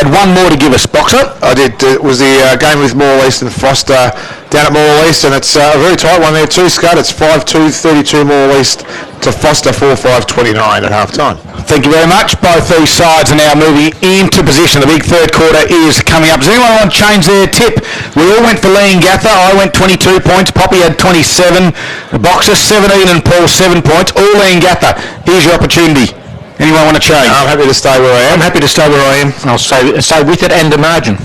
had one more to give us, Boxer. I did. It was the game with Morwell East and Foster down at Morwell East, and it's a very tight one there too, Scud. It's 5-2, 32 Morwell East to Foster 4-5, 29 at half-time. Thank you very much. Both these sides are now moving into position. The big third quarter is coming up. Does anyone want to change their tip? We all went for Leongatha. I went 22 points. Poppy had 27. The Boxer 17 and Paul 7 points. All Leongatha. Here's your opportunity. Anyone want to change? I'm happy to stay where I am. I'm happy to stay where I am. I'll stay with it and a margin.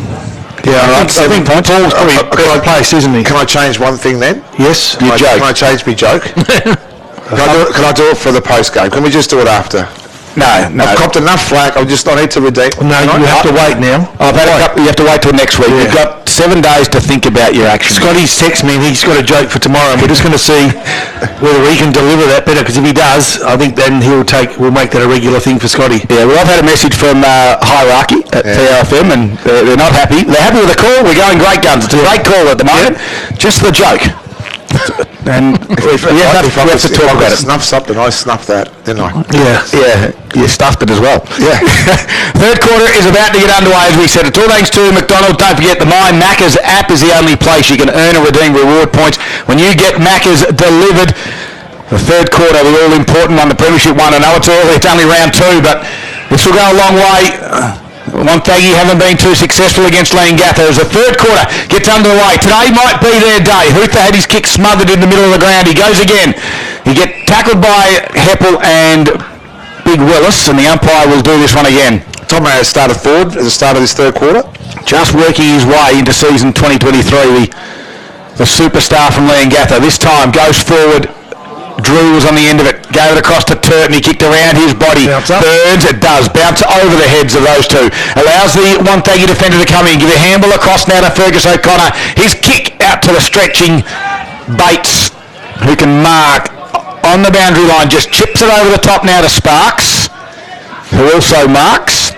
Yeah, I think Paul's pretty good place, isn't he? Can I change one thing then? Yes. Can I change my joke? Can I do it for the post game? Can we just do it after? No. I've copped enough flack. I need to redeem. No, you have to wait now. You have to wait till next week. Yeah. You've got 7 days to think about your actions. Scotty's texted me and he's got a joke for tomorrow, and we're just going to see whether he can deliver that better, because if he does, I think then we'll make that a regular thing for Scotty. Yeah, well, I've had a message from Hierarchy at TRFM, and they're not happy. They're happy with the call. We're going great guns. It's a great call at the moment. Just the joke. And we have to talk about it. Snuff something, I snuffed that, didn't I? Yeah, you stuffed it as well. Yeah. Third quarter is about to get underway, as we said. It's all thanks to McDonald. Don't forget, the My Macca's app is the only place you can earn or redeem reward points when you get Macca's delivered. The third quarter, the all-important one, the Premiership one. I know it's only round 2, but this will go a long way. Wonthaggi haven't been too successful against Leongatha as the third quarter gets underway. Today might be their day. Hootha had his kick smothered in the middle of the ground. He goes again. He gets tackled by Heppel and Big Willis, and the umpire will do this one again. Tom Harris started forward at the start of this third quarter. Just working his way into season 2023. The superstar from Leongatha this time goes forward. Drew was on the end of it, gave it across to Turton, he kicked around his body, burns, it does, bounce over the heads of those two, allows the Wonthaggi defender to come in, give a handball across now to Fergus O'Connor, his kick out to the stretching Bates, who can mark on the boundary line, just chips it over the top now to Sparks, who also marks.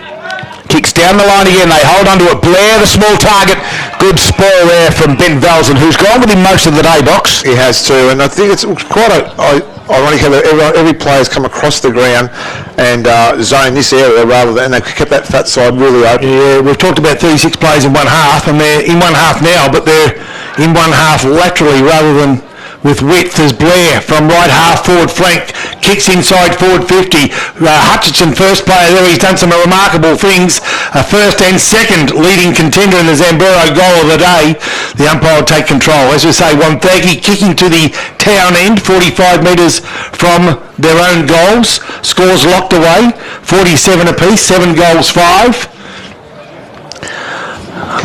Kicks down the line again, they hold on to it. Blair, the small target. Good spoil there from Ben Velzen, who's gone with him most of the day, Box. He has too, and I think it's quite ironic how every player's come across the ground and zoned this area rather than, and they've kept that fat side really open. Yeah, we've talked about 36 players in one half, and they're in one half now, but they're in one half laterally rather than with width, as Blair from right half forward flank kicks inside forward 50. Hutchinson, first player there, he's done some remarkable things. First and second leading contender in the Zamburo goal of the day. The umpire will take control. As we say, Wonthaggi kicking to the town end, 45 metres from their own goals. Scores locked away, 47 apiece, 7 goals, 5.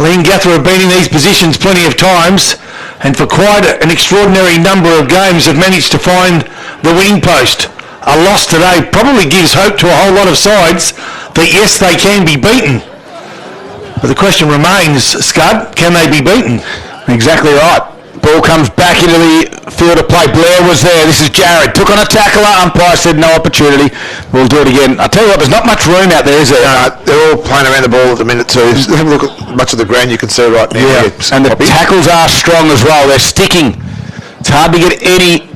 Leongatha have been in these positions plenty of times, and for quite an extraordinary number of games have managed to find the winning post. A loss today probably gives hope to a whole lot of sides that yes, they can be beaten. But the question remains, Scud, can they be beaten? Exactly right. Ball comes back into the field of play. Blair was there. This is Jared. Took on a tackler. Umpire said no opportunity. We'll do it again. I tell you what, there's not much room out there, is there? They're all playing around the ball at the minute too. Just have a look at much of the ground you can see right now. Yeah, and the tackles are strong as well. They're sticking. It's hard to get any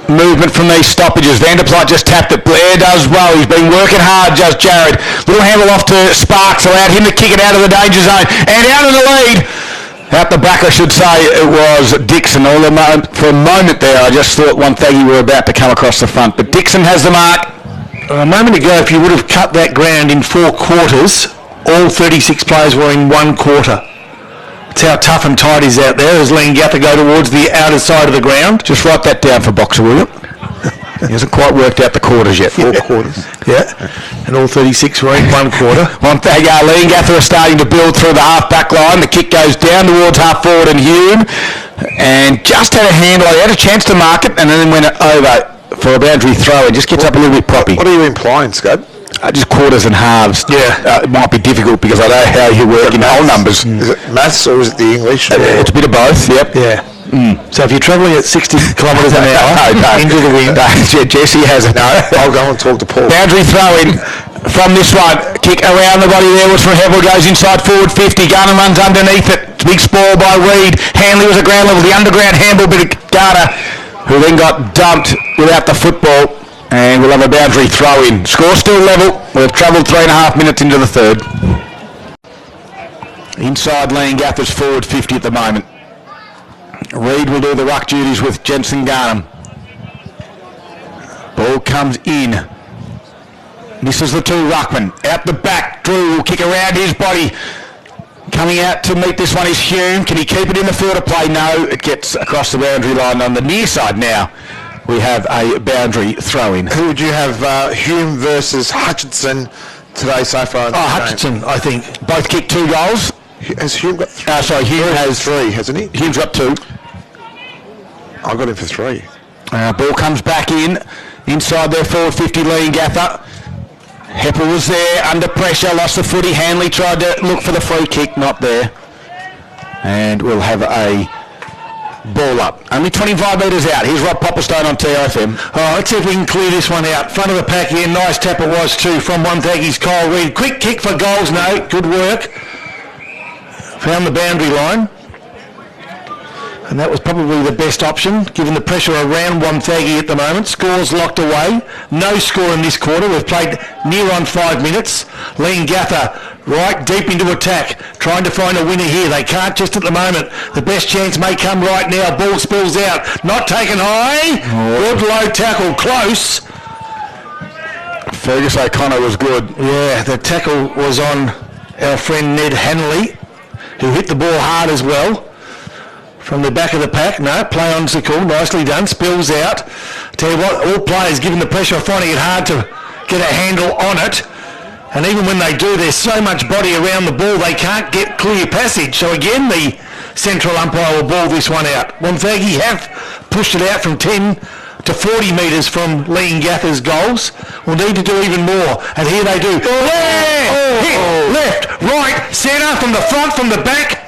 movement from these stoppages. Vanderplot just tapped it. Blair does well. He's been working hard, just Jared. Little handle off to Sparks. Allowed him to kick it out of the danger zone. And out of the lead. Out the back, I should say, it was Dixon. For a moment there, I just thought Wonthaggi were about to come across the front. But Dixon has the mark. A moment ago, if you would have cut that ground in 4 quarters, all 36 players were in 1 quarter. It's how tough and tight is out there as Leongatha go towards the outer side of the ground. Just write that down for Boxer, will you? He hasn't quite worked out the quarters yet. 4 quarters. Yeah, and all 36 were in 1 quarter. Wonthaggi, Leongatha are starting to build through the half-back line. The kick goes down towards half-forward and Hume. And just had a handle. He had a chance to mark it and then went over for a boundary throw. It just gets up a little bit proppy. What are you implying, Scud? Just quarters and halves. Yeah. It might be difficult because I know how you work in whole numbers. Is it maths or is it the English? It's a bit of both, yep. Yeah. So if you're travelling at 60 kilometres an hour into the wind... Jesse has it. No, I'll go and talk to Paul. Boundary throw in from this one. Kick around the body there was from Heppel. Goes inside forward 50. Garner runs underneath it. Big spoil by Reed. Hanley was at ground level. The underground handball bit of Garner, who then got dumped without the football. And we'll have a boundary throw in. Score still level. We've travelled 3.5 minutes into the third. Inside Leongatha's forward 50 at the moment. Reid will do the ruck duties with Jensen Garnham. Ball comes in. Misses the two ruckmen. Out the back, Drew will kick around his body. Coming out to meet this one is Hume. Can he keep it in the field of play? No, it gets across the boundary line on the near side now. We have a boundary throw-in. Who would you have, Hume versus Hutchinson today so far? Hutchinson, I think. Both kicked 2 goals. Has Hume got 3? Hume has 3, hasn't he? Hume's got 2. I got him for 3. Ball comes back in. Inside their forward 50, Leongatha. Heppel was there, under pressure, lost the footy. Hanley tried to look for the free kick, not there. And we'll have a ball up. Only 25 metres out. Here's Rob Popplestone on TFM. Let's see if we can clear this one out. Front of the pack here, nice tap it was too from Wonthaggi's Kyle Reid. Quick kick for goals, no, good work. Found the boundary line. And that was probably the best option, given the pressure around Wonthaggi at the moment. Scores locked away. No score in this quarter. We've played near on 5 minutes. Leongatha right deep into attack, trying to find a winner here. They can't just at the moment. The best chance may come right now. Ball spills out. Not taken high. Good low tackle. Close. Fergus O'Connor was good. Yeah, the tackle was on our friend Ned Hanley, who hit the ball hard as well. From the back of the pack, no, play on Zikul, nicely done, spills out. Tell you what, all players given the pressure are finding it hard to get a handle on it. And even when they do, there's so much body around the ball, they can't get clear passage. So again, the central umpire will ball this one out. Wonthaggi have pushed it out from 10 to 40 metres from Leongatha's goals. Will need to do even more. And here they do. Hit, left, right, centre, from the front, from the back.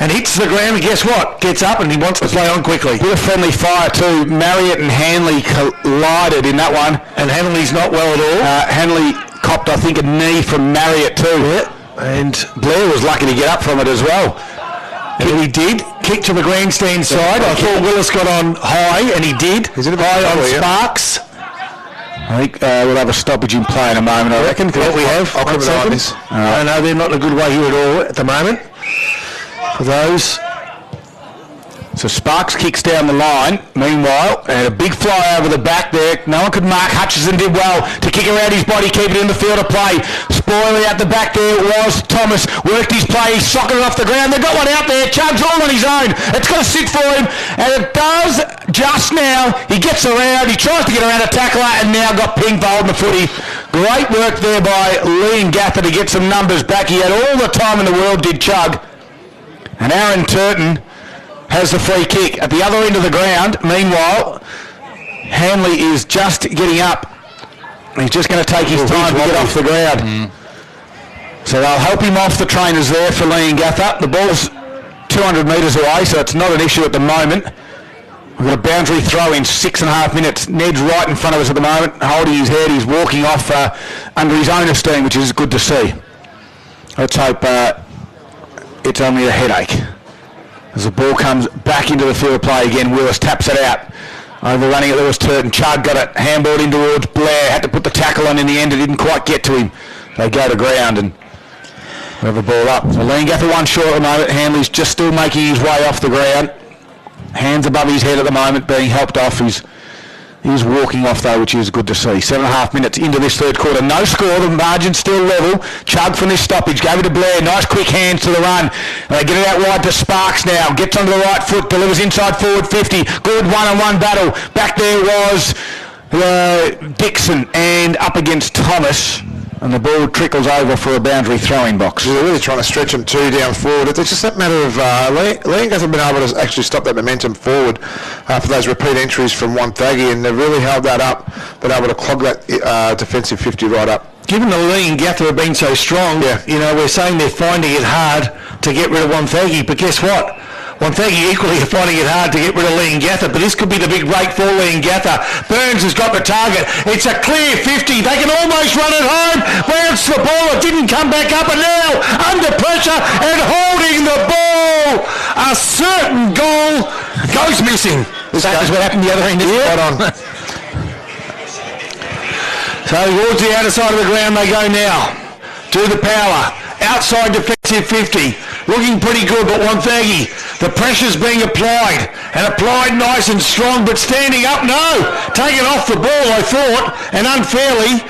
And hits the ground, and guess what? Gets up and he wants to play on quickly. Bit of friendly fire too. Marriott and Hanley collided in that one. And Hanley's not well at all. Hanley copped, I think, a knee from Marriott too. Yeah. And Blair was lucky to get up from it as well. And he did. Kick to the grandstand side. I thought Willis got on high, and he did. High on Sparks. I think we'll have a stoppage in play in a moment, I reckon. What we have. I'll come on this. No, they're not in a good way here at all at the moment. For those. So Sparks kicks down the line, meanwhile, and a big fly over the back there. No one could mark. Hutchison did well to kick around his body, keep it in the field of play. Spoiler out the back there was Thomas. Worked his play, socketed it off the ground. They've got one out there. Chubb's all on his own. It's going to sit for him, and it does just now. He gets around, he tries to get around a tackler, and now got pinged for holding the footy. Great work there by Leongatha to get some numbers back. He had all the time in the world, did Chug. And Aaron Turton has the free kick at the other end of the ground. Meanwhile, Hanley is just getting up. He's just going to take his time to get off the ground. So they'll help him off the trainers there for Leongatha. The ball's 200 metres away, so it's not an issue at the moment. We've got a boundary throw in 6.5 minutes. Ned's right in front of us at the moment, holding his head. He's walking off under his own esteem, which is good to see. Let's hope it's only a headache. As the ball comes back into the field of play again, Willis taps it out. Overrunning it, there was Turton. Chug got it, handballed in towards Blair. Had to put the tackle on in the end. It didn't quite get to him. They go to ground and have a ball up. So Leongatha one short at the moment. Hanley's just still making his way off the ground. Hands above his head at the moment, being helped off. He's walking off though, which is good to see. 7.5 minutes into this third quarter. No score, the margin still level. Chug from this stoppage, gave it to Blair. Nice quick hands to the run. And they get it out wide to Sparks now. Gets onto the right foot, delivers inside forward 50. Good one-on-one battle. Back there was Dixon and up against Thomas. And the ball trickles over for a boundary throwing box. They're really trying to stretch them two down forward. It's just that matter of Leongatha have been able to actually stop that momentum forward for those repeat entries from Wonthaggi, and they've really held that up, been able to clog that defensive 50 right up. Given the Leongatha have been so strong, we're saying they're finding it hard to get rid of Wonthaggi, but guess what? Wonthaggi equally are finding it hard to get rid of Leongatha, but this could be the big break for Leongatha. Burns has got the target. It's a clear 50. They can almost run it home. Bounce the ball. It didn't come back up, and now under pressure and holding the ball. A certain goal goes missing. That is what happened the other end. Spot on. So towards the outer side of the ground they go now. Do the power. Outside defensive 50. looking pretty good, but Wonthaggi, the pressure's being applied, and applied nice and strong, but standing up, no. Taken off the ball, I thought, and unfairly.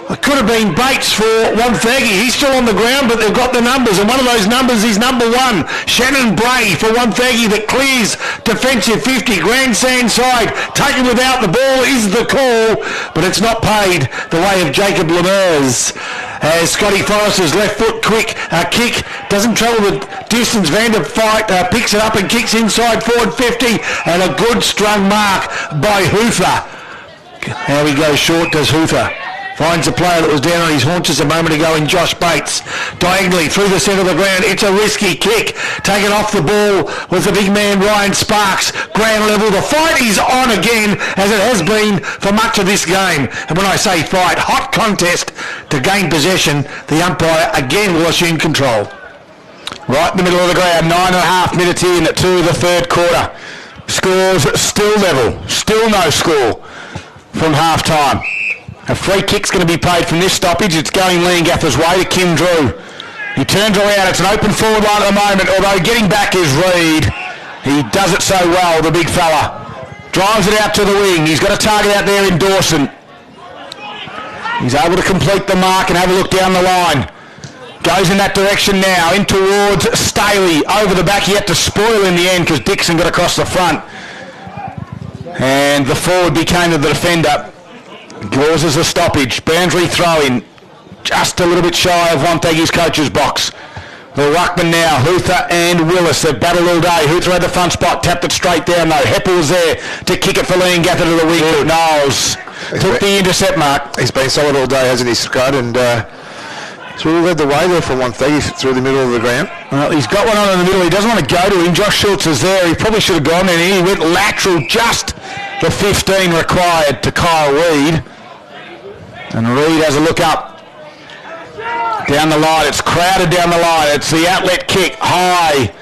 It could have been Bates for Wonthaggi. He's still on the ground, but they've got the numbers, and one of those numbers is number 1, Shannon Bray for Wonthaggi, that clears defensive 50, grandstand side, taken without the ball is the call, but it's not paid the way of Jacob Lemers. As Scotty Forrester's left foot kick doesn't travel the distance. Vander Fight picks it up and kicks inside forward 50, and a good strung mark by Hoother. How he goes short does Hoother. Finds a player that was down on his haunches a moment ago in Josh Bates. Diagonally through the centre of the ground. It's a risky kick. Taken off the ball was the big man Ryan Sparks. Ground level. The fight is on again, as it has been for much of this game. And when I say fight, hot contest to gain possession. The umpire again will assume control. Right in the middle of the ground, 9.5 minutes in to the third quarter. Scores still level. Still no score from half-time. A free kick's going to be paid from this stoppage. It's going Leongatha's way to Kim Drew. He turns around. It's an open forward line at the moment, although getting back is Reid. He does it so well, the big fella. Drives it out to the wing. He's got a target out there in Dawson. He's able to complete the mark and have a look down the line. Goes in that direction now, in towards Staley. Over the back, he had to spoil in the end because Dixon got across the front. And the forward became the defender. Causes a stoppage. Boundary throw-in. Just a little bit shy of Wonthaggi's coach's box. The ruckman now, Hoother and Willis. They've battled all day. Hoother had the front spot, tapped it straight down though. Heppel was there to kick it for Leongatha to the wing. Knowles took the intercept mark. He's been solid all day, hasn't he, Scott? And so we led the way there for Wonthaggi through the middle of the ground. Well, he's got one on in the middle. He doesn't want to go to him. Josh Schultz is there. He probably should have gone there. He went lateral, just the 15 required to Kyle Reid. And Reid has a look up. Down the line. It's crowded down the line. It's the outlet kick. High.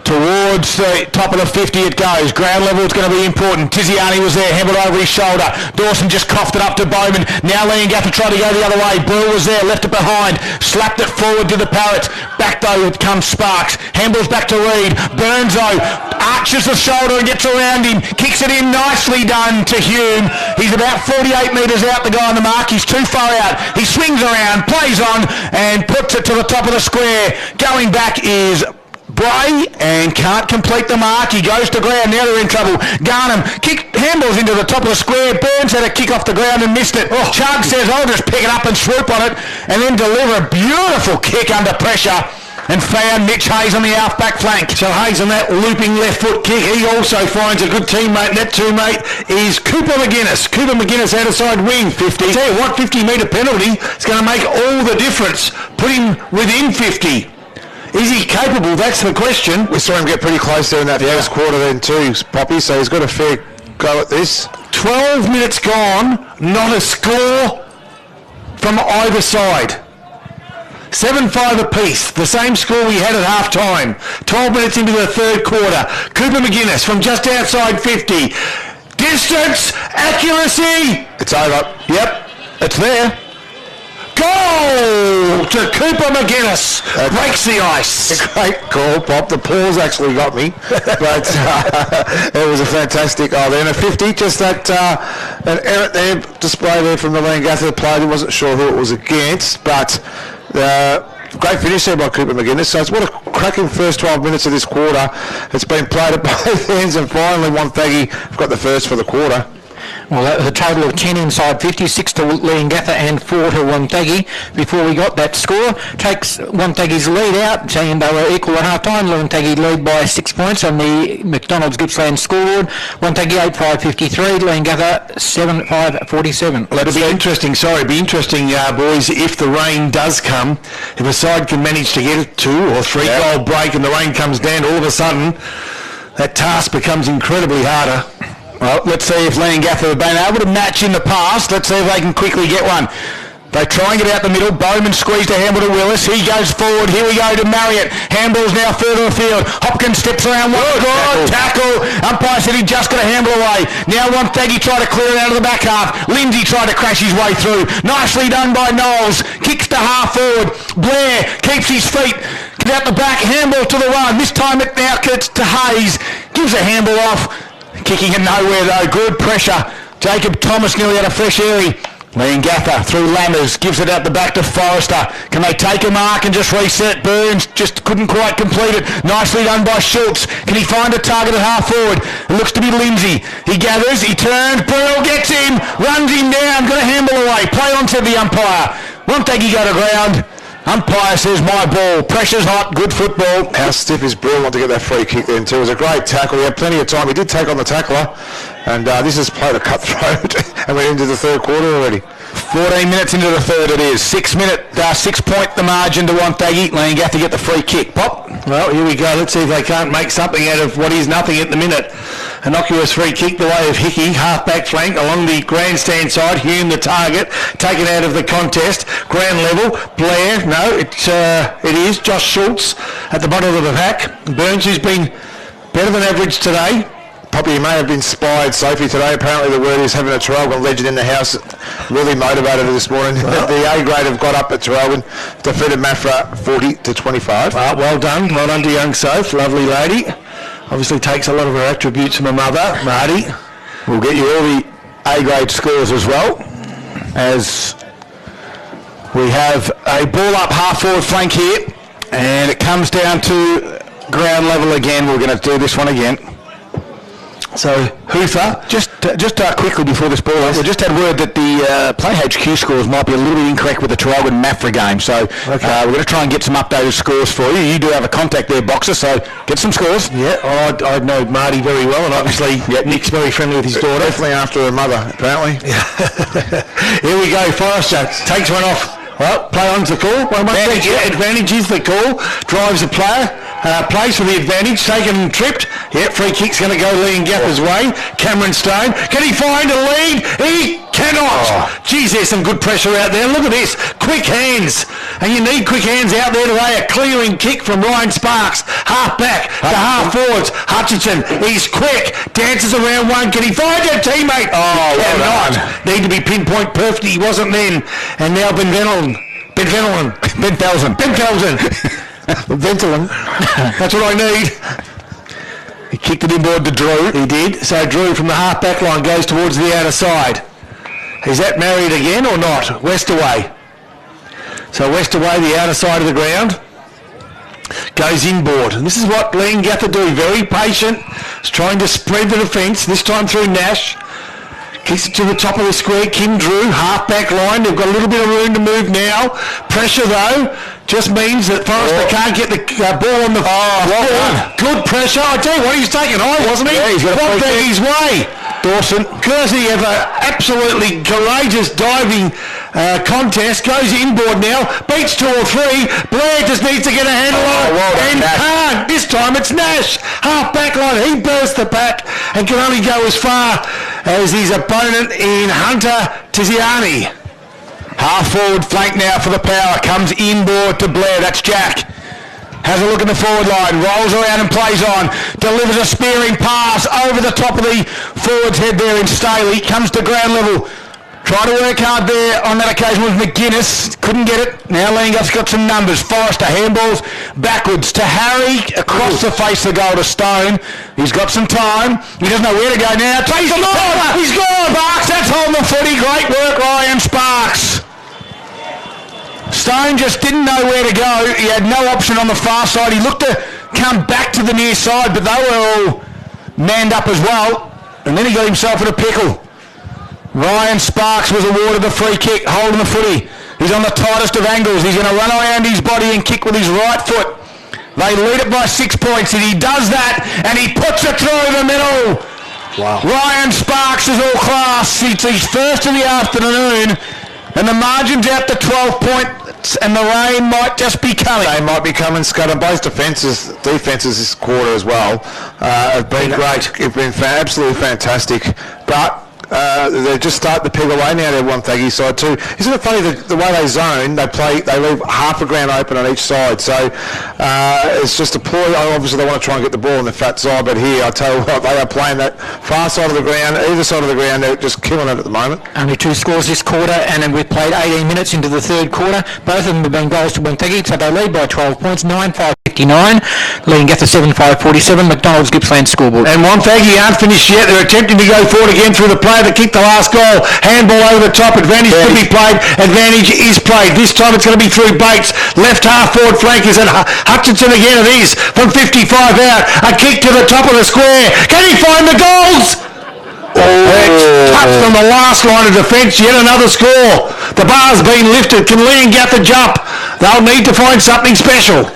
Towards the top of the 50 it goes. Ground level is going to be important. Tiziani was there, hammered over his shoulder. Dawson just coughed it up to Bowman. Now Leongatha tried to go the other way. Brill was there, left it behind. Slapped it forward to the Parrots. Back though it comes Sparks. Handballs back to Reid. Burnzo arches the shoulder and gets around him. Kicks it in, nicely done to Hume. He's about 48 metres out, the guy on the mark. He's too far out. He swings around, plays on and puts it to the top of the square. Going back is Bray and can't complete the mark. He goes to ground. Now they're in trouble. Garnham handballs into the top of the square. Burns had a kick off the ground and missed it. Chug says, I'll just pick it up and swoop on it and then deliver a beautiful kick under pressure and found Mitch Hayes on the half-back flank. So Hayes on that looping left foot kick. He also finds a good teammate. And that teammate is Cooper McGuinness. Cooper McGuinness outside wing. 50. Tell you what, 50-metre penalty is going to make all the difference. Put him within 50. Is he capable? That's the question. We saw him get pretty close there in that first quarter then too, Poppy, so he's got a fair go at this. 12 minutes gone, not a score from either side. 7-5 apiece, the same score we had at half-time. 12 minutes into the third quarter. Cooper McGuinness from just outside 50. Distance, accuracy. It's over. Yep, it's there. Goal to Cooper McGuinness. Breaks the ice. A great call, Pop. The pause actually got me. But it was a fantastic goal there. And a 50, just that an error there, display there from the Leongatha player. He wasn't sure who it was against, but great finish there by Cooper McGuinness. So it's what a cracking first 12 minutes of this quarter. It's been played at both ends, and finally Wonthaggi have got the first for the quarter. Well, that was a total of 10 inside 50, 6 to Leongatha and 4 to Wonthaggi. Before we got that score, takes Wonthaggi's lead out, saying they were equal at half-time. Wonthaggi lead by 6 points on the McDonald's Gippsland scoreboard. Wonthaggi 8-5-53, Leongatha 7-5-47. Well, it'll be interesting, boys, if the rain does come, if a side can manage to get a 2 or 3 goal break and the rain comes down, all of a sudden, that task becomes incredibly harder. Well, let's see if Leongatha have been able to match in the past. Let's see if they can quickly get one. They try and get out the middle. Bowman squeezed a handball to Willis. He goes forward. Here we go to Marriott. Handball's now further afield. Hopkins steps around. Good tackle. Umpire said he just got a handball away. Now Wonthaggi tried to clear it out of the back half. Lindsay tried to crash his way through. Nicely done by Knowles. Kicks to half forward. Blair keeps his feet. Get out the back, handball to the run. This time it now gets to Hayes. Gives a handball off. Kicking it nowhere though. Good pressure. Jacob Thomas nearly out of fresh area. Leongatha through Lammers, gives it out the back to Forrester. Can they take a mark and just reset? Burns just couldn't quite complete it. Nicely done by Schultz. Can he find a target at half forward? It looks to be Lindsay. He gathers, he turns, Burrell gets him, runs him down, got a handball away. Play on, said the umpire. Wonthaggi go to ground. Umpire says my ball. Pressure's hot, good football. How stiff is Brill want to get that free kick then too? It was a great tackle. He had plenty of time. He did take on the tackler. And this is played a cutthroat. And we're into the third quarter already. 14 minutes into the third it is. 6 point the margin to Wonthaggi. Leongatha get the free kick. Pop. Well, here we go. Let's see if they can't make something out of what is nothing at the minute. Innocuous free kick the way of Hickey, half-back flank along the grandstand side. Hume the target, taken out of the contest. Ground level, Blair, no, it is Josh Schultz at the bottom of the pack. Burns, who's been better than average today. Probably may have been spied Sophie today. Apparently the word is having a Traralgon legend in the house. Really motivated her this morning. Well, the A grade have got up at Traralgon, defeated Mafra 40-25. Well done to young Soph, lovely lady. Obviously takes a lot of her attributes from her mother, Marty. We'll get you all the A grade scores as well, as we have a ball up half forward flank here, and it comes down to ground level again. We're going to do this one again. So, Hoofer, just quickly before this ball, we just had word that the Play HQ scores might be a little bit incorrect with the Traralgon Mafra game, so we're going to try and get some updated scores for you. You do have a contact there, Boxer, so get some scores. Yeah, I know Marty very well, and obviously Nick's very friendly with his daughter. Definitely after her mother, apparently. Here we go, Forrester takes one off. Well, play on's the call. Advantage is the call. Drives the player. Plays for the advantage. Taken, tripped. Yep, free kick's going to go Leongatha's way. Cameron Stone. Can he find a lead? He cannot. Geez, there's some good pressure out there. Look at this. Quick hands. And you need quick hands out there today. A clearing kick from Ryan Sparks. Half back to half forwards. Hutchinson. He's quick. Dances around one. Can he find a teammate? Cannot. Need to be pinpoint perfect. He wasn't then. And now Ben Velzen. Ventolin. That's what I need. He kicked it inboard to Drew. He did. So Drew from the half back line goes towards the outer side. Is that married again or not? West away. So West away, the outer side of the ground. Goes inboard. And this is what Leongatha do. Very patient. He's trying to spread the defence. This time through Nash. Kicks it to the top of the square. Kim Drew, half-back line. They've got a little bit of room to move now. Pressure, though, just means that Forrester can't get the ball on the floor. Good pressure. I tell you what, he's taken high, wasn't he? Yeah, he's got a his way. Dawson. Kersey have an absolutely courageous diving contest. Goes inboard now. Beats 2 or 3. Blair just needs to get a handle on it. And can't. This time it's Nash. Half-back line. He bursts the pack and can only go as far as his opponent in Hunter Tiziani. Half forward flank now for the Power. Comes inboard to Blair. That's Jack. Has a look at the forward line. Rolls around and plays on. Delivers a spearing pass over the top of the forward's head there in Staley. Comes to ground level. Tried to work hard there on that occasion with McGuinness. Couldn't get it. Now Leongatha's got some numbers. Forrester handballs backwards to Harry. Across the face of the goal to Stone. He's got some time. He doesn't know where to go now. He's gone! He's gone! Sparks, that's holding the footy. Great work, Ryan Sparks. Stone just didn't know where to go. He had no option on the far side. He looked to come back to the near side, but they were all manned up as well. And then he got himself in a pickle. Ryan Sparks was awarded the free kick, holding the footy. He's on the tightest of angles. He's going to run around his body and kick with his right foot. They lead it by 6 points, and he does that, and he puts it through the middle. Wow. Ryan Sparks is all class. It's his first of the afternoon, and the margin's out to 12 points, and the rain might just be coming. They might be coming, Scudder. Both defences this quarter as well have been great. It's been absolutely fantastic. But they just start to peg away now, their Wonthaggi side too. Isn't it funny the way they zone, they leave half a ground open on each side, so it's just a ploy. Obviously they want to try and get the ball on the fat side, but here I tell you what, they are playing that far side of the ground, either side of the ground. They're just killing it at the moment. Only 2 scores this quarter, and then we've played 18 minutes into the third quarter. Both of them have been goals to Wonthaggi, so they lead by 12 points. 9-5 5:59. Leongatha 7-5-47. McDonald's Gippsland scoreboard. And Wonthaggi aren't finished yet. They're attempting to go forward again through the play that kicked the last goal. Handball over the top. Advantage to be played. Advantage is played. This time it's going to be through Bates. Left half forward flank is at Hutchinson again. It is from 55 out. A kick to the top of the square. Can he find the goals? It's touched on the last line of defence. Yet another score. The bar's been lifted. Can Leongatha jump? They'll need to find something special.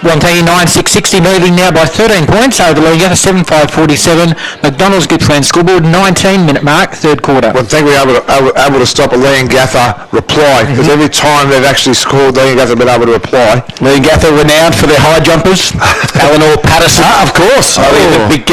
Wonthaggi 9-6-60, moving now by 13 points over Leongatha 7-5-47. McDonald's Gippsland scoreboard, 19-minute mark, third quarter. One thing we're able to stop a Leongatha reply, because every time they've actually scored, Leongatha have been able to reply. Leongatha renowned for their high jumpers. Eleanor Patterson. Of course. The big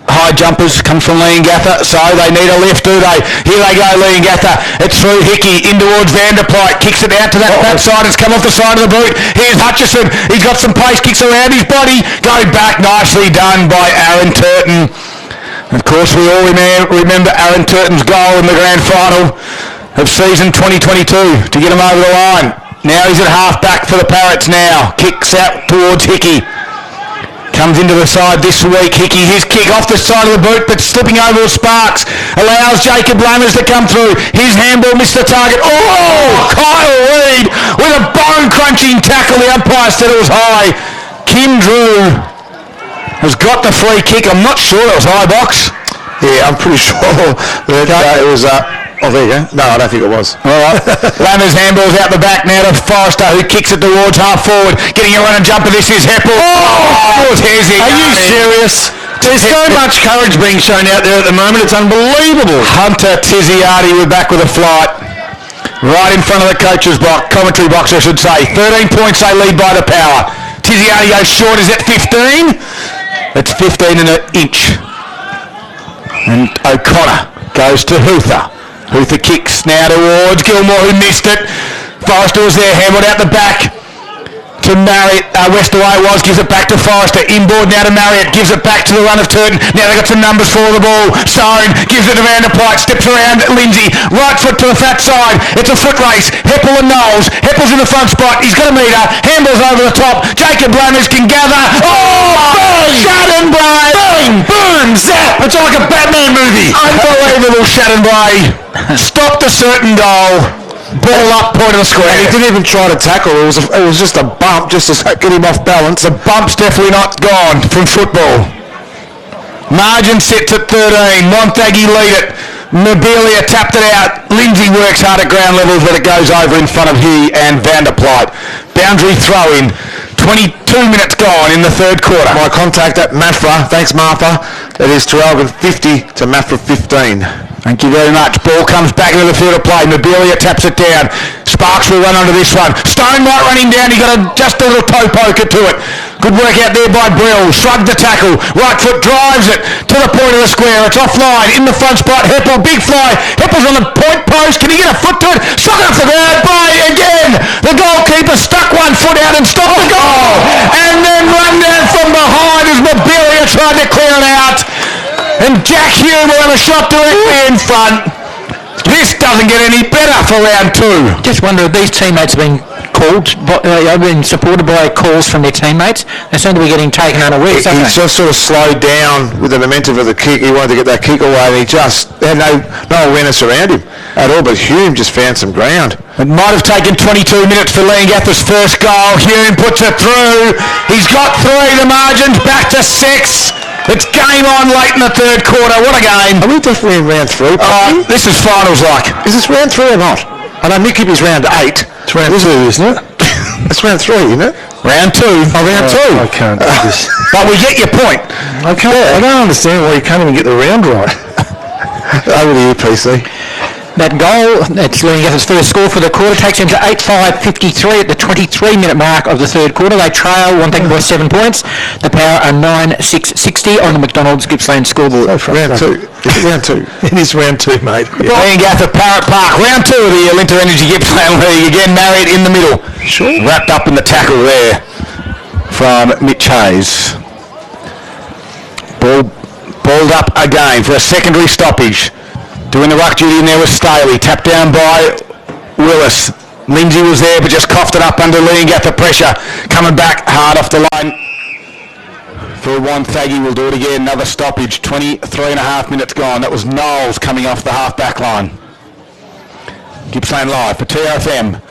high jumpers come from Leongatha, so they need a lift, do they? Here they go, Leongatha. It's through Hickey, in towards Vanderplyt, kicks it out to that side. It's come off the side of the boot. Here's Hutchison. He's got some pace, kicks around his body. Go back, nicely done by Aaron Turton. Of course, we all remember Aaron Turton's goal in the grand final of season 2022 to get him over the line. Now he's at half-back for the Parrots now. Kicks out towards Hickey. Comes into the side this week, Hickey. His kick off the side of the boot, but slipping over Sparks. Allows Jacob Lammers to come through. His handball missed the target. Oh, Kyle Reid with a bone-crunching tackle. The umpire said it was high. Kim Drew has got the free kick. I'm not sure it was high box. Yeah, I'm pretty sure that it was... Oh, there you go. No, I don't think it was. All right. Lammers handballs out the back now to Forrester, who kicks it towards half forward. Getting a run and jumper. This is Heppel. Oh, Hezzy. Are you serious? There's so much courage being shown out there at the moment. It's unbelievable. Hunter Tiziardi, we're back with a flight. Right in front of the coach's box, commentary box, I should say. 13 points they lead by the power. Tiziardi goes short. Is that 15? It's 15 and an inch. And O'Connor goes to Huther. Huther kicks now towards Gilmore, who missed it. Forrester was there, handled out the back to Marriott. Westaway gives it back to Forrester. Inboard now to Marriott, gives it back to the run of Turton. Now they've got some numbers for the ball. Stone gives it to Vanderplyt, steps around Lindsay. Right foot to the fat side. It's a foot race. Heppel and Knowles. Heppel's in the front spot. He's got a metre. Handballs over the top. Jacob Lammers can gather. Oh, Shaddenbray! Boom, boom, zap. It's like a Batman movie. Unbelievable, Shaddenbray. Stopped a certain goal. Ball up, point of the square. He didn't even try to tackle. It was just a bump just to get him off balance. The bump's definitely not gone from football. Margin sits at 13. Wonthaggi lead it. Mobilia tapped it out. Lindsay works hard at ground levels, but it goes over in front of he and Vanderplyt. Boundary throw in. 22 minutes gone in the third quarter. My contact at Mafra. Thanks, Martha. It is 12 and 50 to Mafra 15. Thank you very much. Ball comes back into the field of play. Mobilia taps it down. Sparks will run onto this one. Stone might run him down. He got just a little toe poker to it. Good work out there by Brill. Shrugged the tackle. Right foot drives it to the point of the square. It's offline in the front spot. Heppel, big fly. Heppel's on the point post. Can he get a foot to it? Shot it off the ground. Bray again. The goalkeeper stuck one foot out and stopped the goal. And then run down from behind as Mobilia tried to clear it out. And Jack Hume will have a shot directly in front. This doesn't get any better for round two. Just wonder if these teammates have been called, been supported by calls from their teammates. They seem to be getting taken unawares, don't they? He just sort of slowed down with the momentum of the kick. He wanted to get that kick away, and he just had no awareness around him at all. But Hume just found some ground. It might have taken 22 minutes for Leongatha's first goal. Hume puts it through. He's got three. The margin's back to 6. It's game on late in the third quarter. What a game. Are we definitely in round 3? This is finals like. Is this round 3 or not? I know Nick is round 8. It's round 2, isn't it? It's round 3, isn't it? Round 2. Oh, round 2. I can't do this. But we get your point. I don't understand why you can't even get the round right. Over to you, PC. That goal, that's Leongatha's first score for the quarter, takes them to 8-5-53 at the 23-minute mark of the third quarter. They trail Wonthaggi by 7 points. The power are 9-6-60 on the McDonald's Gippsland scoreboard. Round 2. Is it round 2? It is round 2, mate. Yeah. Leongatha, Parrot Park. Round 2 of the Alinta Energy Gippsland League. Again, Marriott in the middle. Sure. Wrapped up in the tackle there from Mitch Hayes. Balled up again for a secondary stoppage. Doing the ruck duty in there was Staley. Tapped down by Willis. Lindsay was there, but just coughed it up under Leongatha pressure. Coming back hard off the line for Wonthaggi. Will do it again. Another stoppage. 23 and a half minutes gone. That was Knowles coming off the half-back line. Gippsland live for TFM.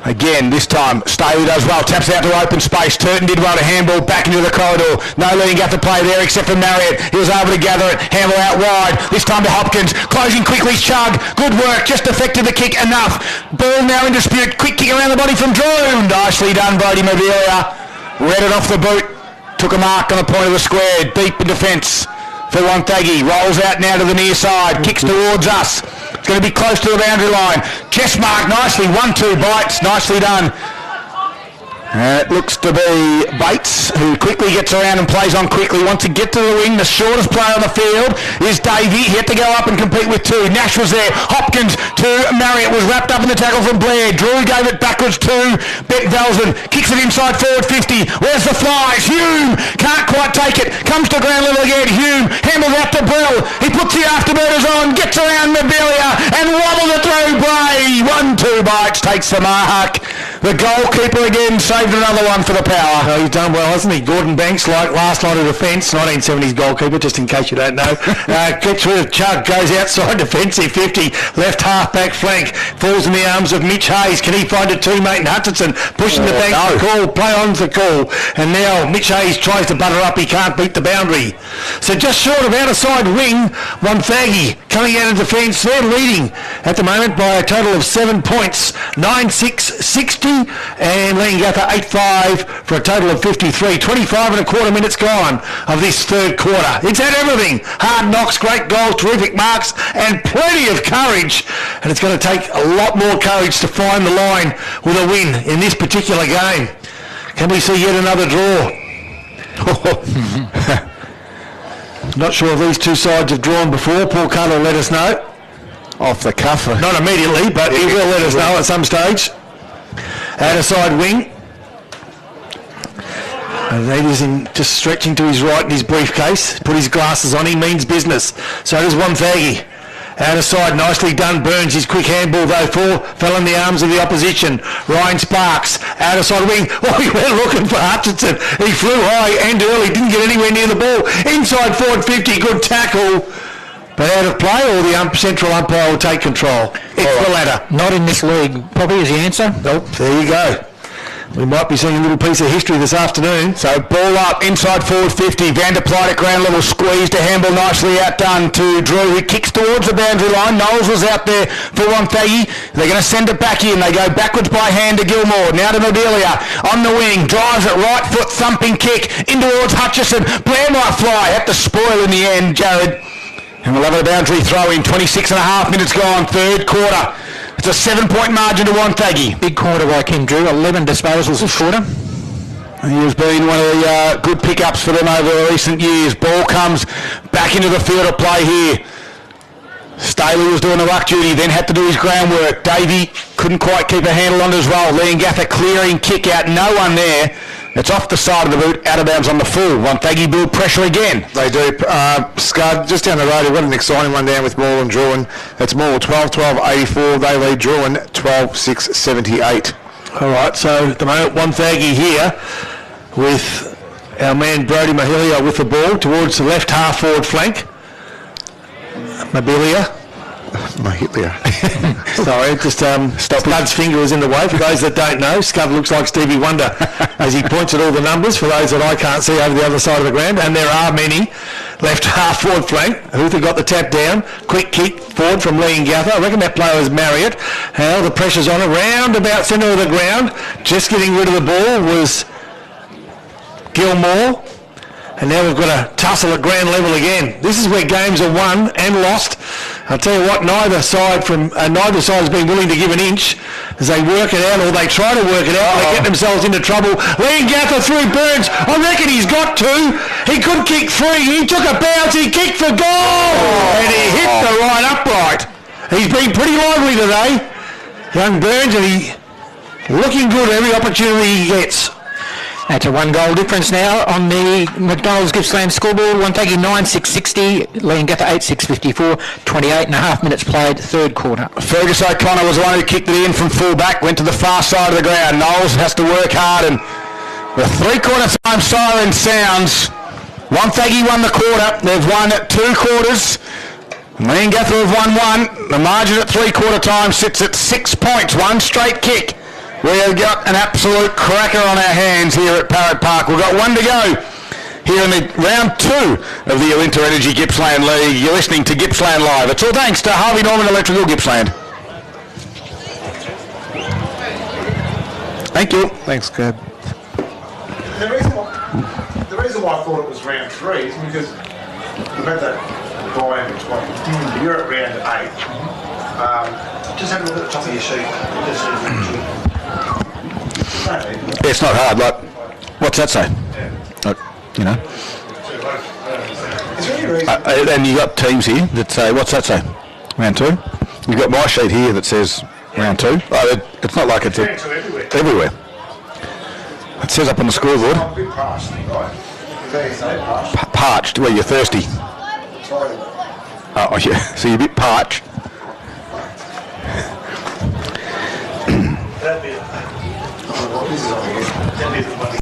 Again, this time, Staley does well, taps out to open space. Turton did well to handball back into the corridor. No Leongatha play there except for Marriott. He was able to gather it, handball out wide. This time to Hopkins, closing quickly, Chug. Good work, just deflected the kick enough. Ball now in dispute, quick kick around the body from Drew. Nicely done, Brody Mabelia. Read it off the boot, took a mark on the point of the square, deep in defence for Wonthaggi. Rolls out now to the near side, kicks towards us. It's going to be close to the boundary line. Chest mark nicely, 1-2 bites, nicely done. It looks to be Bates, who quickly gets around and plays on quickly. Wants to get to the wing. The shortest player on the field is Davey. He had to go up and compete with two. Nash was there. Hopkins to Marriott was wrapped up in the tackle from Blair. Drew gave it backwards to Bet Velsen. Kicks it inside forward 50. Where's the flies? Hume can't quite take it. Comes to ground level again. Hume handles out to Brill. He puts the afterburners on. Gets around Mabelia and wobbles it through Bray. 1-2 bites. Takes the mark. The goalkeeper again saved another one for the Power. Oh, he's done well, hasn't he? Gordon Banks, like last line of defence, 1970s goalkeeper, just in case you don't know. Gets rid of Chug, goes outside defensive 50, left half-back flank, falls in the arms of Mitch Hayes. Can he find a teammate in Hutchinson? Pushing the Banks to call, play on the call. And now Mitch Hayes tries to butter up, he can't beat the boundary. So just short of outer side wing, Wonthaggi coming out of defence. They're leading at the moment by a total of 7 points, 9-6-60. And Leongatha 8-5 for a total of 53. 25 and a quarter minutes gone of this third quarter. It's had everything. Hard knocks, great goals, terrific marks, and plenty of courage. And it's going to take a lot more courage to find the line with a win in this particular game. Can we see yet another draw? Not sure if these two sides have drawn before. Paul Carter will let us know. Off the cuff. Not immediately, but he will let us know at some stage. Outer side wing. And that is him just stretching to his right in his briefcase. Put his glasses on, he means business. So does Wonthaggi. Outer side, nicely done. Burns his quick handball though, fell in the arms of the opposition. Ryan Sparks, outer side wing. Oh, he went looking for Hutchinson. He flew high and early, didn't get anywhere near the ball. Inside forward 50, good tackle. But out of play, or the central umpire will take control. It's the latter. Not in this league, probably is the answer. Nope, there you go. We might be seeing a little piece of history this afternoon. So ball up, inside forward 50. Van der Plyt at ground level, squeezed to handball, nicely outdone to Drew, who kicks towards the boundary line. Knowles was out there for Wonthaggi. They're going to send it back in. They go backwards by hand to Gilmore. Now to Mabelia on the wing. Drives it, right foot thumping kick in towards Hutchison. Blair might fly. Had to spoil in the end, Jared. And we'll have a boundary throw in. 26 and a half minutes gone, third quarter. It's a 7-point margin to Wonthaggi. Big quarter by Kim Drew, 11 disposals this quarter. He has been one of the good pickups for them over the recent years. Ball comes back into the field of play here. Staley was doing the ruck duty, then had to do his groundwork. Davey couldn't quite keep a handle on it as well. Leongatha clearing, kick out, no one there. It's off the side of the boot, out of bounds on the full. Wonthaggi build pressure again. They do. Scud, just down the road, we've got an exciting one down with Maul and Druin. It's Maul 12-12-84. They lead Druin 12-6-78. All right, so at the moment, Wonthaggi here with our man Brody Mahilia with the ball towards the left half forward flank. Mahilia. Sorry, just Scud's finger was in the way. For those that don't know, Scud looks like Stevie Wonder as he points at all the numbers for those that I can't see over the other side of the ground, and there are many. Left half forward flank. Hutha got the tap down. Quick kick forward from Leongatha. I reckon that player was Marriott. How the pressure's on around about centre of the ground. Just getting rid of the ball was Gilmore. And now we've got a tussle at ground level again. This is where games are won and lost. I'll tell you what, neither side has been willing to give an inch as they work it out, or they try to work it out. They get themselves into trouble. Leongatha through Burns. I reckon he's got two. He could kick three. He took a bounce. He kicked for goal. And he hit the right upright. He's been pretty lively today, young Burns, and he looking good every opportunity he gets. That's a 1 goal difference now on the McDonald's Gippsland scoreboard. Wonthaggi 9-6-60, Leongatha 8-6-54, 28 and a half minutes played, third quarter. Fergus O'Connor was the one who kicked it in from full back, went to the far side of the ground. Knowles has to work hard, and the three-quarter time siren sounds. Wonthaggi won the quarter. They've won 2 quarters. Leongatha have won 1. The margin at three-quarter time sits at 6 points, 1 straight kick. We have got an absolute cracker on our hands here at Parrot Park. We've got 1 to go here in the round 2 of the Winter Energy Gippsland League. You're listening to Gippsland Live. It's all thanks to Harvey Norman Electrical Gippsland. Thank you. Thanks, Gab. The reason why I thought it was round 3 is because we've had that buy in between. You're at round 8. Just have a look at the top of your sheet. It's not hard. Like, what's that say? You know. Is there any reason? And you got teams here that say, what's that say? Round 2. You've got my sheet here that says round 2. It's not like it's Round 2 everywhere. everywhere. It says up on the scoreboard. I'm a bit parched. Right. Is that you say parched? Parched. Well, you're thirsty. Sorry. Oh, yeah. So you're a bit parched. That bit. This is on here. That bit is one.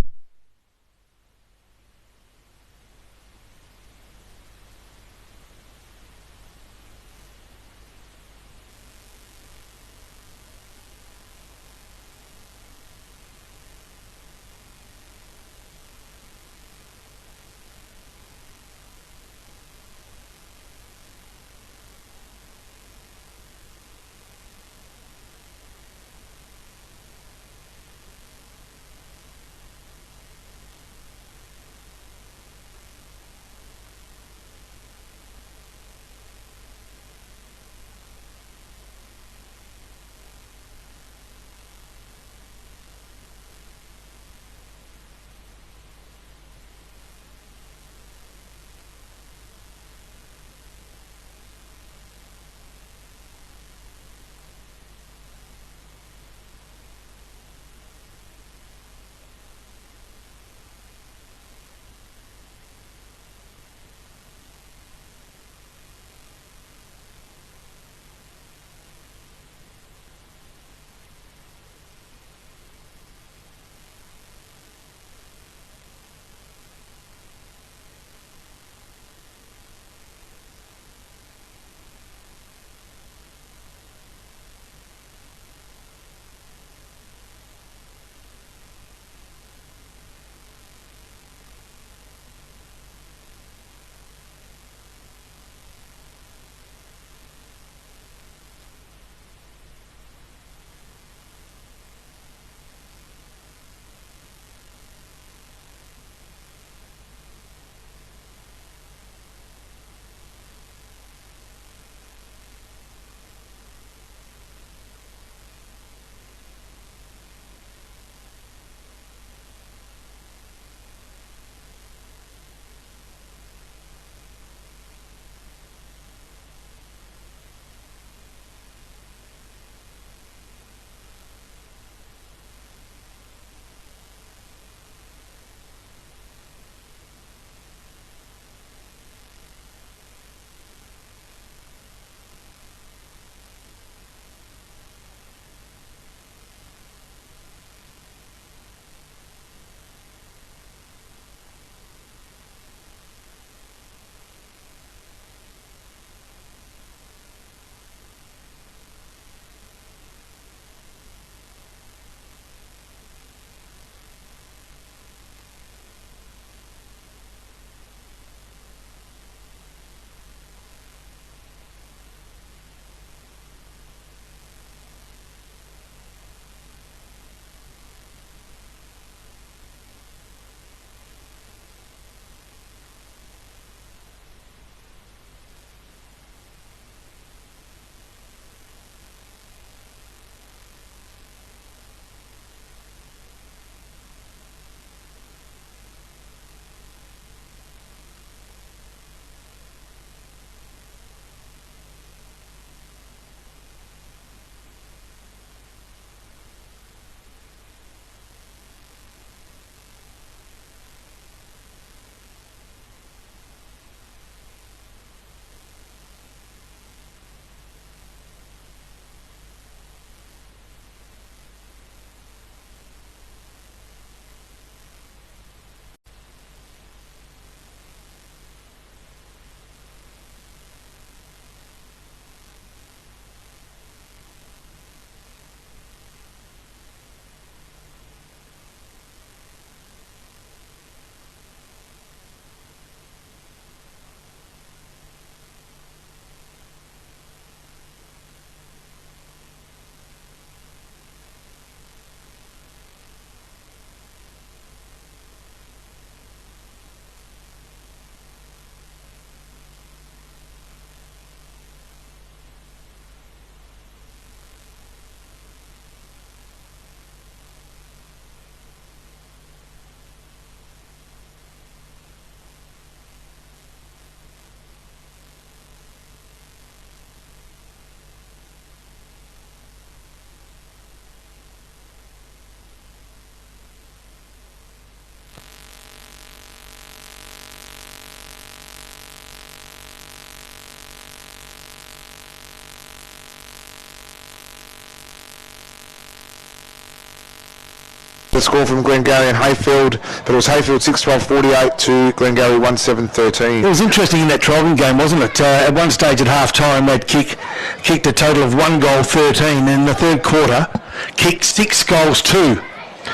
the score from Glengarry and Hayfield, but it was Hayfield 6-12-48 to Glengarry 1-7-13. It was interesting in that Tribune game, wasn't it? At one stage at half-time, they'd kicked a total of 1 goal 13, and in the third quarter, kicked 6 goals 2.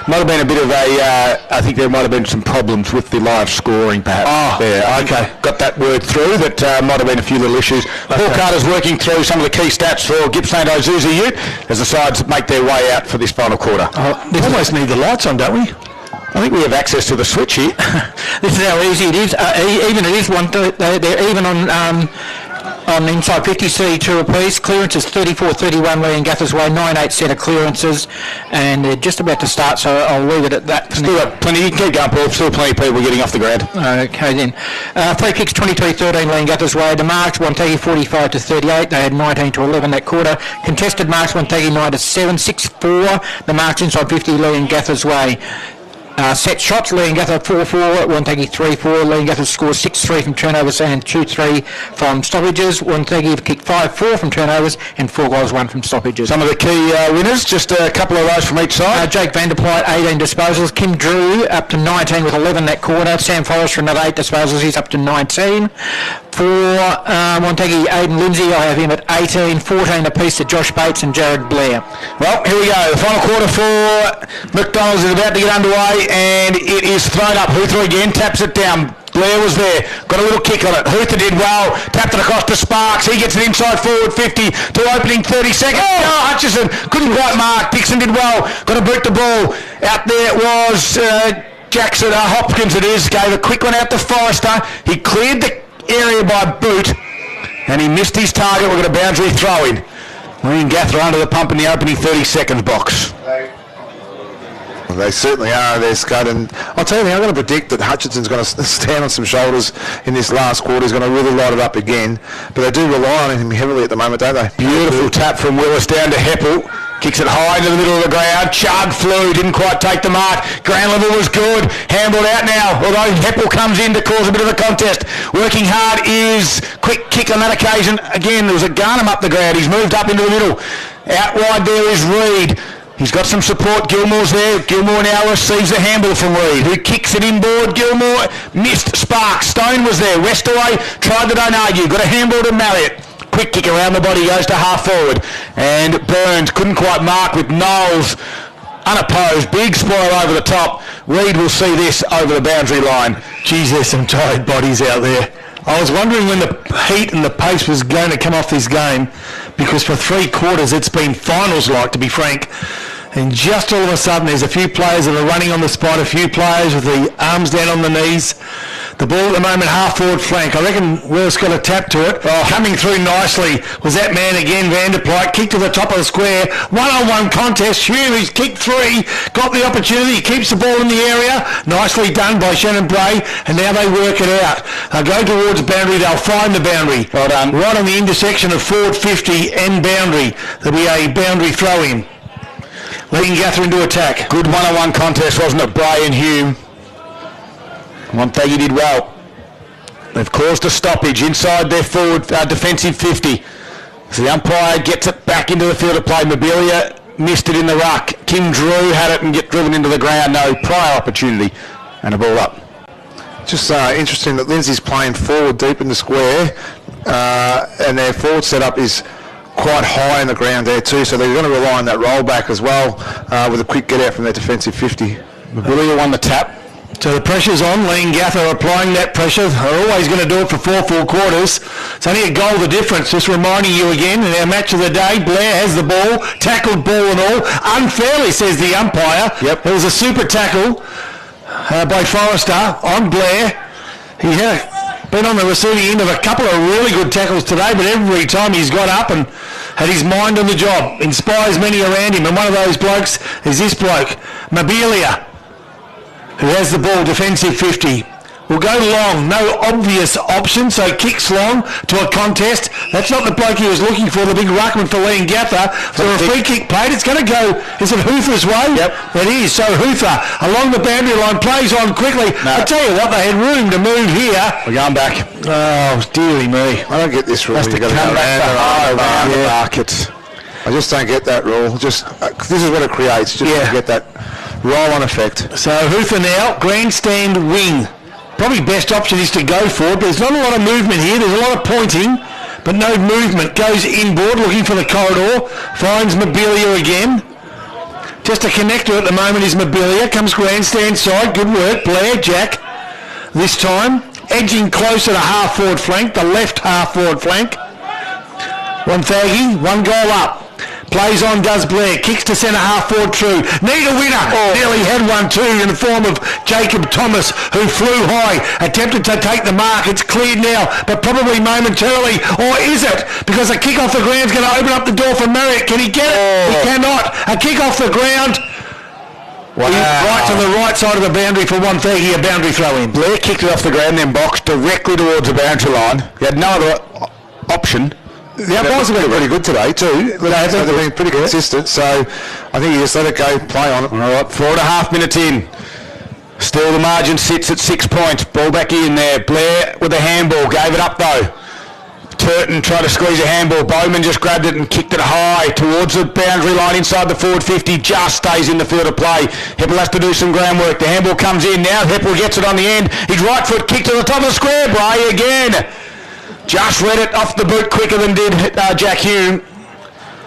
Might have been a bit of I think there might have been some problems with the live scoring perhaps. Oh, yeah, okay. Got that word through, that might have been a few little issues. Okay. Paul Carter's working through some of the key stats for Gippsland Ozuzi Ute as the sides make their way out for this final quarter. We almost need the lights on, don't we? I think we have access to the switch here. This is how easy it is. Even it is they're even on inside 50 C2 apiece. Clearances 34-31 Leongatha's way, 9-8 set of clearances, and they're just about to start, so I'll leave it at that. Still got plenty. You can keep going, Paul. Still plenty of people getting off the ground. Okay then. Free kicks 23-13 Leongatha's way. The marks Wonthaggi 45-38. They had 19-11 that quarter. Contested marks Wonthaggi 9-7, 6-4. The marks inside 50 Leongatha's way. Set shots, Leongatha 4-4, Wonthaggi 3-4. Leongatha scores 6-3 from turnovers and 2-3 from stoppages. Wonthaggi have kicked 5-4 from turnovers and 4 goals 1 from stoppages. Some of the key winners, just a couple of those from each side. Jake Vanderplyt, 18 disposals. Kim Drew up to 19 with 11 that quarter. Sam Forrester another 8 disposals. He's up to 19. For Wonthaggi, Aidan Lindsay, I have him at 18, 14 apiece to Josh Bates and Jared Blair. Well, here we go. The final quarter for McDonald's is about to get underway, and it is thrown up. Huther again, taps it down. Blair was there, got a little kick on it. Huther did well, tapped it across to Sparks. He gets it inside forward 50 to opening 30 seconds. Oh, Hutchison couldn't quite mark. Dixon did well, got to boot the ball. Out there was Jackson, Hopkins it is, gave a quick one out to Forrester. He cleared the area by boot, and he missed his target. We've got a boundary throw in. Leongatha under the pump in the opening 30 seconds box. They certainly are there, Scud, and I'll tell you, I'm going to predict that Hutchinson's going to stand on some shoulders in this last quarter. He's going to really light it up again, but they do rely on him heavily at the moment, don't they? Beautiful tap from Willis down to Heppel. Kicks it high into the middle of the ground. Chug flew, didn't quite take the mark. Ground level was good. Handled out now, although Heppel comes in to cause a bit of a contest. Working hard is Quick Kick on that occasion. Again, there was a Garnham up the ground. He's moved up into the middle. Out wide there is Reid. He's got some support. Gilmore's there. Gilmore now receives a handball from Reid, who kicks it inboard. Gilmore missed. Sparks. Stone was there. Westaway tried to don't argue. Got a handball to Marriott. Quick kick around the body, goes to half forward, and Burns couldn't quite mark with Knowles unopposed. Big spoil over the top. Reid will see this over the boundary line. Geez, there's some tired bodies out there. I was wondering when the heat and the pace was going to come off this game, because for 3 quarters it's been finals-like, to be frank. And just all of a sudden there's a few players that are running on the spot, a few players with the arms down on the knees. The ball at the moment, half forward flank. I reckon Willis got a tap to it. Coming through nicely was that man again, Vanderplyt. Kick to the top of the square. One-on-one contest. Hume, he's kicked 3. Got the opportunity. He keeps the ball in the area. Nicely done by Shannon Bray. And now they work it out. They'll go towards boundary. They'll find the boundary. Well done. Right on the intersection of forward 50 and boundary. There'll be a boundary throw in. Leongatha into attack. Good one-on-one contest, wasn't it? Bray and Hume. Wonthaggi did well. They've caused a stoppage inside their forward defensive 50. So the umpire gets it back into the field of play. Mobilia missed it in the ruck. Kim Drew had it and get driven into the ground. No prior opportunity. And a ball up. Just interesting that Lindsay's playing forward deep in the square, and their forward setup is quite high in the ground there too, so they're going to rely on that rollback as well, with a quick get out from their defensive 50. Mobilia won the tap. So the pressure's on. Leongatha are applying that pressure. They're always going to do it for 4 full quarters. It's only a goal the difference. Just reminding you again, in our match of the day, Blair has the ball, tackled ball and all. Unfairly, says the umpire. Yep. It was a super tackle by Forrester on Blair. He had been on the receiving end of a couple of really good tackles today, but every time he's got up and had his mind on the job. Inspires many around him, and one of those blokes is this bloke, Mobilia, who has the ball, defensive 50. Will go long, no obvious option, so kicks long to a contest. That's not the bloke he was looking for, the big ruckman for Leongatha. So a free kick played, it's going to go, is it Huther's way? Yep. It is, so Huther along the boundary line, plays on quickly. No. I tell you what, they had room to move here. We're going back. Oh, dearie me. I don't get this rule. Has to You've got come go back around the market. I just don't get that rule. Just this is what it creates. Just to get that roll-on effect. So Hoofer now, grandstand wing. Probably best option is to go for it. There's not a lot of movement here. There's a lot of pointing, but no movement. Goes inboard, looking for the corridor. Finds Mobilia again. Just a connector at the moment is Mobilia. Comes grandstand side. Good work. Blair, Jack. This time, edging closer to half-forward flank, the left half-forward flank. Wonthaggi, one goal up. Plays on, does Blair. Kicks to centre half forward true. Need a winner. Nearly had one too in the form of Jacob Thomas, who flew high. Attempted to take the mark. It's cleared now, but probably momentarily. Or is it? Because a kick off the ground is going to open up the door for Marriott. Can he get it? He cannot. A kick off the ground. Wow. Right to the right side of the boundary for Wonthaggi, a boundary throw in. Blair kicked it off the ground, then boxed directly towards the boundary line. He had no other option. The umpires have been pretty good today too. They've been pretty consistent, so I think you just let it go, play on it. All right, 4.5 minutes in. Still the margin sits at 6 points. Ball back in there. Blair with a handball, gave it up though. Turton tried to squeeze a handball. Bowman just grabbed it and kicked it high towards the boundary line inside the forward 50. Just stays in the field of play. Heppel has to do some groundwork. The handball comes in now. Heppel gets it on the end. His right foot kick to the top of the square. Bray again. Just read it off the boot quicker than did Jack Hume.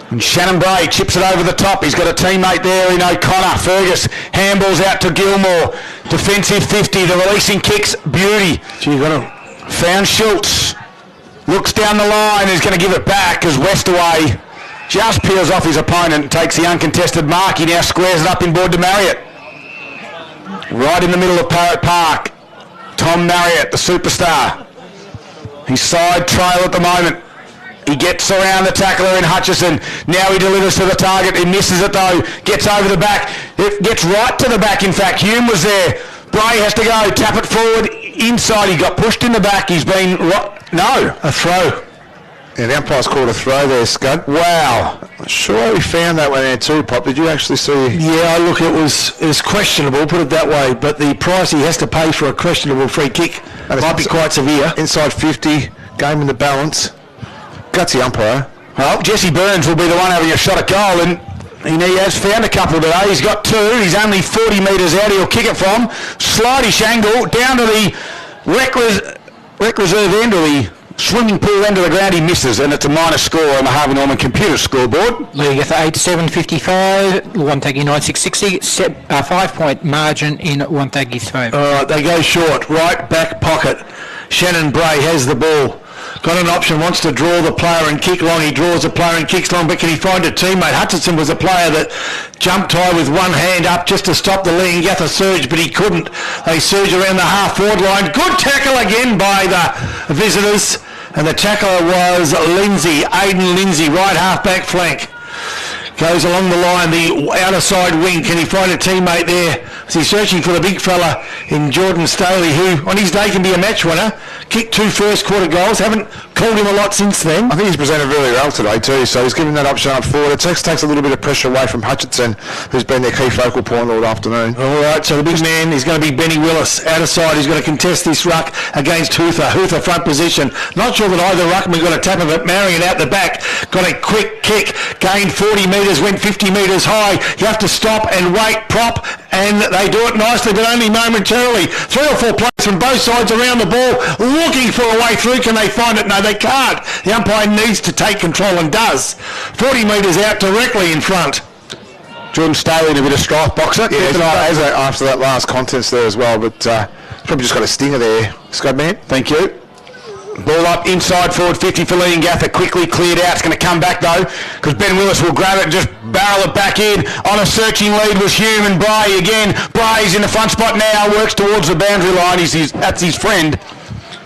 And Shannon Bray chips it over the top. He's got a teammate there in O'Connor. Fergus handballs out to Gilmore. Defensive 50. The releasing kicks. Beauty. Gee, got him. Found Schultz. Looks down the line. He's going to give it back as Westaway just peels off his opponent and takes the uncontested mark. He now squares it up inboard to Marriott. Right in the middle of Parrot Park. Tom Marriott, the superstar. He's side trail at the moment. He gets around the tackler in Hutchison. Now he delivers to the target. He misses it though. Gets over the back. It gets right to the back. In fact, Hume was there. Bray has to go. Tap it forward. Inside. He got pushed in the back. He's been... No. A throw. Yeah, the umpire's called a throw there, Scud. Wow. Sure, we found that one there too, Pop. Did you actually see? Yeah, look, it was questionable, put it that way, but the price he has to pay for a questionable free kick might be quite severe. Inside 50, game in the balance. Gutsy umpire. Well, Jesse Burns will be the one having a shot at goal, and he has found a couple today. He's got two. He's only 40 metres out. He'll kick it from. Slidey angle down to the rec reserve end, or the swimming pool end of the ground. He misses, and it's a minus score on the Harvey Norman computer scoreboard. Leongatha 87.55, Wonthaggi 96.60, 5-point margin in Wonthaggi's favour. All right, they go short, right back pocket. Shannon Bray has the ball. Got an option, wants to draw the player and kick long. He draws the player and kicks long, but can he find a teammate? Hutchison was a player that jumped high with one hand up just to stop the Leongatha surge, but he couldn't. They surge around the half-forward line. Good tackle again by the visitors, and the tackler was Lindsay, Aidan Lindsay, right half-back flank. Goes along the line, the outer side wing. Can he find a teammate there? Is he searching for the big fella in Jordan Staley, who on his day can be a match winner? Kicked 2 first quarter goals. Haven't called him a lot since then. I think he's presented really well today too, so he's given that option up forward. It takes a little bit of pressure away from Hutchinson, who's been their key focal point all afternoon. All right, so the big man is going to be Benny Willis. Outer side, he's going to contest this ruck against Hoofer. Hoofer front position. Not sure that either ruckman got a tap of it. Marion out the back. Got a quick kick. Gained 40 metres, went 50 metres high. You have to stop and wait, prop, and they do it nicely, but only momentarily. 3 or 4 players from both sides around the ball looking for a way through. Can they find it? No, they can't. The umpire needs to take control and does. 40 metres out directly in front. Jordan Staley in a bit of strife boxer. Yeah, after that last contest there as well, but probably just got a stinger there, Scudman. Thank you. Ball up inside forward 50 for Leongatha. Quickly cleared out. It's going to come back though, because Ben Willis will grab it and just barrel it back in. On a searching lead was Hume and Bray again. Bray's in the front spot now, works towards the boundary line. That's his friend.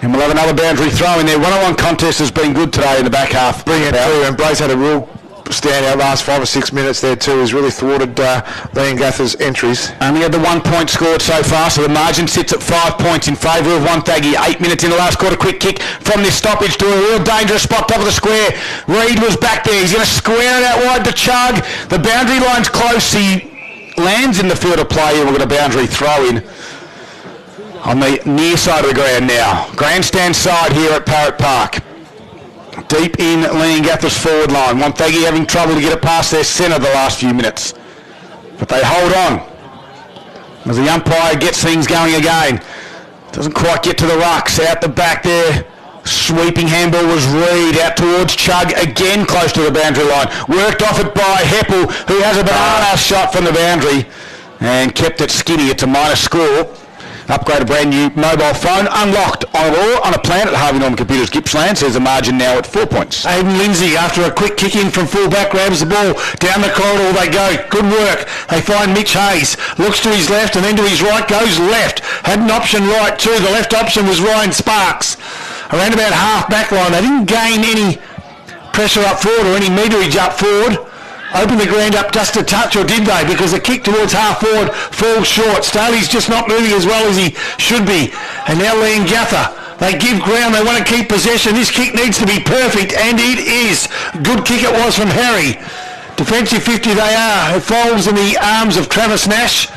And we'll have another boundary throw in there. One-on-one contest has been good today in the back half. Brilliant too, and Bray's had a real standout last 5 or 6 minutes there too. He's really thwarted Leongatha's entries. Only had the 1 point scored so far, so the margin sits at 5 points in favour of Wonthaggi. 8 minutes in the last quarter. Quick kick from this stoppage to a real dangerous spot, top of the square. Reid was back there. He's going to square it out wide to Chug. The boundary line's close. He lands in the field of play, and we've got a boundary throw in on the near side of the ground now. Grandstand side here at Parrot Park. Deep in Leongatha's forward line. Wonthaggi having trouble to get it past their centre the last few minutes. But they hold on. as the umpire gets things going again. Doesn't quite get to the rucks. Out the back there. Sweeping handball was Reed out towards Chug, again close to the boundary line. Worked off it by Heppel, who has a banana shot from the boundary and kept it skinny. It's a minor score. Upgrade a brand new mobile phone, unlocked on a plan at Harvey Norman Computers Gippsland. Says the margin now at 4 points. Aidan Lindsay, after a quick kick in from full-back, grabs the ball. Down the corridor they go. Good work. They find Mitch Hayes. Looks to his left and then to his right, goes left. Had an option right too. The left option was Ryan Sparks. Around about half back line. They didn't gain any pressure up forward or any meterage up forward. Opened the ground up just a touch, or did they? Because the kick towards half forward falls short. Staley's just not moving as well as he should be. And now Leongatha, they give ground, they want to keep possession. This kick needs to be perfect, and it is. Good kick it was from Harry. Defensive 50 they are. It falls in the arms of Travis Nash,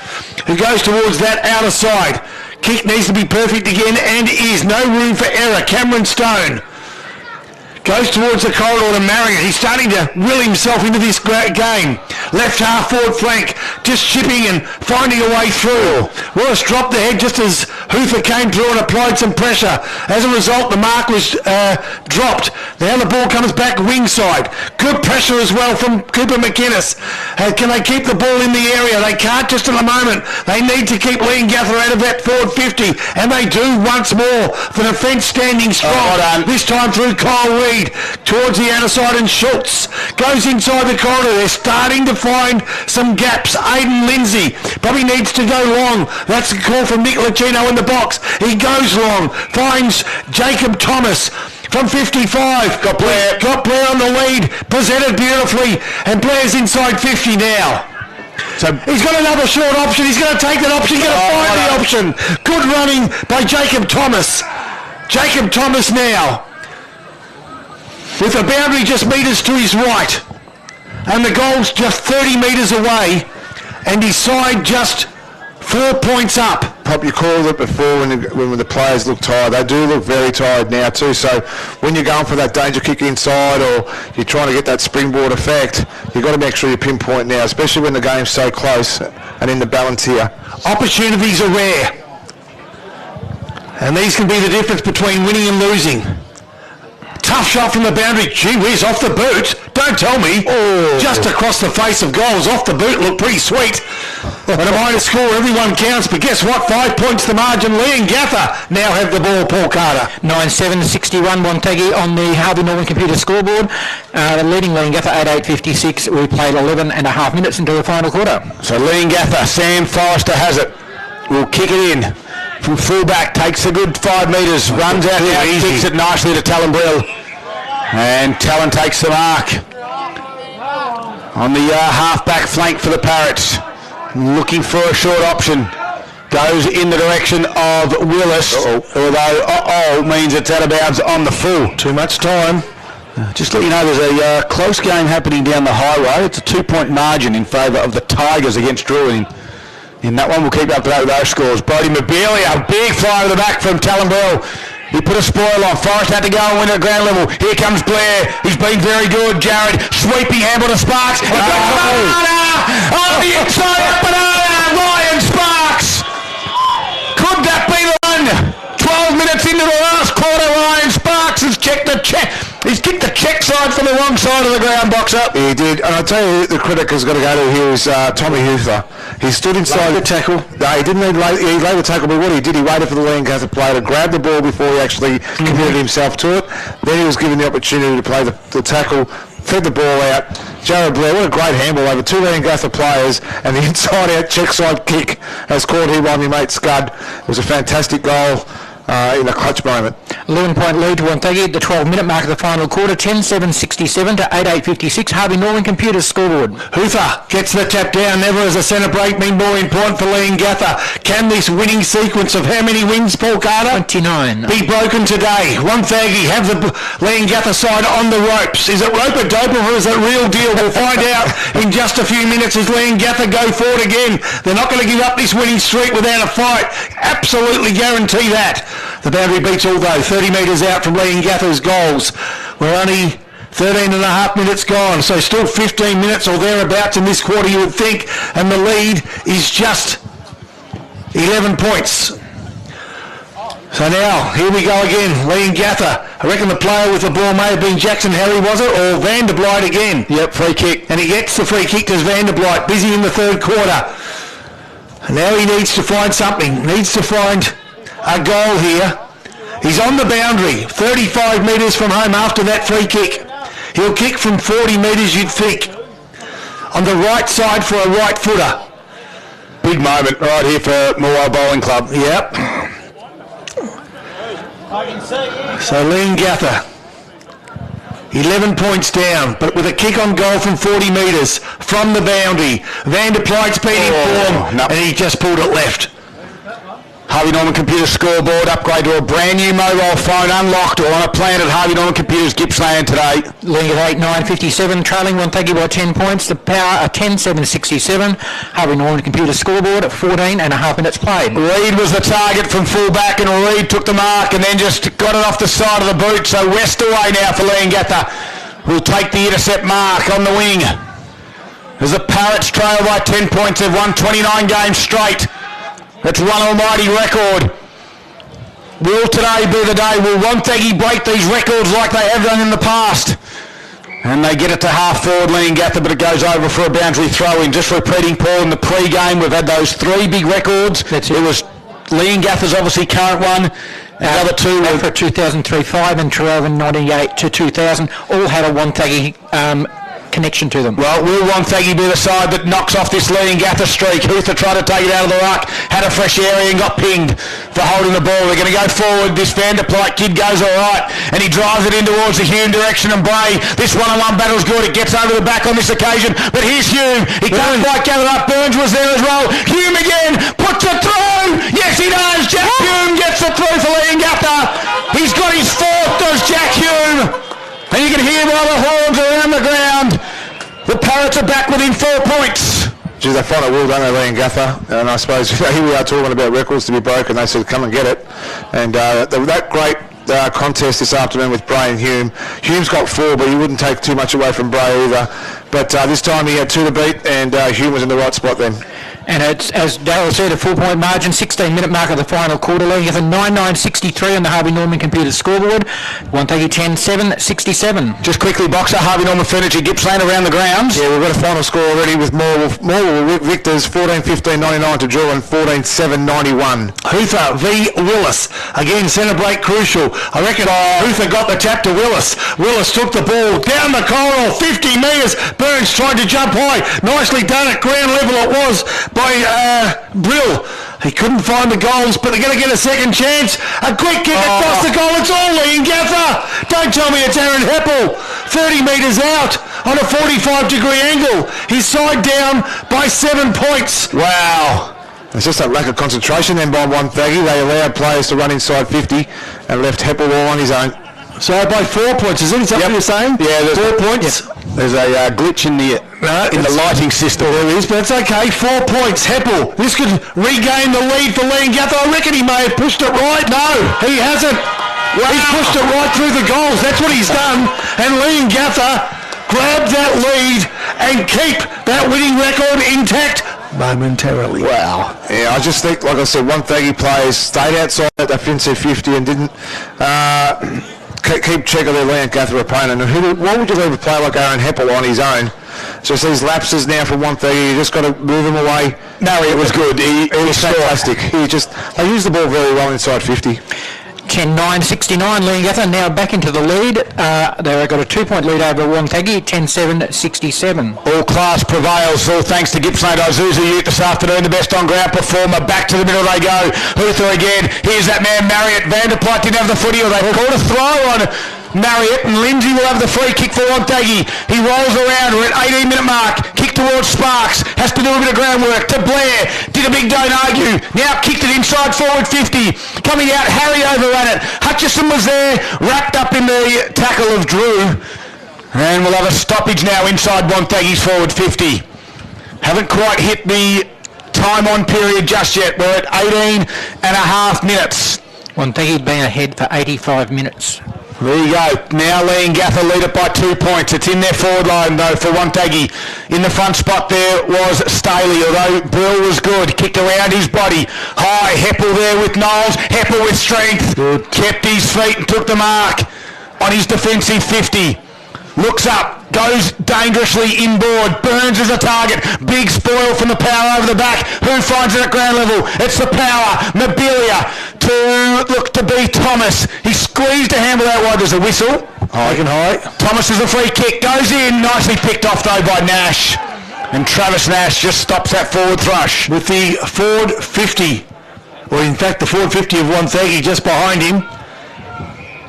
who goes towards that outer side. Kick needs to be perfect again, and is. No room for error. Cameron Stone goes towards the corridor to Marriott. He's starting to will himself into this game. Left half forward flank, just chipping and finding a way through. Willis dropped the head just as Hoofer came through and applied some pressure. As a result, the mark was dropped. Now the ball comes back wing side. Good pressure as well from Cooper McInnes. Can they keep the ball in the area? They can't just at the moment. They need to keep Leongatha out of that forward 50, and they do once more. The defence standing strong. This time through Kyle Reid. Towards the outer side, and Schultz goes inside the corridor. They're starting to find some gaps. Aidan Lindsay probably needs to go long. That's the call from Nick Licino in the box. He goes long, finds Jacob Thomas from 55. Got Blair on the lead, presented beautifully, and Blair's inside 50 now. So he's got another short option. He's going to take that option. He's going to find the option. Good running by Jacob Thomas. Jacob Thomas now, with the boundary just metres to his right, and the goal's just 30 metres away, and his side just 4 points up. Pop, you called it before when the players look tired. They do look very tired now too, so when you're going for that danger kick inside or you're trying to get that springboard effect, you've got to make sure you pinpoint now, especially when the game's so close and in the balance here. Opportunities are rare, and these can be the difference between winning and losing. Tough shot from the boundary. Gee whiz, off the boot. Don't tell me. Oh. Just across the face of goals. Off the boot looked pretty sweet. And a minor score, everyone counts. But guess what? 5 points the margin. Leongatha now have the ball, Paul Carter. 9-7-61 Wonthaggi on the Harvey Norman computer scoreboard. Leading Leongatha 8-8-56. We played 11 and a half minutes into the final quarter. So Leongatha, Sam Forrester has it. Will kick it in. From fullback, takes a good 5 metres, runs out there, kicks it nicely to Talon Brill. And Talon takes the mark. On the half-back flank for the Parrots. Looking for a short option. Goes in the direction of Willis. Although means it's out of bounds on the full. Too much time. Just to let you know, there's a close game happening down the highway. It's a 2-point margin in favour of the Tigers against Drury. In that one, we'll keep up to date with those scores. Brody Mabelia, a big fly to the back from Talon Bell. He put a spoil on. Forrest had to go and win at ground level. Here comes Blair. He's been very good. Jared, sweeping handle to Sparks. Banana on the inside of Banana. Ryan Sparks. Could that be the one? 12 minutes into the last quarter, Ryan Sparks has checked the check. He's kicked the check side from the wrong side of the ground box up. He did, and I'll tell you the critic has got to go to here is Tommy Hoofer. He stood inside the tackle. No, he didn't he laid the tackle, but what he did, he waited for the Leongatha player to grab the ball before he actually committed himself to it. Then he was given the opportunity to play the tackle, fed the ball out. Jared Blair, what a great handball over 2 Leongatha players, and the inside-out check side kick has caught here by my mate Scud. It was a fantastic goal. In a clutch moment. 11-point lead to Wonthaggi at the 12-minute mark of the final quarter. 10-7-67 to 8-8-56. Harvey Norman Computers scoreboard. Hoofer gets the tap down. Never as a centre break been more important for Leongatha. Can this winning sequence of how many wins, Paul Carter? 29. Be broken today. Wonthaggi have the Leongatha side on the ropes. Is it rope-a-dope or is it real deal? We'll find out in just a few minutes as Leongatha go forward again. They're not going to give up this winning streak without a fight. Absolutely guarantee that. The boundary beats all though, 30 metres out from Leongatha's goals. We're only 13 and a half minutes gone, so still 15 minutes or thereabouts in this quarter you would think, and the lead is just 11 points. So now, here we go again, Leongatha. I reckon the player with the ball may have been Jackson Harry, was it? Or Van der Blight again. Yep, free kick. And he gets the free kick to Van der Blight, busy in the third quarter. And now he needs to find something, needs to find a goal here. He's on the boundary, 35 metres from home after that free kick. He'll kick from 40 metres, you'd think. On the right side for a right footer. Big moment right here for Moore Bowling Club. Yep. So Leongatha, 11 points down, but with a kick on goal from 40 metres from the boundary. Van der Pleit's been in form, and he just pulled it left. Harvey Norman Computers scoreboard upgrade to a brand new mobile phone, unlocked or on a plan at Harvey Norman Computers Gippsland today. Leongatha 8-9-57, trailing Wonthaggi by 10 points. The Power are 10-7-67. Harvey Norman Computers scoreboard at 14.5 minutes played. Reid was the target from full back, and Reid took the mark and then just got it off the side of the boot. So West away now for Leongatha, who'll take the intercept mark on the wing. As the Parrots trail by 10 points, they've won 29 games straight. It's one almighty record. Will today be the day? Will Wonthaggi break these records like they have done in the past? And they get it to half forward Leongatha, but it goes over for a boundary throw in. Just repeating, Paul, in the pre-game, we've had those three big records. That's it. It was Leongatha's obviously current one. And the other two were for 2003-5 and Traralgon 98 to 2000. All had a Wonthaggi connection to them. Well, will Wonthaggi be the side that knocks off this Leongatha streak? Huther tried to take it out of the ruck, had a fresh area and got pinged for holding the ball. They're going to go forward. This Van der Pleit kid goes all right, and he drives it in towards the Hume direction, and Bray, this one-on-one battle's good. It gets over the back on this occasion, but here's Hume. He can't quite gather up. Burns was there as well. Hume again, puts it through. Yes, he does. Jack Hume gets it through for Leongatha. He's got his fourth, does Jack Hume. And you can hear all the horns around the ground. The Parrots are back within 4 points. Geez, they find it well done at Leongatha, and I suppose here we are talking about records to be broken. They said, come and get it. And that great contest this afternoon with Bray and Hume. Hume's got 4, but he wouldn't take too much away from Bray either. But this time he had 2 to beat, and Hume was in the right spot then. And it's, as Darryl said, a 4-point margin, 16-minute mark of the final quarter. Leongatha 9-9-63 on the Harvey Norman Computers scoreboard. Wonthaggi 10-7-67. Just quickly, Boxer, Harvey Norman Furniture, Gippsland around the grounds. Yeah, we've got a final score already with Morwell Victors 14-15-99 to draw and 14-7-91. Huther v Willis. Again, centre break crucial. I reckon Huther got the tap to Willis. Willis took the ball down the corridor, 50 metres. Burns tried to jump high. Nicely done at ground level it was by Brill. He couldn't find the goals, but they're going to get a second chance. A quick kick across the goal. It's all Leongatha. Don't tell me it's Aaron Heppel. 30 metres out on a 45-degree angle. He's side down by 7 points. Wow. It's just a lack of concentration then by Wonthaggi. They allowed players to run inside 50 and left Heppel all on his own. So by 4 points, is it something you're saying? Yeah, there's 4 points. Yep. There's a glitch in the lighting system. There is, but it's okay. 4 points. Heppel. This could regain the lead for Leongatha. I reckon he may have pushed it right. No, he hasn't. Wow. He's pushed it right through the goals. That's what he's done. And Leongatha grabbed that lead and keep that winning record intact momentarily. Wow. Yeah, I just think, like I said, Wonthaggi players stayed outside that defensive 50 and didn't keep check of their Leongatha opponent. And why would you leave a player like Aaron Heppel on his own? So it's these lapses now for Wonthaggi. You just got to move him away. No, it was good. He was fantastic. They used the ball very well inside 50. 10-9-69, Leongatha now back into the lead. They've got a 2-point lead over Wonthaggi, 10-7-67. All class prevails, all thanks to Gippsland Isuzu Ute this afternoon, the best on-ground performer. Back to the middle they go. Huther again. Here's that man, Marriott. Van der Pleit didn't have the footy, or they called a throw on Marriott, and Lindsay will have the free kick for Wonthaggi. He rolls around. We're at 18-minute mark. Kick towards Sparks. Has to do a bit of groundwork. To Blair. Did a big don't argue. Now kicked it inside forward 50. Coming out, Harry overran it. Hutchison was there, wrapped up in the tackle of Drew. And we'll have a stoppage now inside Wonthaggi's forward 50. Haven't quite hit the time on period just yet. We're at 18.5 minutes. Wonthaggi been ahead for 85 minutes. There you go. Now Leongatha lead it by 2 points. It's in their forward line though for Wonthaggi. In the front spot there was Staley, although Brill was good. Kicked around his body. High, Heppel there with Knowles. Heppel with strength. Good. Kept his feet and took the mark on his defensive 50. Looks up, goes dangerously inboard. Burns as a target. Big spoil from the power over the back. Who finds it at ground level? It's the power. Mobilia to be Thomas. He squeezed a handle out wide. There's a whistle. High. Thomas is a free kick. Goes in. Nicely picked off though by Nash. And Travis Nash just stops that forward thrush. With the forward 50, or in fact the forward 50 of Wonthaggi just behind him.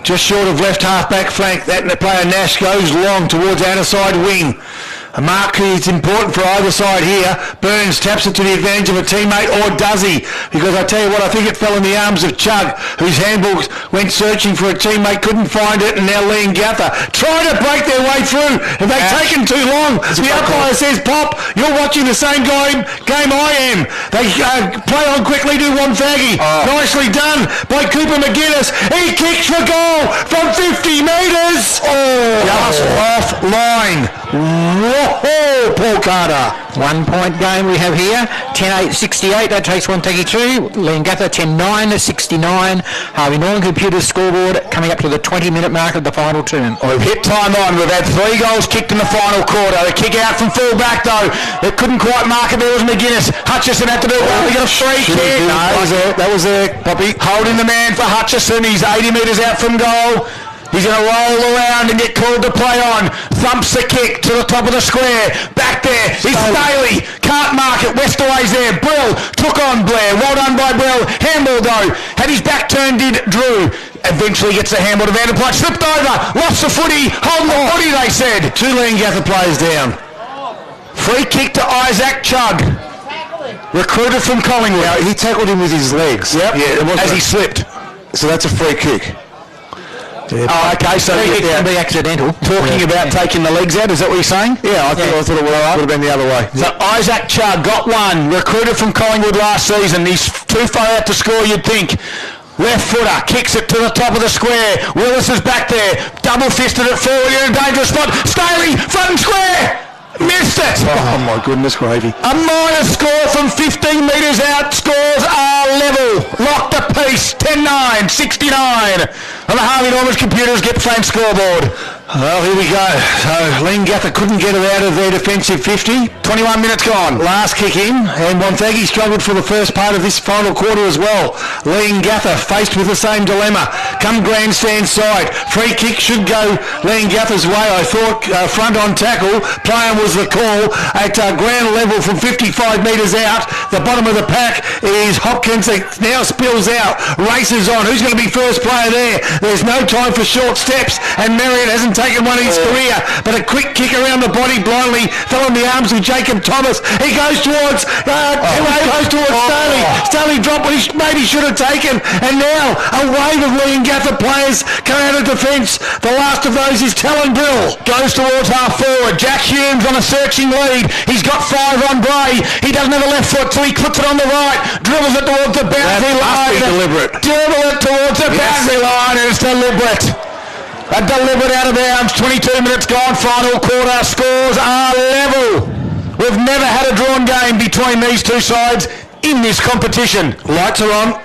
Just short of left half-back flank. That player Nash goes long towards outer side wing. A mark is important for either side here. Burns taps it to the advantage of a teammate, or does he? Because I tell you what, I think it fell in the arms of Chug, whose handball went searching for a teammate, couldn't find it, and now Leongatha trying to break their way through. Have they taken too long? The umpire says, Pop, you're watching the same game I am. They play on quickly to Wonthaggi. Nicely done by Cooper McGuinness. He kicks for goal from 50 metres. Just off line. Whoa, Paul Carter. 1 point game we have here. 10-8-68. That takes Wonthaggi 2. Leongatha 10-9-69. Harvey Norman Computers scoreboard coming up to the 20-minute mark of the final term. We've hit time on. We've had 3 goals kicked in the final quarter. The kick out from full back though. They couldn't quite mark it. There was McGuinness. Hutchison had to do well. He got a free kick. That was there, Poppy. Holding the man for Hutchison. He's 80 metres out from goal. He's going to roll around and get called to play on. Thumps the kick to the top of the square. Back there is Staley. Can't mark it. Westaway's there. Brill took on Blair. Well done by Brill. Handball though. Had his back turned, did Drew. Eventually gets the handball to Vanderplat. Slipped over. Lost the footy. Hold the footy, they said. 2 Leongatha players down. Free kick to Isaac Chug. Recruited from Collingwood. Now, he tackled him with his legs. Yep. Yeah, as he slipped. So that's a free kick. Yeah. Oh, okay, so it can be accidental. Talking about taking the legs out, is that what you're saying? Yeah, I thought it would have been the other way. So Isaac Chug got one, recruited from Collingwood last season. He's too far out to score, you'd think. Left footer, kicks it to the top of the square. Willis is back there, double-fisted it forward in a dangerous spot. Staley, front and square! Missed it! Oh my goodness gravy. A minus score from 15 metres out. Scores are level. Locked apiece. 10-9, 69. And the Harvey Norman's Computers get Frank scoreboard. Well, here we go. So Leongatha couldn't get it out of their defensive 50. 21 minutes gone. Last kick in, and Wonthaggi struggled for the first part of this final quarter as well. Leongatha faced with the same dilemma. Come grandstand side. Free kick should go Leongatha's way. I thought front on tackle. Playing was the call at ground level from 55 metres out. The bottom of the pack is Hopkins. It now spills out. Races on. Who's going to be first player there? There's no time for short steps, and Marriott hasn't taken one in his career, but a quick kick around the body blindly fell in the arms of Jacob Thomas. He goes towards Staley. Staley dropped what he maybe should have taken, and now a wave of Leongatha players come out of defence. The last of those is Talon Brill. Goes towards half forward. Jack Humes on a searching lead. He's got 5 on Bray. He doesn't have a left foot, so he clips it on the right. Dribbles it towards the boundary line. Deliberate. Dribble it towards the boundary line, and it's deliberate. A deliberate out of bounds. 22 minutes gone. Final quarter. Scores are level. We've never had a drawn game between these two sides in this competition. Lights are on.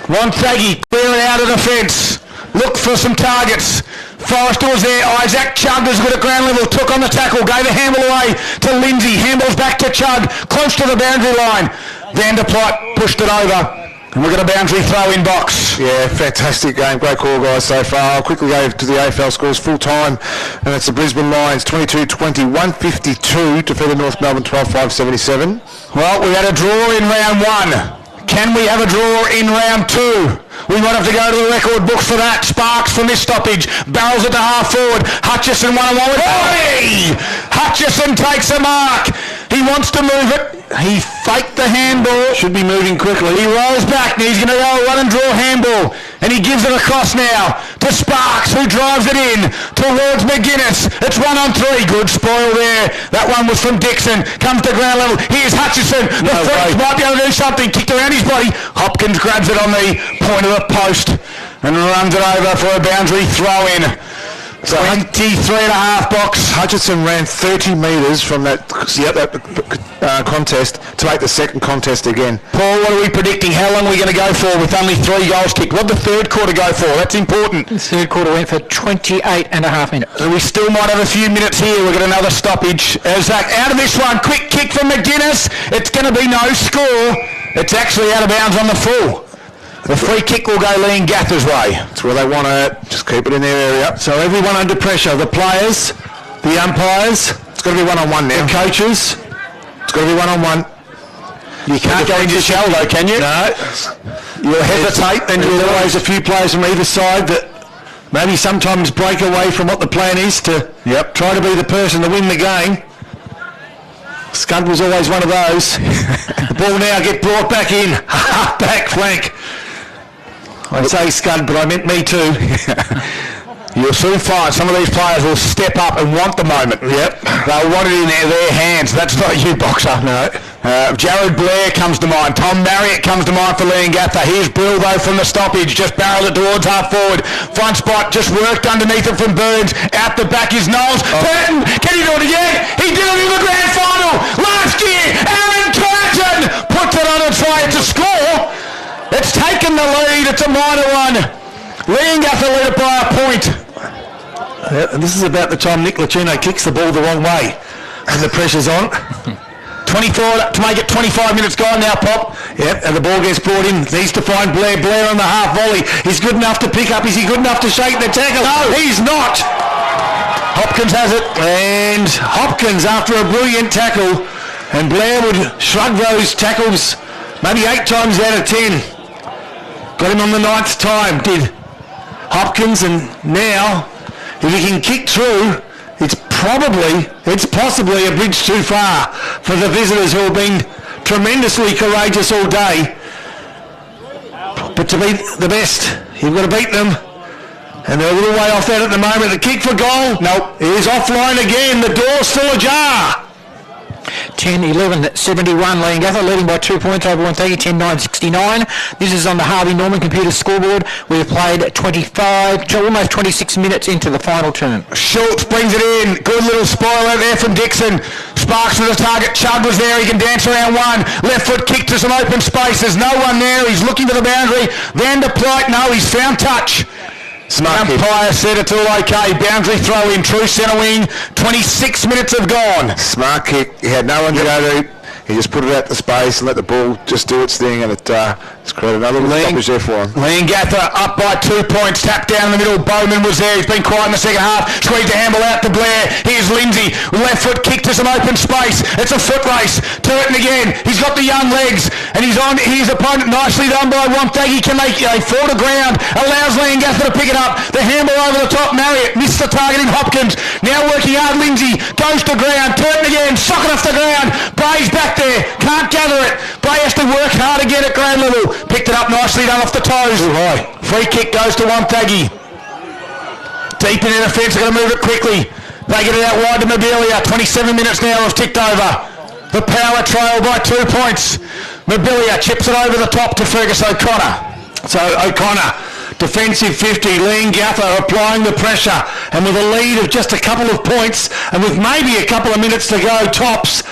Wonthaggi clearing out of defence. Look for some targets. Forrester was there. Isaac Chug was good at ground level. Took on the tackle. Gave a handball away to Lindsay. Handballs back to Chug. Close to the boundary line. Vanderplat pushed it over. And we've got a boundary throw in box. Yeah, fantastic game. Great call, guys, so far. I'll quickly go to the AFL scores full time. And it's the Brisbane Lions 22-20, 152 to defeated North Melbourne 12-5-77. Well, we had a draw in round 1. Can we have a draw in round 2? We might have to go to the record books for that. Sparks from this stoppage. Barrels it to half forward. Hutchison 1-on-1 with Hutchison takes a mark. He wants to move it. He faked the handball. Should be moving quickly. He rolls back. Now he's going to go run and draw handball. And he gives it across now to Sparks, who drives it in towards McGuinness. It's 1-on-3. Good spoil there. That one was from Dixon. Comes to ground level. Here's Hutchison. The French might be able to do something. Kicked around his body. Hopkins grabs it on the point of the post and runs it over for a boundary throw in. 23.5 box. Hutchison ran 30 metres from that contest to make the second contest again. Paul, what are we predicting? How long are we going to go for with only 3 goals kicked? What did the third quarter go for? That's important. The third quarter went for 28.5 minutes. So we still might have a few minutes here. We've got another stoppage. Zach, out of this one, quick kick from McGuinness. It's going to be no score. It's actually out of bounds on the full. The free kick will go Leongatha's way. That's where they want it. Just keep it in their area. So everyone under pressure. The players, the umpires. It's got to be one-on-one now. The coaches. It's got to be one-on-one. You can't go into shell though, can you? No. You'll hesitate. Then There's always a few players from either side that maybe sometimes break away from what the plan is to try to be the person to win the game. Scud was always one of those. The ball now get brought back in. Back flank. I say Scud, but I meant me too. You'll soon find some of these players will step up and want the moment. Yep. They'll want it in their hands. That's not you, Boxer. No. Jared Blair comes to mind. Tom Marriott comes to mind for Leongatha. Here's Brill, though, from the stoppage. Just barreled it towards half forward. Front spot just worked underneath it from Burns. Out the back is Knowles. Burton, can he do it again? He did it in the grand final last year. Aaron Curtin puts it on its way. It's a score. It's taken the lead. It's a minor one. Leongatha lead it by a point. And this is about the time Nick Lacino kicks the ball the wrong way and the pressure's on. 24 to make it 25 minutes gone now, Pop. Yep, and the ball gets brought in. Needs to find Blair. Blair on the half volley. He's good enough to pick up. Is he good enough to shake the tackle? No. He's not. Hopkins has it. And Hopkins, after a brilliant tackle, and Blair would shrug those tackles maybe 8 times out of 10. Got him on the 9th time, did Hopkins, and now if he can kick through, it's possibly a bridge too far for the visitors who have been tremendously courageous all day. But to be the best, you've got to beat them. And they're a little way off that at the moment. The kick for goal, nope, it is offline again. The door's still ajar. 10-11-71 Leongatha leading by 2 points over Wonthaggi, 10-9-69. This is on the Harvey Norman computer scoreboard. We have played almost 26 minutes into the final term. Schultz brings it in. Good little spoiler there from Dixon. Sparks for the target. Chug was there. He can dance around one. Left foot kick to some open space. There's no one there. He's looking for the boundary. Van der Plyte, no, he's found touch. Smart kick. Umpire said it's all okay. Boundary throw in, true centre wing. 26 minutes have gone. Smart kick. He had no one to go to. He just put it out the space and let the ball just do its thing, and it's created another little stoppage there for him. Leongatha up by 2 points. Tapped down in the middle. Bowman was there. He's been quiet in the second half. Squeezed the handball out to Blair. Here's Lindsay. Left foot kick to some open space. It's a foot race. Turton again. He's got the young legs, and he's on his opponent. Nicely done by Wonthaggi. Can they fall to ground? Allows Leongatha to pick it up. The handball over the top. Marriott missed the targeting Hopkins. Now working hard. Lindsay goes to ground. Turton again. Sock it off the ground. Bray's back there. Can't gather it. Bray has to work hard again at ground level. Picked it up nicely, done off the toes. Free kick goes to Wonthaggi. Deep in their defence, they're going to move it quickly. They get it out wide to Mobilia. 27 minutes now have ticked over. The Power trail by 2 points. Mobilia chips it over the top to Fergus O'Connor. So O'Connor, defensive 50, Leongatha applying the pressure, and with a lead of just a couple of points, and with maybe a couple of minutes to go tops,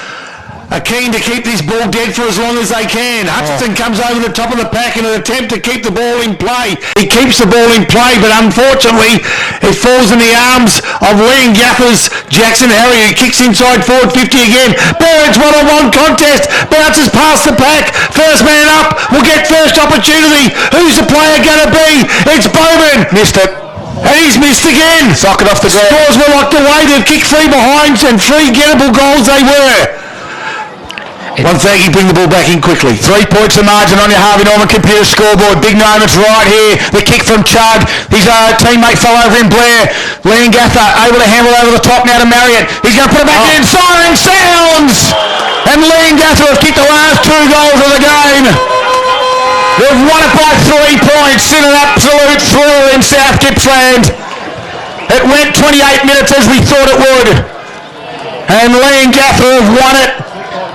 are keen to keep this ball dead for as long as they can. Hutchison comes over the top of the pack in an attempt to keep the ball in play. He keeps the ball in play, but unfortunately it falls in the arms of Leongatha's Jackson Harry, who kicks inside forward 50 again. Burns one-on-one contest, bounces past the pack. First man up will get first opportunity. Who's the player going to be? It's Bowman. Missed it. And he's missed again. Sock it off the ground. Scores were locked away. They've kicked 3 behinds, and 3 gettable goals they were. Wonthaggi bring the ball back in quickly. 3 points of margin on your Harvey Norman computer scoreboard. Big moments right here. The kick from Chud. His teammate fell over in Blair. Leongatha able to handle over the top now to Marriott. He's going to put it back in. Siren sounds! And Leongatha have kicked the last 2 goals of the game. They've won it by 3 points in an absolute thrill in South Gippsland. It went 28 minutes as we thought it would. And Leongatha have won it.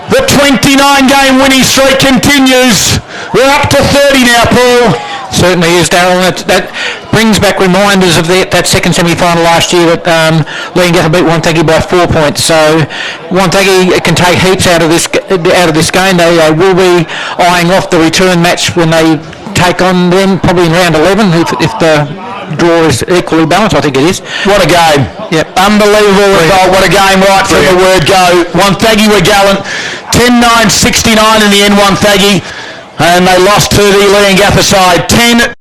The 29-game winning streak continues. We're up to 30 now, Paul. Certainly is, Darryl. That brings back reminders of that second semi-final last year that Leongatha beat Wonthaggi by 4 points. So Wonthaggi can take heaps out of this game. They will be eyeing off the return match when they take on them, probably in round 11 if the draw is equally balanced. I think it is. What a game. Yep. Unbelievable result. What a game right from the word go. Wonthaggi were gallant. 10-9-69 in the end, Wonthaggi. And they lost to the Leongatha side. 10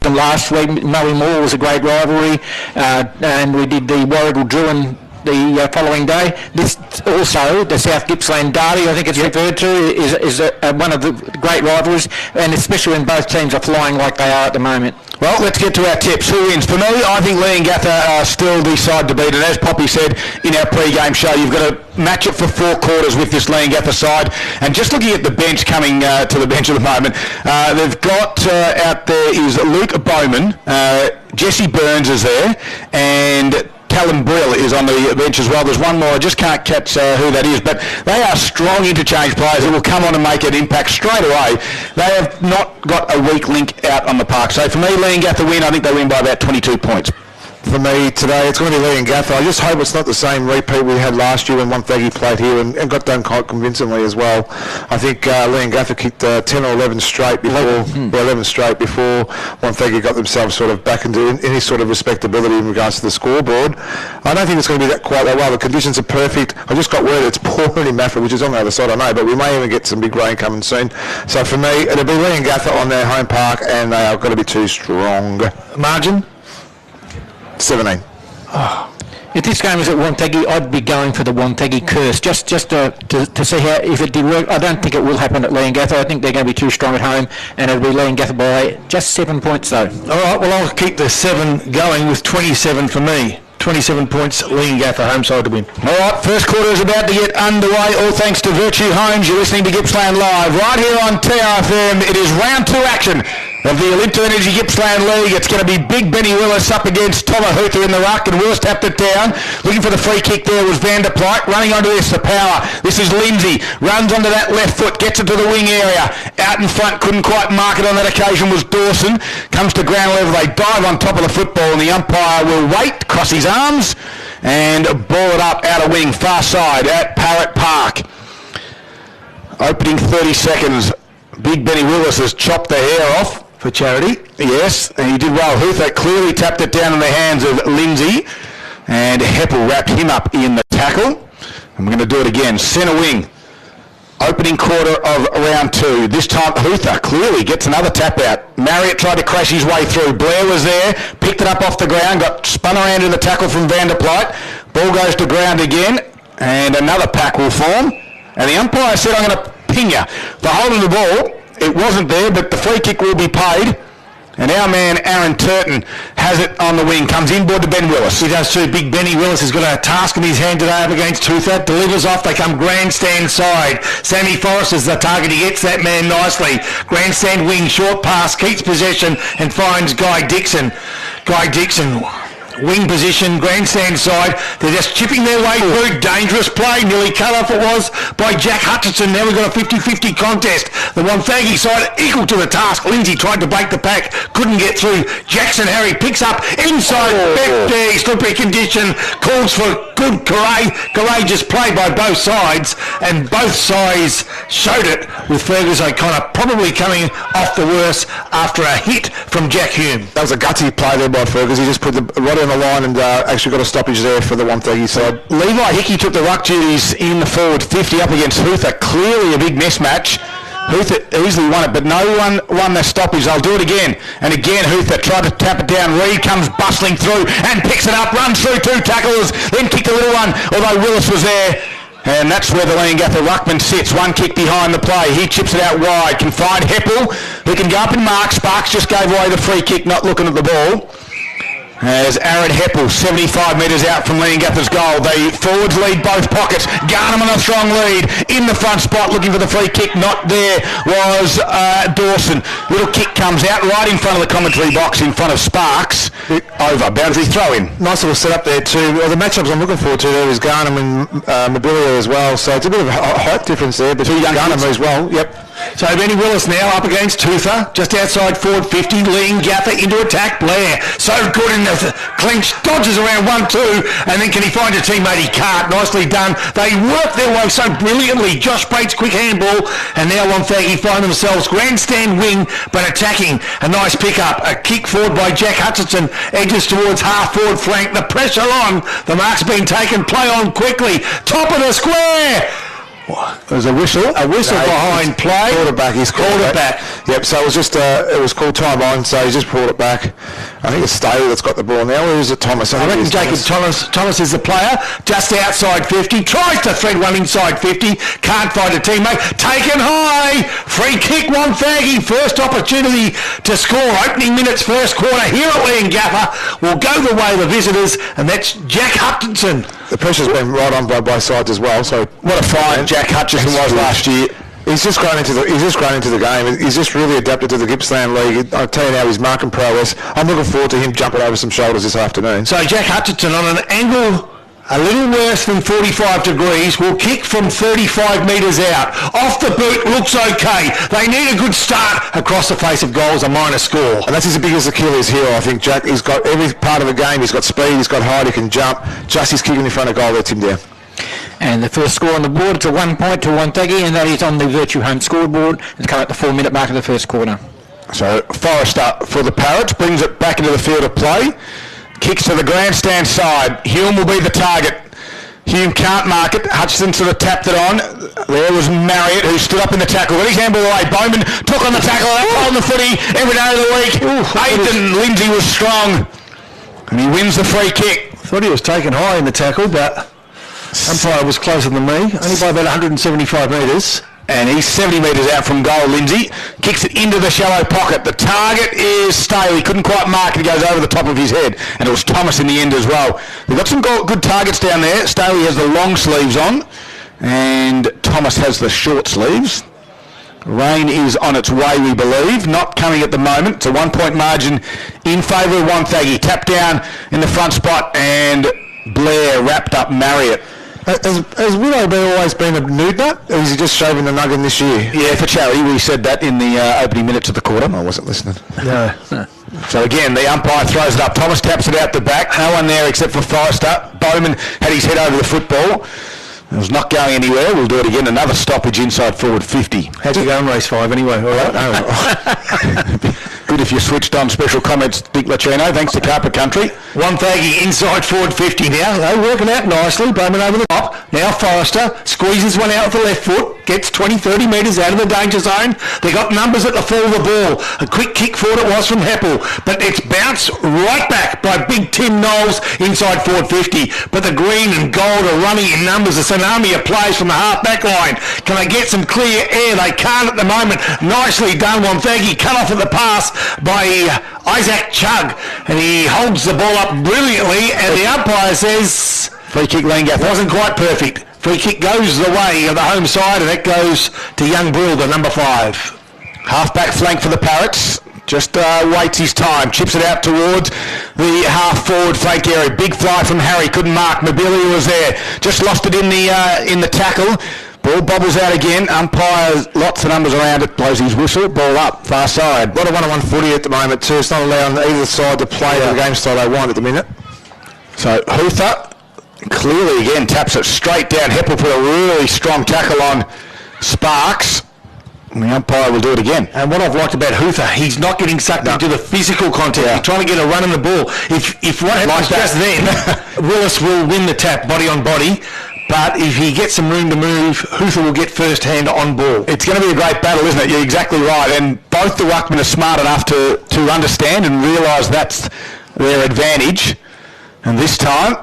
them last week. Murray Moore was a great rivalry, and we did the Warrigal Druin the following day. This also, the South Gippsland Derby, I think it's referred to, is one of the great rivalries, and especially when both teams are flying like they are at the moment. Well, let's get to our tips. Who wins? For me, I think Leongatha are still the side to beat. And as Poppy said in our pre-game show, you've got to match it for 4 quarters with this Leongatha side. And just looking at the bench coming to the bench at the moment, they've got out there is Luke Bowman, Jesse Burns is there, and Callum Brill is on the bench as well. There's one more, I just can't catch who that is, but they are strong interchange players that will come on and make an impact straight away. They have not got a weak link out on the park. So for me, Leongatha win. I think they win by about 22 points. For me today, it's going to be Leongatha. I just hope it's not the same repeat we had last year when Wonthaggi played here and got done quite convincingly as well. I think Leongatha kicked 10 or 11 straight before 11 straight before Wonthaggi got themselves sort of back into any sort of respectability in regards to the scoreboard. I don't think it's going to be quite that well. The conditions are perfect. I just got word it's pouring in Maffra, which is on the other side, I know, but we may even get some big rain coming soon. So for me, it'll be Leongatha on their home park, and they are going to be too strong. Margin? 17. If this game was at Wonthaggi, I'd be going for the Wonthaggi curse, just to see how, if it did work. I don't think it will happen at Leongatha. I think they're going to be too strong at home, and it'll be Leongatha by just 7 points though. All right, well, I'll keep the 7 going with 27 for me. 27 points, Leongatha home side to win. All right, first quarter is about to get underway, all thanks to Virtue Homes. You're listening to Gippsland Live right here on TRFM. It is round 2 action of the Olympia Energy Gippsland League. It's going to be Big Benny Willis up against Toма Hutha in the ruck, and Willis tapped it down. Looking for the free kick there was Vanderplyke. Running onto this, the power. This is Lindsay. Runs onto that left foot, gets it to the wing area. Out in front, couldn't quite mark it on that occasion was Dawson. Comes to ground level. They dive on top of the football, and the umpire will wait, cross his arms, and ball it up out of wing, far side at Parrot Park. Opening 30 seconds. Big Benny Willis has chopped the hair off for charity. Yes, and he did well. Hutha clearly tapped it down in the hands of Lindsay, and Heppel wrapped him up in the tackle. And we're going to do it again. Centre wing. Opening quarter of round 2. This time Hutha clearly gets another tap out. Marriott tried to crash his way through. Blair was there, picked it up off the ground, got spun around in the tackle from Vanderplyke. Ball goes to ground again, and another pack will form. And the umpire said, I'm going to ping you for holding the ball. It wasn't there, but the free kick will be paid. And our man, Aaron Turton, has it on the wing. Comes inboard to Ben Willis. He does too. Big Benny Willis has got a task in his hand today up against Hutha. Delivers off. They come grandstand side. Sammy Forrest is the target. He gets that man nicely. Grandstand wing, short pass, keeps possession and finds Guy Dixon. Wing position, grandstand side. They're just chipping their way through. Dangerous play, nearly cut off it was by Jack Hutchinson. Now we've got a 50-50 contest. The Wonthaggi side equal to the task. Lindsay tried to break the pack, couldn't get through. Jackson Harry picks up inside. Beck slippery condition, calls for good courageous play by both sides, and both sides showed it with Fergus O'Connor probably coming off the worst after a hit from Jack Hume. That was a gutsy play there by Fergus. He just put the right on the line and actually got a stoppage there for the Wonthaggi side. Levi Hickey took the ruck duties in the forward 50 up against Hutha. Clearly a big mismatch. Hutha easily won it, but no one won the stoppage. They'll do it again. And again, Hutha tried to tap it down. Reed comes bustling through and picks it up, runs through 2 tacklers, then kicked a little one, although Willis was there. And that's where the Leongatha ruckman sits. One kick behind the play. He chips it out wide. Can find Heppel, who can go up and mark. Sparks just gave away the free kick, not looking at the ball. As Aaron Heppel, 75 metres out from Leongatha's goal. The forwards lead both pockets. Garnham on a strong lead. In the front spot, looking for the free kick. Not there was Dawson. Little kick comes out right in front of the commentary box in front of Sparks. Over. Boundary throw in. Nice little setup there too. Well, the matchups I'm looking forward to there is Garnham and Mobilia as well. So it's a bit of a height difference there between Garnham as well. Yep. So Benny Willis now up against Hutha, just outside forward 50, Leongatha into attack. Blair, so good in the clinch, dodges around 1-2, and then can he find a teammate? He can't. Nicely done. They work their way so brilliantly. Josh Bates, quick handball, and now Wonthaggi find themselves grandstand wing, but attacking. A nice pick-up, a kick forward by Jack Hutchinson, edges towards half-forward flank. The pressure on, the mark's been taken, play on quickly. Top of the square! There's a whistle. A whistle behind play. Quarterback, he's called it back. Yep, so it was just, it was called time on, so he just pulled it back. I think it's Staley that's got the ball now, or is it Thomas? I reckon Jacob Thomas is the player, just outside 50, tries to thread one inside 50, can't find a teammate, taken high, free kick, Wonthaggi, first opportunity to score, opening minutes, first quarter, here at Leongatha, will go the way of the visitors, and that's Jack Hutchinson. The pressure's been right on by both sides as well, so what a find Jack Hutchinson was last year. He's just grown into the game. He's just really adapted to the Gippsland League. I'll tell you now, his marking prowess. I'm looking forward to him jumping over some shoulders this afternoon. So Jack Hutchinson on an angle a little worse than 45 degrees will kick from 35 metres out. Off the boot, looks okay. They need a good start across the face of goals, a minor score. And that's his biggest Achilles heel, I think, Jack. He's got every part of the game. He's got speed, he's got height, he can jump. Just his kicking in front of goal lets him down. And the first score on the board, it's a 1 point to Wonthaggi, and that is on the Virtue Home scoreboard. It's come at the 4-minute mark of the first quarter. So Forrester for the Parrots brings it back into the field of play. Kicks to the grandstand side. Hume will be the target. Hume can't mark it. Hutchinson sort of tapped it on. There was Marriott, who stood up in the tackle. Got his handball away. Bowman took on the tackle. On the footy every day of the week. Aidan Lindsay was strong. And he wins the free kick. Thought he was taken high in the tackle, but umpire was closer than me. Only by about 175 metres. And he's 70 metres out from goal, Lindsay. Kicks it into the shallow pocket. The target is Staley. Couldn't quite mark it. He goes over the top of his head. And it was Thomas in the end as well. They've got some good targets down there. Staley has the long sleeves on. And Thomas has the short sleeves. Rain is on its way, we believe. Not coming at the moment. It's a 1 point margin in favour of Wonthaggi. Tap down in the front spot. And Blair wrapped up Marriott. Has Willow always been a nude nut, or is he just shaving the noggin this year? Yeah, for charity. We said that in the opening minutes of the quarter. I wasn't listening. No. So again, the umpire throws it up. Thomas taps it out the back. No one there except for Forrester. Bowman had his head over the football. It was not going anywhere. We'll do it again. Another stoppage inside forward 50. How'd you go in race 5 anyway? All right. Good if you switched on. Special comments, Dick Lacino. Thanks to Carpet Country. Wonthaggi inside forward 50 now. They're working out nicely. Bowman over the top. Now Forrester squeezes one out with the left foot. Gets 20-30 metres out of the danger zone. They got numbers at the fall of the ball. A quick kick forward it was from Heppel. But it's bounced right back by big Tim Knowles inside forward 50. But the green and gold are running in numbers. It's an army of players from the half-back line. Can they get some clear air? They can't at the moment. Nicely done. Wonthaggi cut off at the pass by Isaac Chugg, and he holds the ball up brilliantly, and the umpire says free kick Leongatha. Wasn't quite perfect. Free kick goes the way of the home side, and it goes to young Brill, the number 5. Half-back flank for the Parrots. Just waits his time, chips it out towards the half-forward flank area. Big fly from Harry, couldn't mark. Mobilia was there, just lost it in the tackle. Ball bobbles out again. Umpire, lots of numbers around it, blows his whistle. Ball up, far side. What a 1-on-1 footy at the moment too. It's not allowing either side to play the game style they want at the minute. So Hutha clearly again taps it straight down. Heppel put a really strong tackle on Sparks. And the umpire will do it again. And what I've liked about Hutha, he's not getting sucked into the physical content. Yeah. He's trying to get a run in the ball. If what happens just then, Willis will win the tap body on body. But if he gets some room to move, Hutha will get first hand on ball. It's going to be a great battle, isn't it? You're exactly right. And both the ruckmen are smart enough to understand and realise that's their advantage. And this time,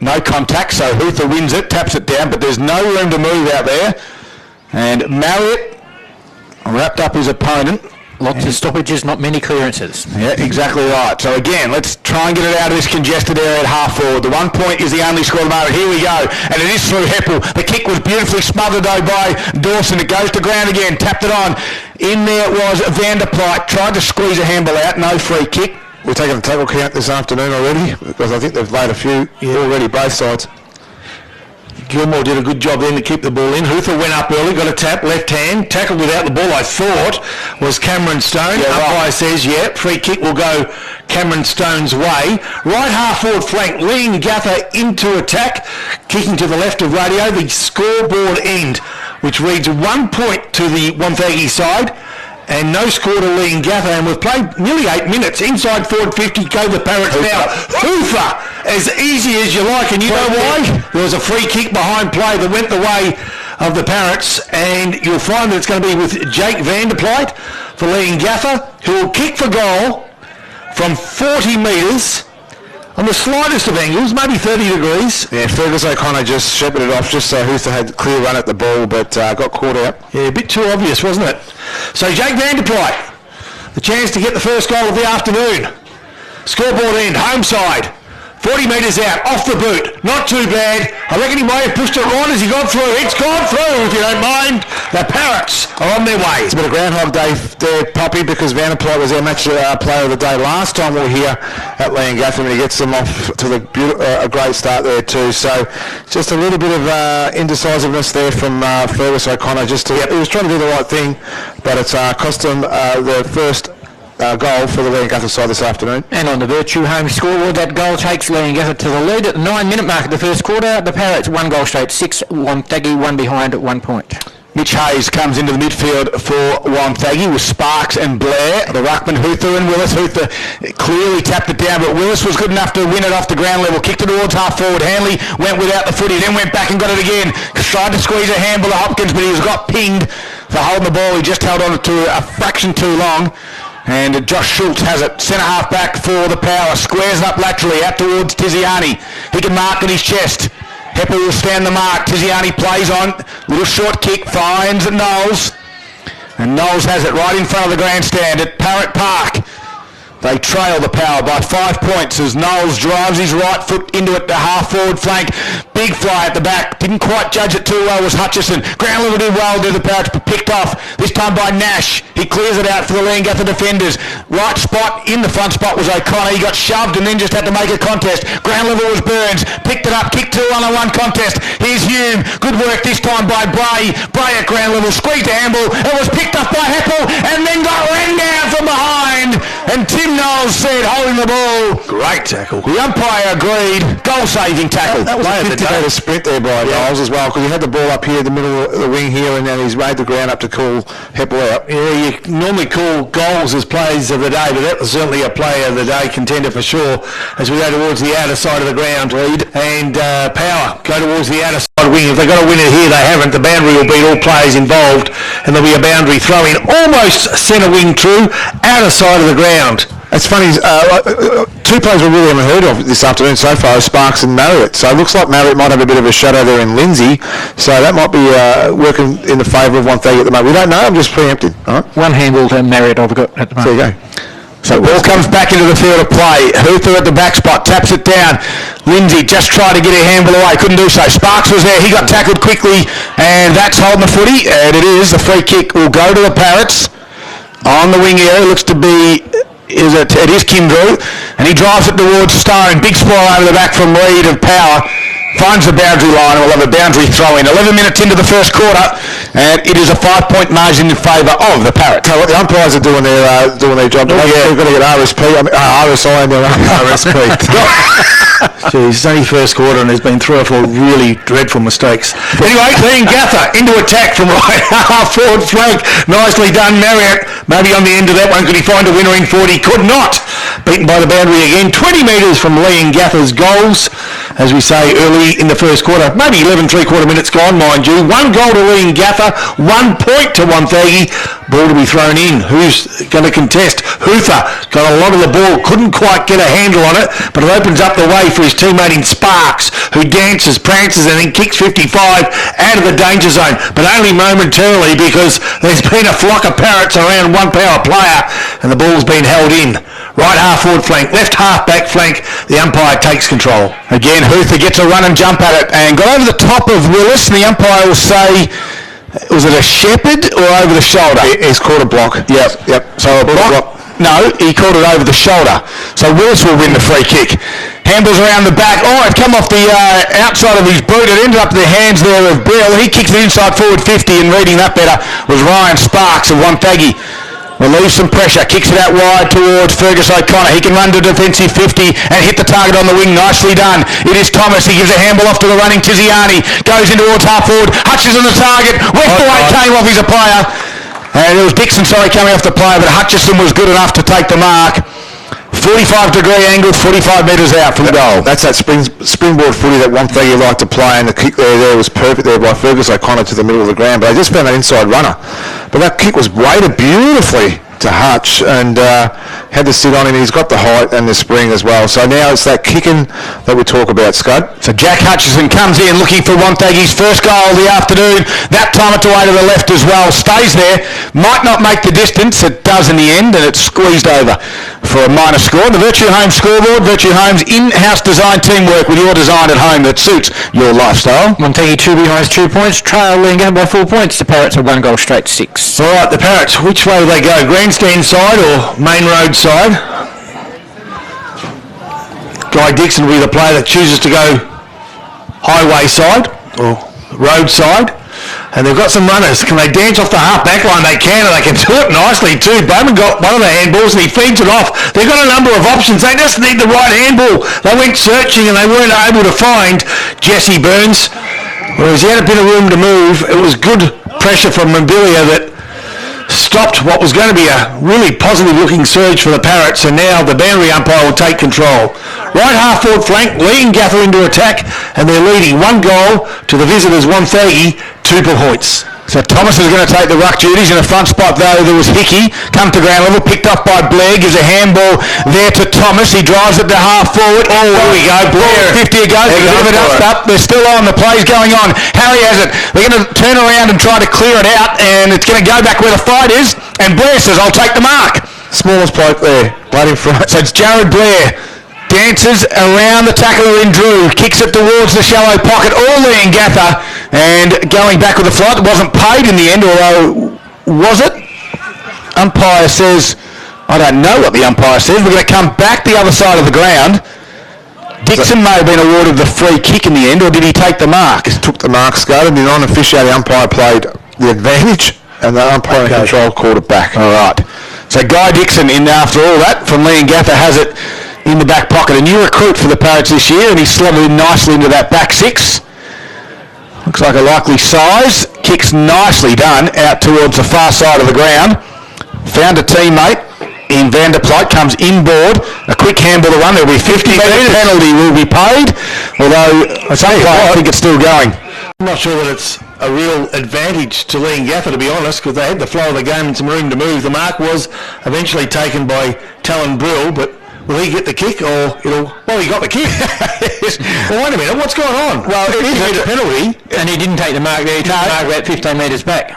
no contact, so Hutha wins it, taps it down, but there's no room to move out there. And Marriott wrapped up his opponent. Lots of stoppages, not many clearances. Yeah, exactly right. So again, let's try and get it out of this congested area at half forward. The 1 point is the only score at the moment. Here we go. And it is through Heppel. The kick was beautifully smothered though by Dawson. It goes to ground again. Tapped it on. In there was Vanderplyt. Tried to squeeze a handball out. No free kick. We're taking a tackle count this afternoon already because I think they've laid a few already, both sides. Gilmore did a good job then to keep the ball in. Hutha went up early, got a tap, left hand, tackled without the ball, I thought, was Cameron Stone. Umpire says, free kick will go Cameron Stone's way. Right half forward flank, Leongatha into attack, kicking to the left of radio, the scoreboard end, which reads 1 point to the Wonthaggi side. And no score to Leongatha, and we've played nearly 8 minutes. Inside forward 50, go the Parrots now. Hutha, as easy as you like, and you know why? There was a free kick behind play that went the way of the Parrots, and you'll find that it's going to be with Jake Vanderplate for Leongatha, who will kick for goal from 40 metres on the slightest of angles, maybe 30 degrees. Yeah, Fergus O'Connor just shepherded off just so Hooster had clear run at the ball, but got caught out. Yeah, a bit too obvious, wasn't it? So Jake Vanderplate, the chance to get the first goal of the afternoon. Scoreboard end, home side. 40 metres out, off the boot, not too bad. I reckon he might have pushed it right as he got through. It's gone through, if you don't mind. The Parrots are on their way. It's a bit of Groundhog Day there, Poppy, because Vanderplate was our match player of the day last time we were here at Leongatha, and he gets them off to a great start there too. So just a little bit of indecisiveness there from Fergus O'Connor. He was trying to do the right thing, but it's cost him the first goal for the Leongatha side this afternoon. And on the Virtue home scoreboard, that goal takes Leongatha to the lead at the 9-minute mark of the first quarter. The Parrots 1 goal straight, 6, Wonthaggi 1 behind at 1 point. Mitch Hayes comes into the midfield for Wonthaggi with Sparks and Blair. The ruckman Hooter and Willis. Hooter clearly tapped it down, but Willis was good enough to win it off the ground level. Kicked it towards half forward. Hanley went without the footy, then went back and got it again. Tried to squeeze a handball of Hopkins, but he was got pinged for holding the ball. He just held on to a fraction too long. And Josh Schultz has it, centre half back for the Power, squares it up laterally out towards Tiziani. He can mark on his chest. Heppel will stand the mark. Tiziani plays on, little short kick, finds Knowles. And Knowles has it right in front of the grandstand at Parrot Park. They trail the Power by 5 points as Knowles drives his right foot into it, the half-forward flank. Big fly at the back. Didn't quite judge it too well was Hutchison. Ground level did well, did the Parrots, but picked off. This time by Nash. He clears it out for the Leongatha defenders. Right spot, in the front spot was O'Connor. He got shoved and then just had to make a contest. Ground level was Burns. Picked it up, kicked 2 on a 1 contest. Here's Hume. Good work this time by Bray. Bray at ground level, squeezed a handball. It was picked up by Heppel and then got ran down from behind. And Tim Knowles said, holding the ball. Great tackle. The umpire agreed. Goal-saving tackle. That was a 50-metre sprint there by Knowles as well, because he had the ball up here in the middle of the wing here, and then he's made the ground up to call Heppel out. Yeah, you normally call goals as plays of the day, but that was certainly a player of the day contender for sure, as we go towards the outer side of the ground. Lead and Power go towards the outer side wing. If they've got to win it here, they haven't. The boundary will beat all players involved, and there'll be a boundary throw-in almost centre wing true, outer side of the ground. It's funny, 2 players we really haven't heard of this afternoon so far, Sparks and Marriott. So it looks like Marriott might have a bit of a shadow there in Lindsay. So that might be working in the favour of Wonthaggi at the moment. We don't know, I'm just preempting. All right? 1 handball to Marriott I've got at the moment. There you go. So ball comes back into the field of play. Hooper at the back spot, taps it down. Lindsay just tried to get her handball away, couldn't do so. Sparks was there, he got tackled quickly, and that's holding the footy, and it is. The free kick will go to the Parrots. On the wing area, looks to be... It is Kim Drew, and he drives it towards Stone. Big spoil over the back from Reid of Power. Finds the boundary line, and we'll have a boundary throw-in. 11 minutes into the first quarter, and it is a 5-point margin in favour of the Parrots. So what the umpires are doing their job. They're going to get RSP, RSI and their RSP. Jeez, it's only first quarter and there's been 3 or 4 really dreadful mistakes. Anyway, Leongatha into attack from right half forward flank. Nicely done, Marriott. Maybe on the end of that one, could he find a winner in 40? Could not. Beaten by the boundary again. 20 metres from Leongatha's goals, as we say, early in the first quarter. Maybe 11 3/4 minutes gone, mind you. 1 goal to Leongatha, 1 point to Wonthaggi. Ball to be thrown in. Who's going to contest? Hoofer got a lot of the ball, couldn't quite get a handle on it, but it opens up the way for his teammate in Sparks, who dances, prances, and then kicks 55 out of the danger zone, but only momentarily because there's been a flock of Parrots around 1 Power player, and the ball's been held in. Right half forward flank, left half back flank, the umpire takes control. Again, Hoofer gets a run and jump at it, and got over the top of Willis, and the umpire will say... Was it a shepherd or over the shoulder? He's caught a block. Yep. So a block? No, he caught it over the shoulder. So Willis will win the free kick. Handballs around the back. Oh, it come off the outside of his boot. It ended up in the hands there of Brill. He kicks it inside forward 50, and reading that better was Ryan Sparks of Wonthaggi. Relieves some pressure, kicks it out wide towards Fergus O'Connor. He can run to defensive 50 and hit the target on the wing. Nicely done. It is Thomas. He gives a handball off to the running Tiziani. Goes in towards half forward. Hutchison the target. Westaway came off. He's a player. And it was Dixon, coming off the player, but Hutchison was good enough to take the mark. 45-degree angle, 45 metres out from goal. That's that springboard footy that Wonthaggi liked to play, and the kick there was perfect there by Fergus O'Connor to the middle of the ground. But they just found that inside runner. But that kick was weighted beautifully to Hutch, and had to sit on him. He's got the height and the spring as well. So now it's that kicking that we talk about, Scud. So Jack Hutchison comes in looking for Wonthaggi's first goal of the afternoon. That time it's away to the left as well. Stays there. Might not make the distance. It does in the end, and it's squeezed over for a minor score. The Virtue Homes scoreboard. Virtue Homes in-house design teamwork with your design at home that suits your lifestyle. Wonthaggi 2 behind 2 points. Trail Leongatha by 4 points. The Parrots are 1 goal straight to 6. All right, the Parrots, which way do they go? Grandstand side or main road side? Guy Dixon will be the player that chooses to go highway side or road side. And they've got some runners. Can they dance off the half back line? They can, and they can do it nicely too. Bowman got one of the handballs and he feeds it off. They've got a number of options. They just need the right handball. They went searching and they weren't able to find Jesse Burns. Whereas he had a bit of room to move. It was good pressure from Mobilia that stopped what was going to be a really positive looking surge for the Parrots, and now the boundary umpire will take control. Right half forward flank, Leongatha into attack, and they're leading 1 goal to the visitors Wonthaggi, 2 points. So Thomas is going to take the ruck duties. In the front spot, though, there was Hickey. Come to ground level, picked off by Blair. Gives a handball there to Thomas. He drives it to half forward. Oh, here we go. Blair, 50 ago. Up. They're still on. The play's going on. Harry has it. They're going to turn around and try to clear it out, and it's going to go back where the fight is. And Blair says, I'll take the mark. Smallest bloke there, right in front. So it's Jared Blair. Dances around the tackler in Drew, kicks it towards the shallow pocket, all Leongatha, and going back with the flight. It wasn't paid in the end, although, was it? Umpire says, I don't know what the umpire says. We're going to come back the other side of the ground. Dixon may have been awarded the free kick in the end, or did he take the mark? He took the mark, Scott, and the non-officiating umpire played the advantage, and the umpire in control called it back. All right. So Guy Dixon, in after all that, from Leongatha, has it in the back pocket. A new recruit for the Parrots this year, and he's slotted in nicely into that back 6. Looks like a likely size. Kicks nicely done out towards the far side of the ground. Found a teammate in Vanderplate, comes inboard. A quick handball to run. There'll be 50 metre penalty will be paid, although I think it's still going. I'm not sure that it's a real advantage to Leongatha, to be honest, because they had the flow of the game and some room to move. The mark was eventually taken by Talon Brill, but will he get the kick, or well, he got the kick. Well, wait a minute, what's going on? Well, it is a penalty, and he didn't take the mark there. He took the mark about 15 metres back.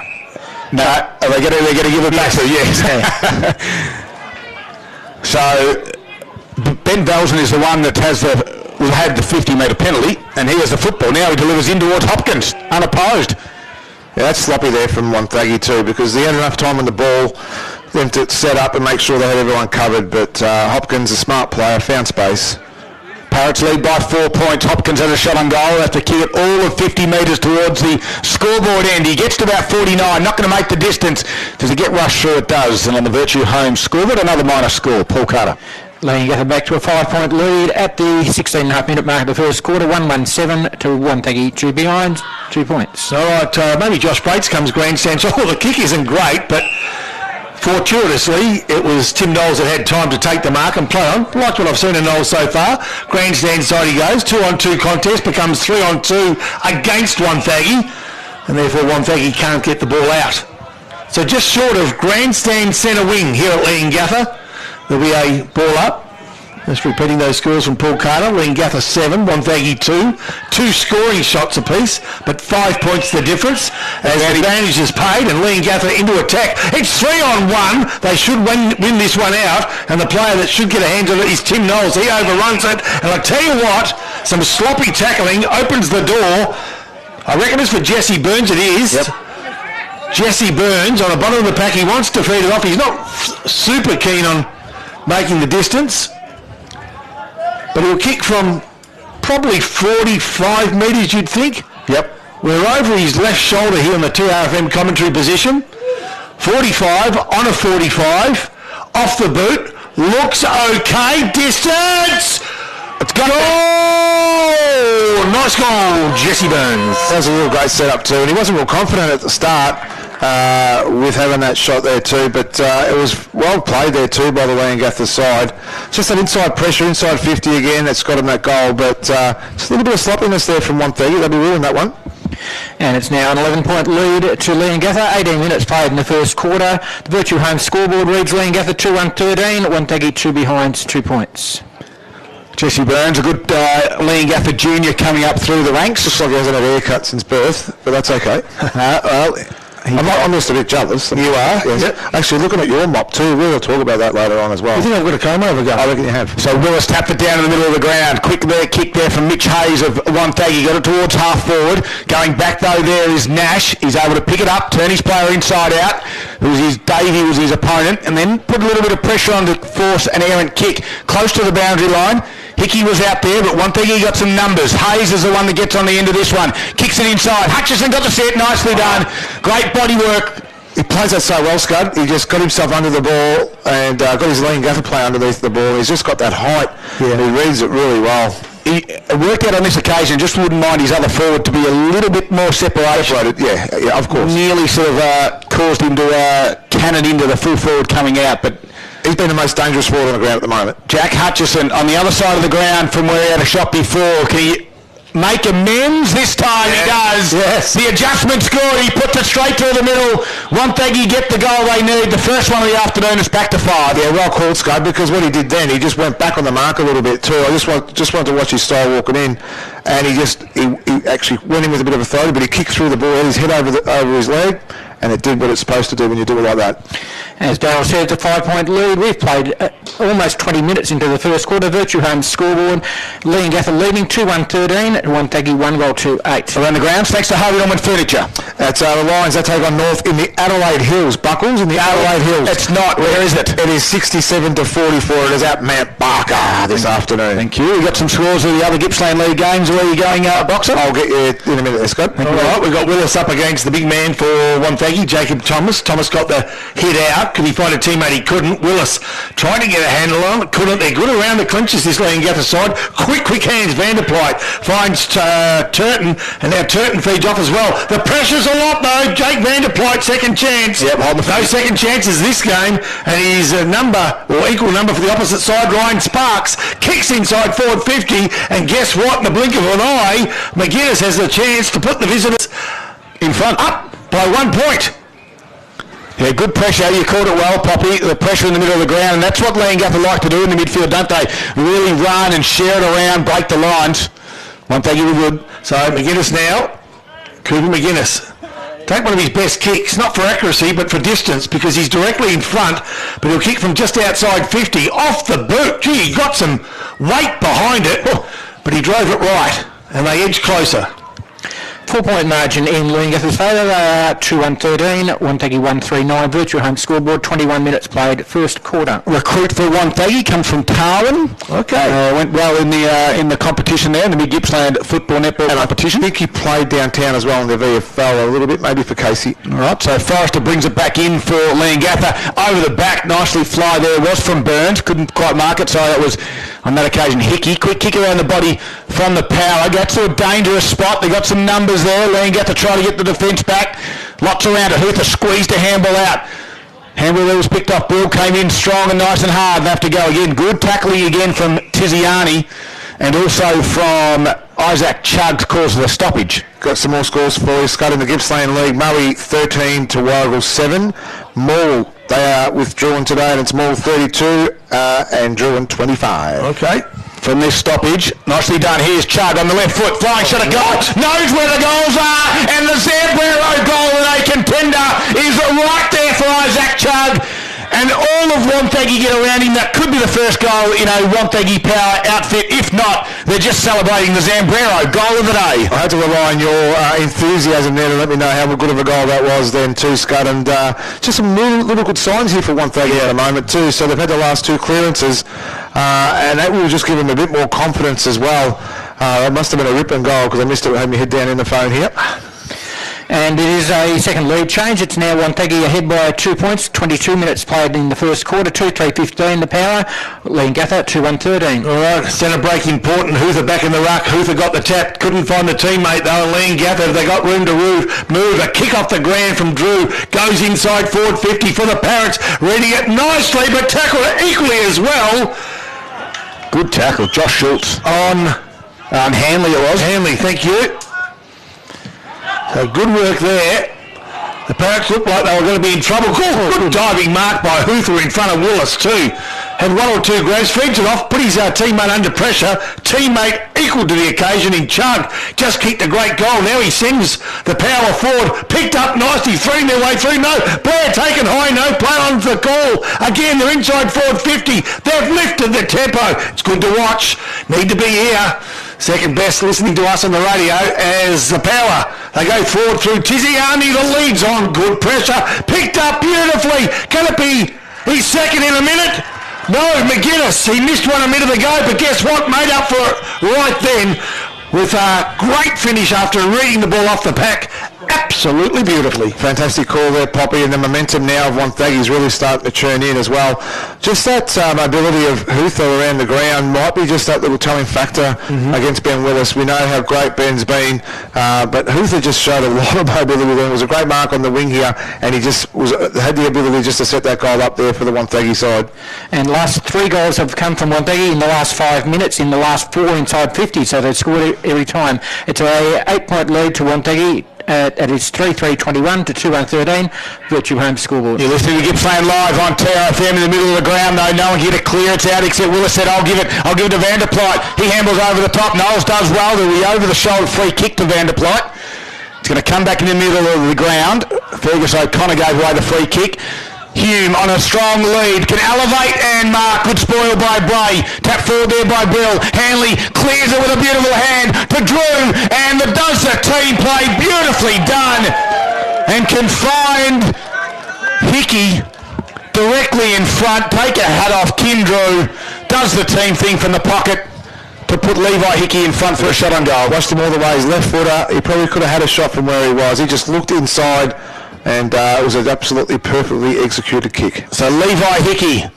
No, they're going to give it back. So yes. So Ben Belson is the one that will have the 50-metre penalty, and he has the football. Now he delivers in towards Hopkins, unopposed. Yeah, that's sloppy there from Wonthaggi too, because they had enough time on the ball them to set up and make sure they had everyone covered, but Hopkins, a smart player, found space. Parrots lead by 4 points. Hopkins has a shot on goal. Have to kick it all of 50 metres towards the scoreboard end. He gets to about 49, not going to make the distance. Does he get rushed through? It does. And on the Virtue Homes scoreboard, another minor score. Paul Carter. Leongatha back to a 5-point lead at the 16.5-minute mark of the first quarter. 1-1-7 to Wonthaggi, 2 behind, 2 points. All right, maybe Josh Bates comes grandstand. So the kick isn't great, but fortuitously, it was Tim Knowles that had time to take the mark and play on. Like what I've seen in Knowles so far. Grandstand side he goes. 2-on-2 contest becomes 3-on-2 against Wonthaggi, and therefore Wonthaggi can't get the ball out. So just short of grandstand centre wing here at Leongatha. There'll be a ball up. Just repeating those scores from Paul Carter. Leongatha 7, Wonthaggi 2. 2 scoring shots apiece, but 5 points the difference. As the advantage is paid and Leongatha into attack. It's 3-on-1. They should win this one out, and the player that should get a hand on it is Tim Knowles. He overruns it, and I tell you what, some sloppy tackling opens the door. I reckon it's for Jesse Burns. It is. Yep. Jesse Burns on the bottom of the pack. He wants to feed it off. He's not super keen on making the distance, but he'll kick from probably 45 metres, you'd think. Yep. We're over his left shoulder here in the 2RFM commentary position. 45, on a 45, off the boot, looks okay, distance! It's got nice goal, Jesse Burns. That was a real great setup too, and he wasn't real confident at the start. with having that shot there too, but it was well played there too by the Leongatha side. Just that inside pressure, inside 50 again, that's got him that goal, but just a little bit of sloppiness there from Wonthaggi. They'll be ruling that one. And it's now an 11-point lead to Leongatha, 18 minutes played in the first quarter. The Virtue Home scoreboard reads Leongatha 2-1-13, Wonthaggi 2 behind, 2 points. Jesse Burns, a good Leongatha junior coming up through the ranks. Looks like he hasn't had a haircut since birth, but that's okay. I'm just a bit jealous. You are? Yes. Yep. Actually, looking at your mop too, we'll talk about that later on as well. You think I've got a comb over go? I reckon you have. So Willis tapped it down in the middle of the ground. Quick there, kick there from Mitch Hayes of Wonthaggi. Got it towards half forward. Going back though, there is Nash. He's able to pick it up, turn his player inside out. Davey was his opponent, and then put a little bit of pressure on to force an errant kick close to the boundary line. Hickey was out there, but Wonthaggi got some numbers. Hayes is the one that gets on the end of this one. Kicks it inside. Hutchison got the set. Nicely done. Great body work. He plays that so well, Scud. He just got himself under the ball and got his Leongatha player underneath the ball. He's just got that height. Yeah. And he reads it really well. He worked out on this occasion, just wouldn't mind his other forward to be a little bit more separated. Yeah, of course. Nearly sort of caused him to cannon into the full forward coming out, but he's been the most dangerous forward on the ground at the moment. Jack Hutchison on the other side of the ground from where he had a shot before. Can he make amends this time? He does. Yes. The adjustment scored. He puts it straight through the middle. Wonthaggi get the goal they need. The first one of the afternoon is back to 5. Yeah, well called, Scud, because what he did then, he just went back on the mark a little bit too. I just wanted to watch his style walking in, and he actually went in with a bit of authority, but he kicked through the ball, had his head over his leg, and it did what it's supposed to do when you do it like that. As Darryl said, it's a 5-point lead. We've played almost 20 minutes into the first quarter. Virtue Home scoreboard. Leongatha leading 2-1-13. Wonthaggi 1-2-8. Around the grounds, thanks to Harvey Norman Furniture. That's the Lions. They take on North in the Adelaide Hills. Buckles in the Adelaide Hills. It's not. Where is it? It is 67-44. It is at Mount Barker this afternoon. Thank you. We've got some scores of the other Gippsland League games. Where are you going, Boxer? I'll get you in a minute, Scott. All right, we've got Willis up against the big man for Wonthaggi, Jacob Thomas. Thomas got the hit out. Could he find a teammate? He couldn't. Willis trying to get a handle on it. Couldn't. They're good around the clinches, this Leongatha side. Quick hands. Vanderplyte finds Turton, and now Turton feeds off as well. The pressure's a lot, though. Jake Vanderplyte, second chance. Yep, hold the no second chances this game, and he's a number, or equal number for the opposite side. Ryan Sparks kicks inside forward 50, and guess what? In the blink of an eye, McGuinness has the chance to put the visitors in front, up by 1 point. Yeah, good pressure. You called it well, Poppy. The pressure in the middle of the ground, and that's what Leongatha like to do in the midfield, don't they? Really run and share it around, break the lines. Wonthaggi were good. So McGuinness now. Cooper McGuinness. Take one of his best kicks, not for accuracy, but for distance, because he's directly in front, but he'll kick from just outside 50, off the boot. Gee, he got some weight behind it, but he drove it right, and they edged closer. 4-point margin in Leongatha's favour. They are 2-1-13, Wonthaggi 1-3-9. Virtue Home scoreboard, 21 minutes played, first quarter. Recruit for Wonthaggi comes from Tarwin. Okay. Went well in the competition there, in the Mid Gippsland football netball competition. I think he played downtown as well in the VFL a little bit, maybe for Casey. All right, so Forrester brings it back in for Leongatha. Over the back, nicely fly there, was from Burns. Couldn't quite mark it, so that was, on that occasion, Hickey. Quick kick around the body from the power. Gets to a dangerous spot. They got some numbers there. Leongatha trying to get the defence back. Lots around it. Hooper squeezed a handball out. Handball there was picked off. Ball came in strong and nice and hard. They have to go again. Good tackling again from Tiziani, and also from Isaac Chugg caused the stoppage. Got some more scores for you, Scott, in the Gippsland League. Murray 13 to Warrigal 7. Maul, they are withdrawn today, and it's Maul 32 and Druin 25. Okay. From this stoppage, nicely done. Here's Chugg on the left foot, flying shot of goal, knows where the goals are, and the Zambrero goal in a contender is right there for Isaac Chugg. And all of Wonthaggi get around him. That could be the first goal in a Wonthaggi power outfit. If not, they're just celebrating the Zambrero goal of the day. I had to rely on your enthusiasm there to let me know how good of a goal that was then too, Scott. And just some little good signs here for Wonthaggi at the moment too. So they've had the last 2 clearances, and that will just give them a bit more confidence as well. It must have been a ripping goal because I missed it with having my head down in the phone here. And it is is a second lead change. It's now Wonthaggi ahead by 2 points. 22 minutes played in the first quarter. 2-3-15 the power. Leongatha 2-1-13. All right, centre break important. Hoother back in the ruck. Hoother got the tap. Couldn't find the teammate though. Leongatha, they got room to move. A kick off the ground from Drew. Goes inside forward 50 for the Parrots. Reading it nicely, but tackled equally as well. Good tackle. Josh Schultz. On Hanley it was. Hanley, thank you. So good work there. The Parrots looked like they were going to be in trouble. Good diving mark by Hoother in front of Willis too. Had one or two grabs, feeds it off, put his teammate under pressure. Teammate equal to the occasion in Chug. Just kicked a great goal. Now he sends the power forward. Picked up nicely, threading their way through. No, Blair taken high, no play on the call. Again, they're inside forward 50. They've lifted the tempo. It's good to watch. Need to be here. Second best listening to us on the radio as the power. They go forward through Tiziani. The lead's on. Good pressure. Picked up beautifully. Can it be his second in a minute? No, McGuinness. He missed one a minute ago, but guess what? Made up for it right then with a great finish after reading the ball off the pack. Absolutely beautifully. Fantastic call there, Poppy, and the momentum now of Wonthaggi is really starting to churn in as well. Just that mobility of Hoother around the ground might be just that little telling factor against Ben Willis. We know how great Ben's been, but Hoother just showed a lot of mobility there. It was a great mark on the wing here, and he just had the ability just to set that goal up there for the Wonthaggi side. And last 3 goals have come from Wonthaggi in the last 5 minutes, in the last 4 inside 50, so they've scored every time. It's a 8-point lead to Wonthaggi. It is 3-3-21 to 2-1-13. Virtue Home Scoreboard. You're listening to Gippsland live on TRFM in the middle of the ground. Though no one here to clear. It's out except Willis said, I'll give it to Vanderpleit. He handles over the top. Knowles does well. The over-the-shoulder free kick to Vanderpleit. It's going to come back in the middle of the ground. Fergus O'Connor gave away the free kick. Hume on a strong lead, can elevate and mark, good spoil by Bray, tap forward there by Bill, Hanley clears it with a beautiful hand to Drew, and does the team play beautifully done, and can find Hickey directly in front, take a hat off, Kim Drew, does the team thing from the pocket to put Levi Hickey in front for a shot on goal. Watched him all the way, his left footer, he probably could have had a shot from where he was, he just looked inside, and it was an absolutely perfectly executed kick. So Levi Hickey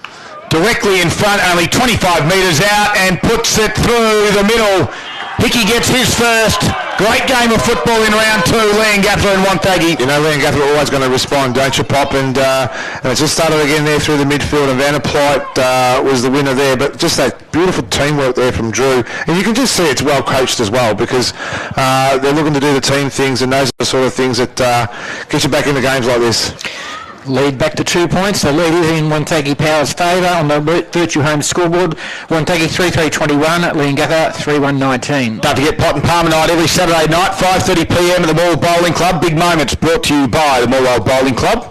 directly in front, only 25 metres out, and puts it through the middle. Hickey gets his first. Great game of football in round 2, Leongatha and Wonthaggi. You know, Leongatha are always going to respond, don't you, Pop? And it just started again there through the midfield, and Vanderpleit was the winner there. But just that beautiful teamwork there from Drew. And you can just see it's well coached as well, because they're looking to do the team things, and those are the sort of things that get you back into games like this. Lead back to 2 points. The lead is in Wonthaggi Power's favour on the Virtue Home Scoreboard. Wonthaggi 3-3-21, Leongatha 3-1-19. Don't forget Pot and Palmer night every Saturday night, 5:30pm at the Moore Bowling Club. Big moments brought to you by the Moore Bowling Club.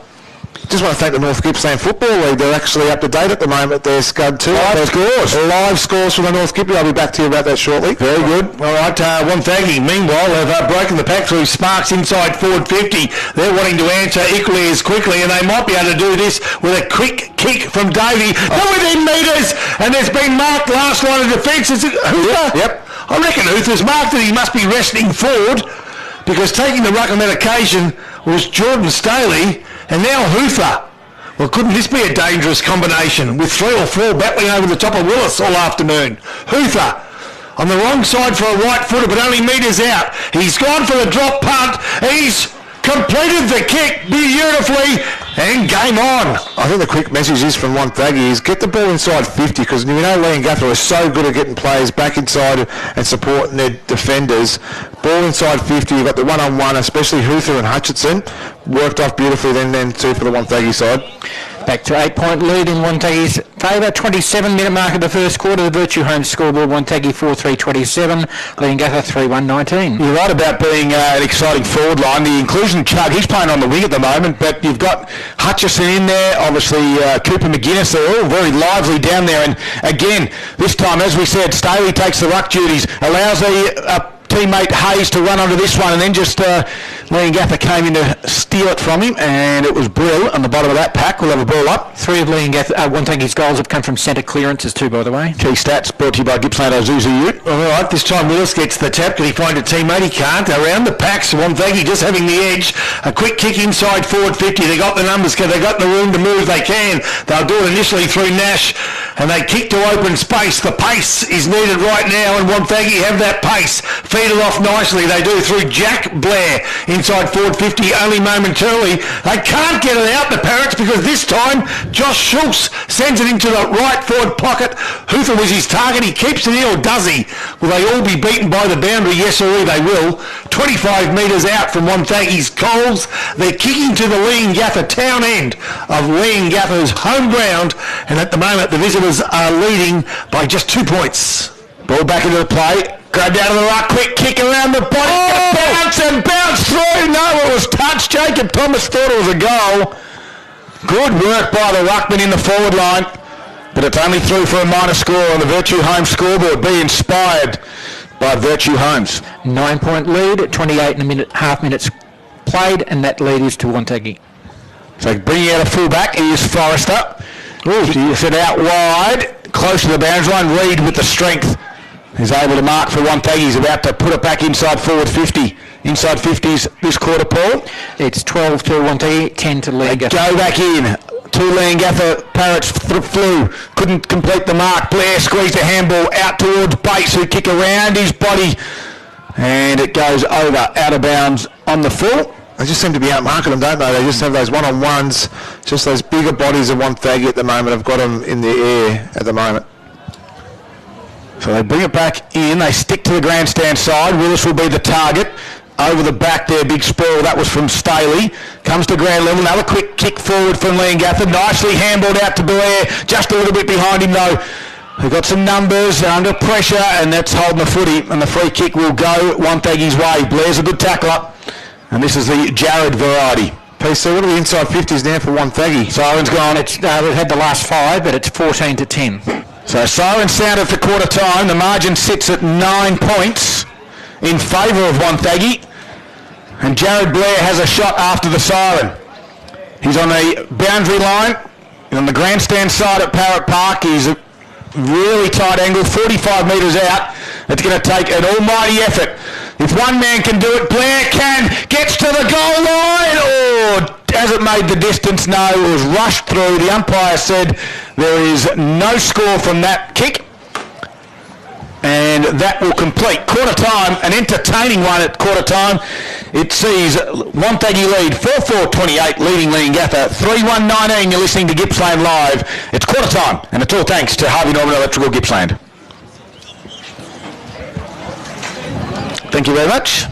Just want to thank the North Gippsland Football League. They're actually up to date at the moment. They're Scud 2. Live scores from the North Gippy. I'll be back to you about that shortly. Very good. All right, Wonthaggi, meanwhile, have broken the pack through Sparks inside forward 50. They're wanting to answer equally as quickly, and they might be able to do this with a quick kick from Davey. Not within metres, and there's been marked last line of defence. Is it Hoother? Yep. I reckon Hoother's marked that he must be resting forward, because taking the ruck on that occasion was Jordan Staley, and now Hoother. Well, couldn't this be a dangerous combination with 3 or 4 battling over the top of Willis all afternoon? Hoother on the wrong side for a right footer, but only metres out. He's gone for the drop punt. He's completed the kick beautifully, and game on. I think the quick message is from Wonthaggi is get the ball inside 50, because you know Leongatha is so good at getting players back inside and supporting their defenders. Ball inside 50, you've got the one-on-one, especially Hoother and Hutchinson. Worked off beautifully then too for the Wonthaggi side. Back to 8-point lead in Wonthaggi's favour. 27-minute mark of the first quarter. The Virtue Home Scoreboard, Wonthaggi 4-3-27, Leongatha 3-1-19. You're right about being an exciting forward line. The inclusion of Chug, he's playing on the wing at the moment, but you've got Hutchison in there, obviously Cooper McGuinness, they're all very lively down there. And again, this time, as we said, Staley takes the ruck duties, allows teammate Hayes to run onto this one, and then just Leongatha came in to steal it from him, and it was Brill on the bottom of that pack. We'll have a ball up. 3 of Wonthaggi's goals have come from centre clearances too, by the way. Key stats brought to you by Gippsland Ozuzu Ute. All right, this time Willis gets the tap. Can he find a teammate? He can't. Around the packs, Wonthaggi just having the edge. A quick kick inside forward 50. They got the numbers. They got the room to move. They can. They'll do it initially through Nash, and they kick to open space. The pace is needed right now, and Wonthaggi have that pace. Feed it off nicely. They do through Jack Blair inside forward 50 only momentarily. They can't get it out, the Parrots, because this time Josh Schultz sends it into the right forward pocket. Hoofer was his target. He keeps it in, or does he? Will they all be beaten by the boundary? Yes, or they will. 25 metres out from Wonthaggi's goals. They're kicking to the Leongatha town end of Leongatha's home ground, and at the moment the visitors are leading by just 2 points. Ball back into the play. Grabbed out of the ruck, quick kick around the body, bounce through. No, it was touched. Jacob Thomas thought it was a goal. Good work by the ruckman in the forward line, but it's only through for a minor score on the Virtue Homes scoreboard. Be inspired by Virtue Homes. 9-point lead at 28 and a half minutes played, and that lead is to Wonthaggi. So bringing out a fullback is Forrester. He set out wide, close to the boundary line. Reid with the strength is able to mark for Wonthaggi. He's about to put it back inside forward 50. Inside 50s this quarter, Paul. It's 12 to Wonthaggi, 10 to Leongatha. Go back in. 2 Leongatha Parrots flew. Couldn't complete the mark. Blair squeezed a handball out towards Bates, who kick around his body. And it goes over, out of bounds on the full. They just seem to be outmarking them, don't they? They just have those one-on-ones. Just those bigger bodies of Wonthaggi at the moment have got them in the air at the moment. So they bring it back in. They stick to the grandstand side. Willis will be the target. Over the back there, big spoil. That was from Staley. Comes to ground level. Another quick kick forward from Leongatha. Nicely handballed out to Blair. Just a little bit behind him though. They've got some numbers. They're under pressure, and that's holding the footy. And the free kick will go Wonthaggi's way. Blair's a good tackler. And this is the Jared variety. PC, what are the inside 50s now for Wonthaggi? Siren's gone. We've had the last 5, but it's 14 to 10. So siren sounded for quarter time. The margin sits at 9 points in favour of Wonthaggi. And Jared Blair has a shot after the siren. He's on the boundary line. On the grandstand side at Parrot Park. He's a really tight angle, 45 metres out. It's going to take an almighty effort. If one man can do it, Blair can. Gets to the goal line. Oh, has it made the distance? No, it was rushed through. The umpire said there is no score from that kick. And that will complete quarter time, an entertaining one at quarter time. It sees Wonthaggi lead 4-4-28, leading Leongatha 3-1-19. You're listening to Gippsland Live. It's quarter time, and it's all thanks to Harvey Norman Electrical Gippsland. Thank you very much.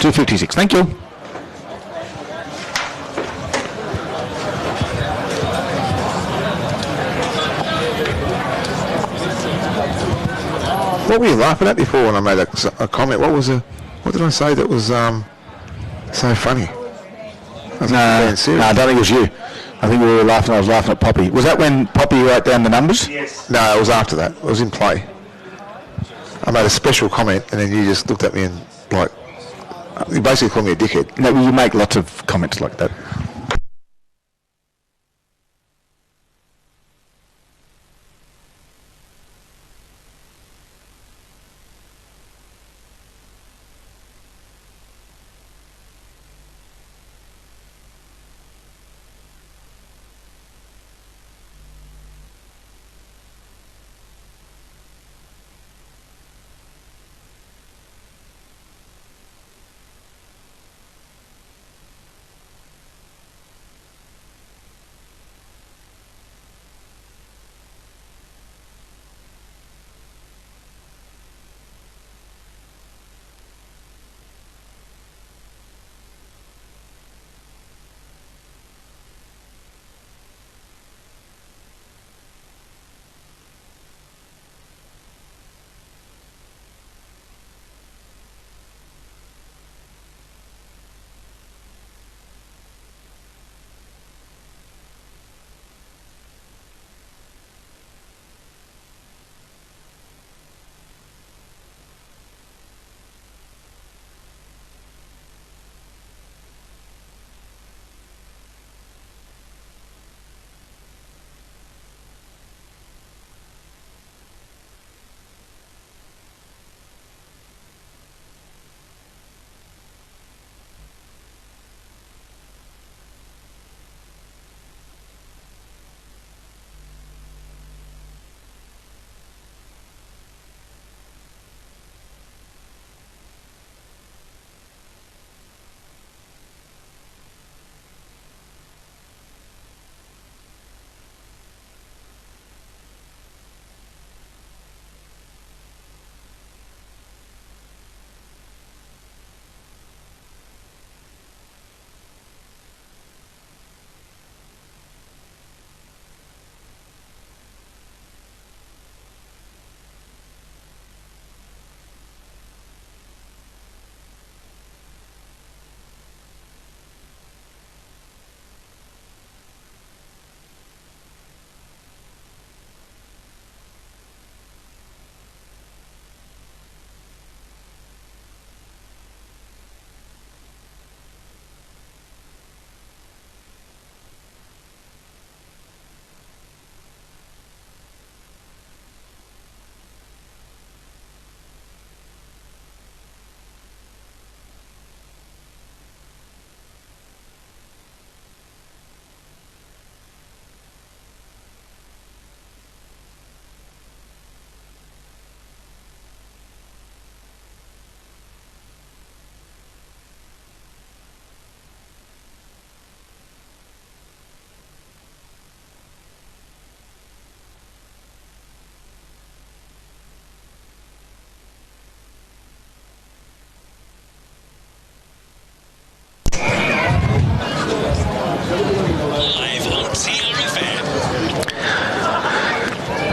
$2.56. Thank you. What were you laughing at before when I made a comment? What did I say that was so funny? No, I don't think it was you. I think we were laughing. I was laughing at Poppy. Was that when Poppy wrote down the numbers? Yes. No, it was after that. It was in play. I made a special comment, and then you just looked at me and you basically called me a dickhead. No, you make lots of comments like that.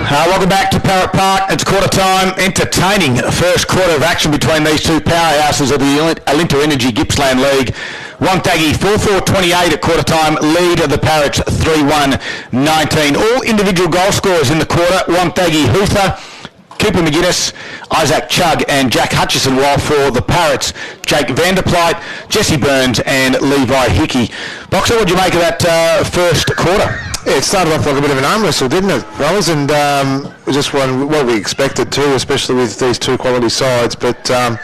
Welcome back to Parrot Park. It's quarter time. Entertaining first quarter of action between these two powerhouses of the Alinta Energy Gippsland League. Wonthaggi 4-4-28 at quarter time. Lead of the Parrots 3-1-19. All individual goal scorers in the quarter. Wonthaggi Hoother, Cooper McGuinness, Isaac Chugg and Jack Hutchison, while for the Parrots, Jake Vanderplate, Jesse Burns and Levi Hickey. Boxer, what do you make of that first quarter? Yeah, it started off like a bit of an arm wrestle, didn't it, fellas? And just what we expected too, especially with these two quality sides. But the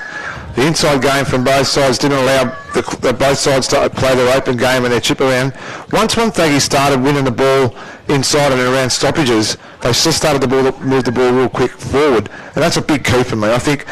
inside game from both sides didn't allow both sides to play their open game and their chip around. Once Wonthaggi started winning the ball inside and around stoppages, they just started to move the ball real quick forward. And that's a big key for me. I think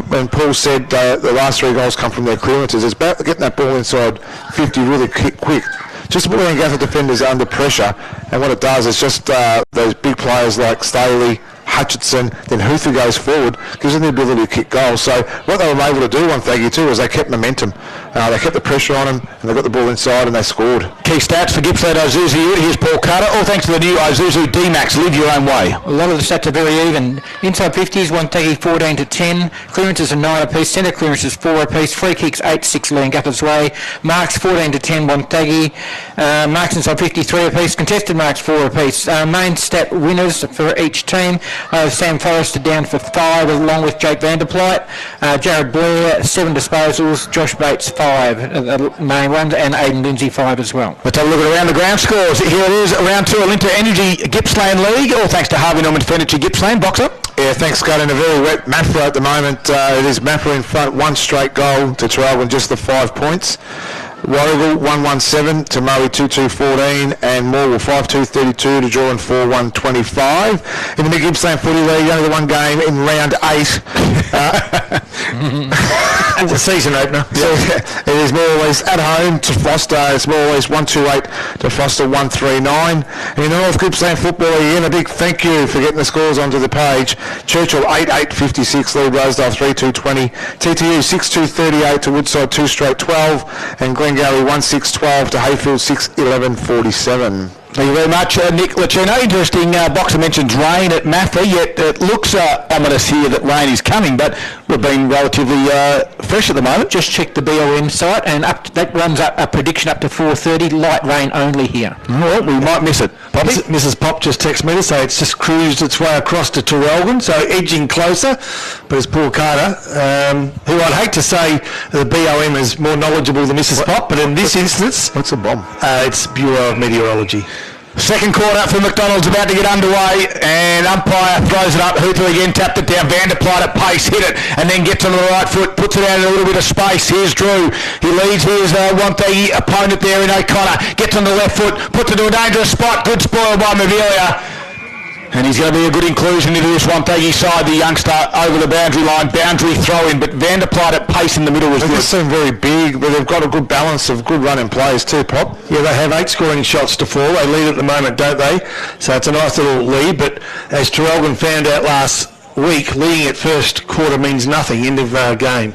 when Paul said the last three goals come from their clearances, it's about getting that ball inside 50 really quick. Just put Leongatha defenders under pressure, and what it does is just those big players like Staley, Hutchinson, then Hoother goes forward, gives them the ability to kick goals. So what they were able to do, Wonthaggi too, was they kept momentum. They kept the pressure on them, and they got the ball inside, and they scored. Key stats for Gippsland Isuzu. Here's Paul Carter. All thanks to the new Isuzu D-Max. Live your own way. A lot of the stats are very even. Inside 50s, Wonthaggi 14-10. Clearances are 9 apiece. Centre clearances 4 apiece. Free kicks 8-6 Leongatha's way. Marks 14-10 Wonthaggi. Marks inside 53 apiece. Contested marks 4 apiece. Main stat winners for each team. Sam Forrester down for 5 along with Jake Vanderplate. Jared Blair 7 disposals. Josh Bates 5 main ones, and Aidan Lindsay 5 as well. Let's have a look at around the ground scores. Here it is, round 2 Alinta Energy Gippsland League. All thanks to Harvey Norman Furniture Gippsland. Boxer. Yeah, thanks, Scott. In a very wet Mafra at the moment. It is Mafra in front, one straight goal to Traralgon, just the 5 points. Warrigal 1-1-7 to Murray 2-2-14 and Morwell 5-2-32 to Jordan 4-1-25. In the Mid Gippsland Footy League, only the one game in round 8. It's a season opener. So it is more or less at home to Foster. It's more or less 1-2-8 to Foster 1-3-9. And in the North Gippsland Football League, again, a big thank you for getting the scores onto the page. Churchill 8-8-56, Lee Rosedale 3-2-20, TTU 6-2-38 to Woodside 2-12, and Glengarry 1-6-12 to Hayfield 6-11-47. Thank you very much, Nick Lacino. Interesting, Boxer mentions rain at Mafra, yet it looks ominous here that rain is coming, but we've been relatively fresh at the moment. Just check the BOM site, and that runs up a prediction up to 4:30, light rain only here. Well, we might miss it. Poppy? Mrs. Pop just texted me to say it's just cruised its way across to Traralgon, so edging closer. But it's Paul Carter, who I'd hate to say the BOM is more knowledgeable than Mrs. Pop, but in this instance... What's a bomb? It's Bureau of Meteorology. Second quarter for McDonald's about to get underway, and umpire throws it up. Hoother again tapped it down. Vanderplate at pace, hit it, and then gets on the right foot, puts it out in a little bit of space. Here's Drew. He leads his Wonthaggi opponent there in O'Connor. Gets on the left foot, puts it to a dangerous spot. Good spoil by Mavilia. And he's going to be a good inclusion into this Wonthaggi side, the youngster over the boundary line, boundary throw-in, but Vanderplate at pace in the middle was good. They seem very big, but they've got a good balance of good running plays too, Pop. Yeah, they have 8 scoring shots to 4. They lead at the moment, don't they? So it's a nice little lead, but as Traralgon found out last week, leading at first quarter means nothing, end of game.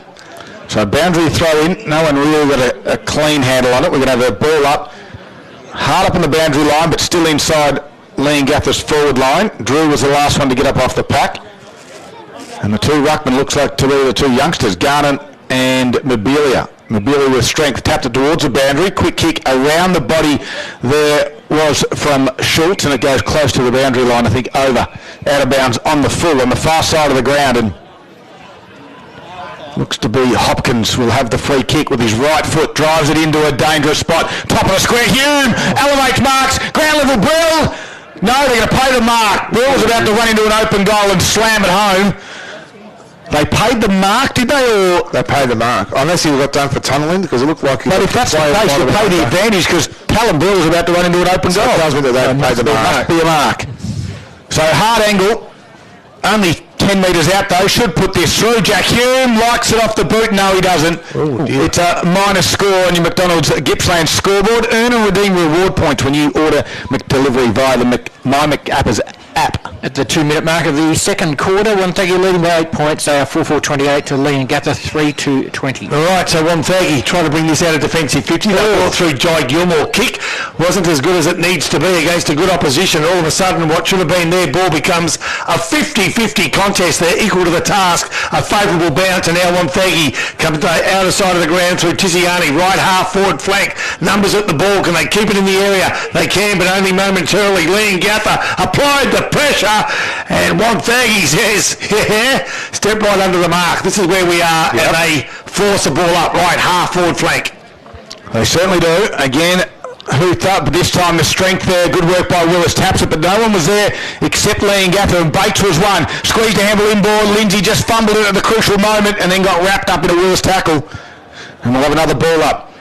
So boundary throw-in, no one really got a clean handle on it. We're going to have a ball up, hard up on the boundary line, but still inside Leongatha's forward line. Drew was the last one to get up off the pack. And the 2 ruckmen looks like to be the 2 youngsters, Garnet and Mobilia. Mobilia with strength, tapped it towards the boundary. Quick kick around the body there was from Schultz, and it goes close to the boundary line, I think over, out of bounds on the full, on the far side of the ground. And looks to be Hopkins will have the free kick with his right foot, drives it into a dangerous spot. Top of the square, Hume elevates marks, ground level Brill. No, they're going to pay the mark. Brill's about to run into an open goal and slam it home. They paid the mark, did they? Or they paid the mark. Unless he got done for tunnelling, because it looked like he... But if that's the case, you pay the advantage, because Callum Brill is about to run into an open goal. It tells me that they paid the mark. Must be a mark. So hard angle, only 10 metres out though, should put this through. Jack Hume likes it off the boot. No, he doesn't. It's a minus score on your McDonald's Gippsland scoreboard. Earn and redeem reward points when you order McDelivery via the My McAppers app. At the 2-minute mark of the second quarter, Wonthaggi leading by 8 points. They are 4-4-28 to Leongatha 3-20. All right, so Wonthaggi trying to bring this out of defensive 50. That ball through Jai Gilmore kick wasn't as good as it needs to be against a good opposition. All of a sudden, what should have been their ball becomes a 50-50 contest. They're equal to the task. A favourable bounce, and now Wonthaggi comes out of side of the ground through Tiziani, right half forward flank. Numbers at the ball. Can they keep it in the area? They can, but only momentarily. Leongatha applied the pressure. And Wonthaggi says, yeah, step right under the mark. This is where we are, and they force the ball up right half forward flank. They certainly do. Again, hooped up, but this time the strength there. Good work by Willis. Taps it, but no one was there except Leongatha, and Bates was one. Squeezed a handle inboard. Lindsay just fumbled it at the crucial moment and then got wrapped up in a Willis tackle. And we'll have another ball up.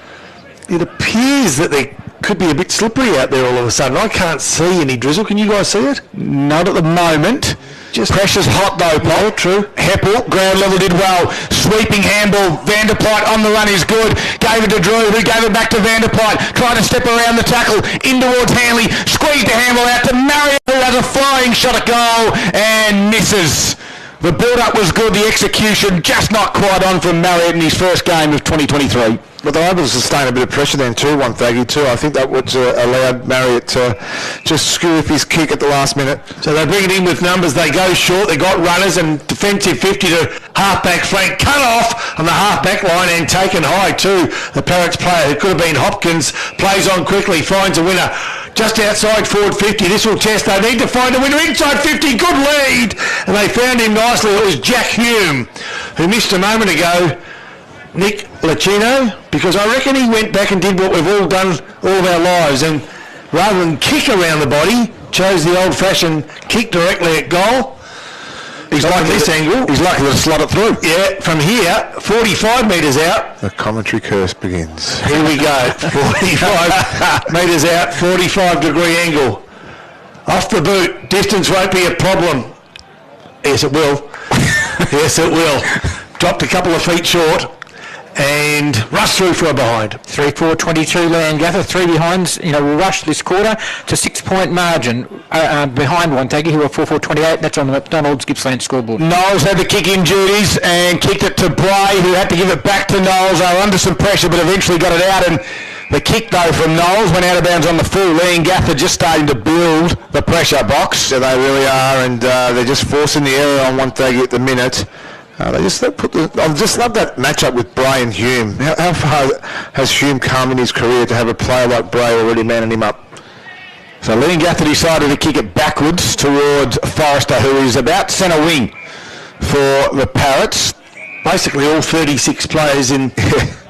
It appears that they could be a bit slippery out there all of a sudden. I can't see any drizzle. Can you guys see it? Not at the moment. Just pressure's hot though, Paul. True. Heppel, ground level, did well. Sweeping handball. Vanderplyte on the run is good. Gave it to Drew, who gave it back to Vanderplyte. Trying to step around the tackle. In towards Hanley. Squeezed the handball out to Marriott, who has a flying shot at goal and misses. The build-up was good. The execution just not quite on from Marriott in his first game of 2023. But they were able to sustain a bit of pressure then too, Wonthaggi too. I think that would allowed Marriott to just screw up his kick at the last minute. So they bring it in with numbers. They go short. They got runners and defensive 50 to half-back flank. Cut off on the half-back line and taken high too. The Parrots player, who could have been Hopkins, plays on quickly, finds a winner. Just outside forward 50. This will test. They need to find a winner inside 50. Good lead. And they found him nicely. It was Jack Hume, who missed a moment ago. Nick Lacino, because I reckon he went back and did what we've all done all of our lives, and rather than kick around the body, chose the old-fashioned kick directly at goal. He's like this angle. He's lucky to slot it through. Yeah, from here, 45 metres out. The commentary curse begins. Here we go. 45 metres out, 45-degree angle. Off the boot. Distance won't be a problem. Yes, it will. Yes, it will. Dropped a couple of feet short and rushed through for a behind. 3-4-22 Leongatha, 3 behinds. Will rush this quarter to 6-point margin behind Wonthaggi, who are 4-4-28. That's on the McDonald's Gippsland scoreboard. Knowles had the kicking duties and kicked it to Bray, who had to give it back to Knowles. They were under some pressure, but eventually got it out. And the kick, though, from Knowles went out of bounds on the full. Leongatha just starting to build the pressure box. Yeah, they really are, and they're just forcing the error on Wonthaggi at the minute. I just love that matchup with Bray and Hume. How far has Hume come in his career to have a player like Bray already manning him up? So Leongatha decided to kick it backwards towards Forrester, who is about centre wing for the Parrots. Basically all 36 players in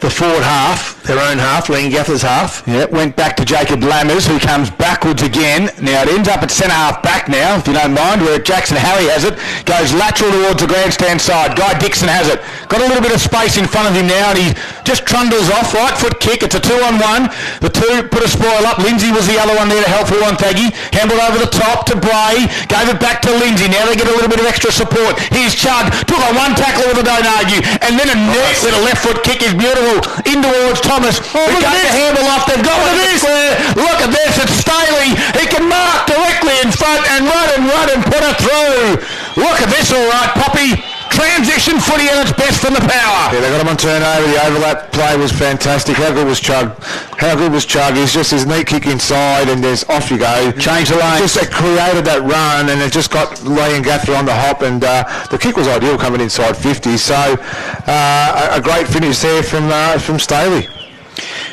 the forward half, their own half, Leongatha's half. Yeah, went back to Jacob Lammers, who comes backwards again. Now it ends up at centre half back now, if you don't mind, where Jackson Harry has it. Goes lateral towards the grandstand side. Guy Dixon has it. Got a little bit of space in front of him now, and he just trundles off. Right foot kick. It's a 2-on-1. The two put a spoil up. Lindsay was the other one there to help for Wonthaggi. Handled over the top to Bray. Gave it back to Lindsay. Now they get a little bit of extra support. Here's Chug. Took on one tackle with a don't argue. And then a nice little left foot kick is beautiful. In towards Thomas. Who got the handle off. They've got it there. Look at this. It's Staley. He can mark directly in front and run and put it through. Look at this, all right, Poppy. Transition footy at its best from the power. Yeah, they got him on turnover. The overlap play was fantastic. How good was Chug? He's just his neat kick inside, and there's off you go. Change the lane. Just created that run, and it just got Leongatha on the hop, and the kick was ideal coming inside 50. So a great finish there from Staley.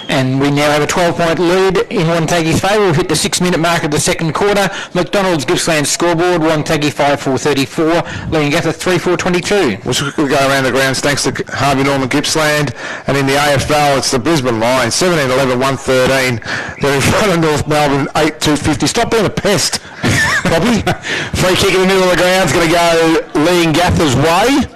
And we now have a 12-point lead in Wonthaggi's favour. We've hit the 6-minute mark of the second quarter. McDonald's Gippsland scoreboard, Wonthaggi 5-4-34, Leongatha 3-4-22. We'll quickly go around the grounds thanks to Harvey Norman Gippsland. And in the AFL, it's the Brisbane Lions, 17-11-113. They're in front of North Melbourne, 8-2-50. Stop being a pest, Bobby. Free kick in the middle of the ground is going to go Leongatha's way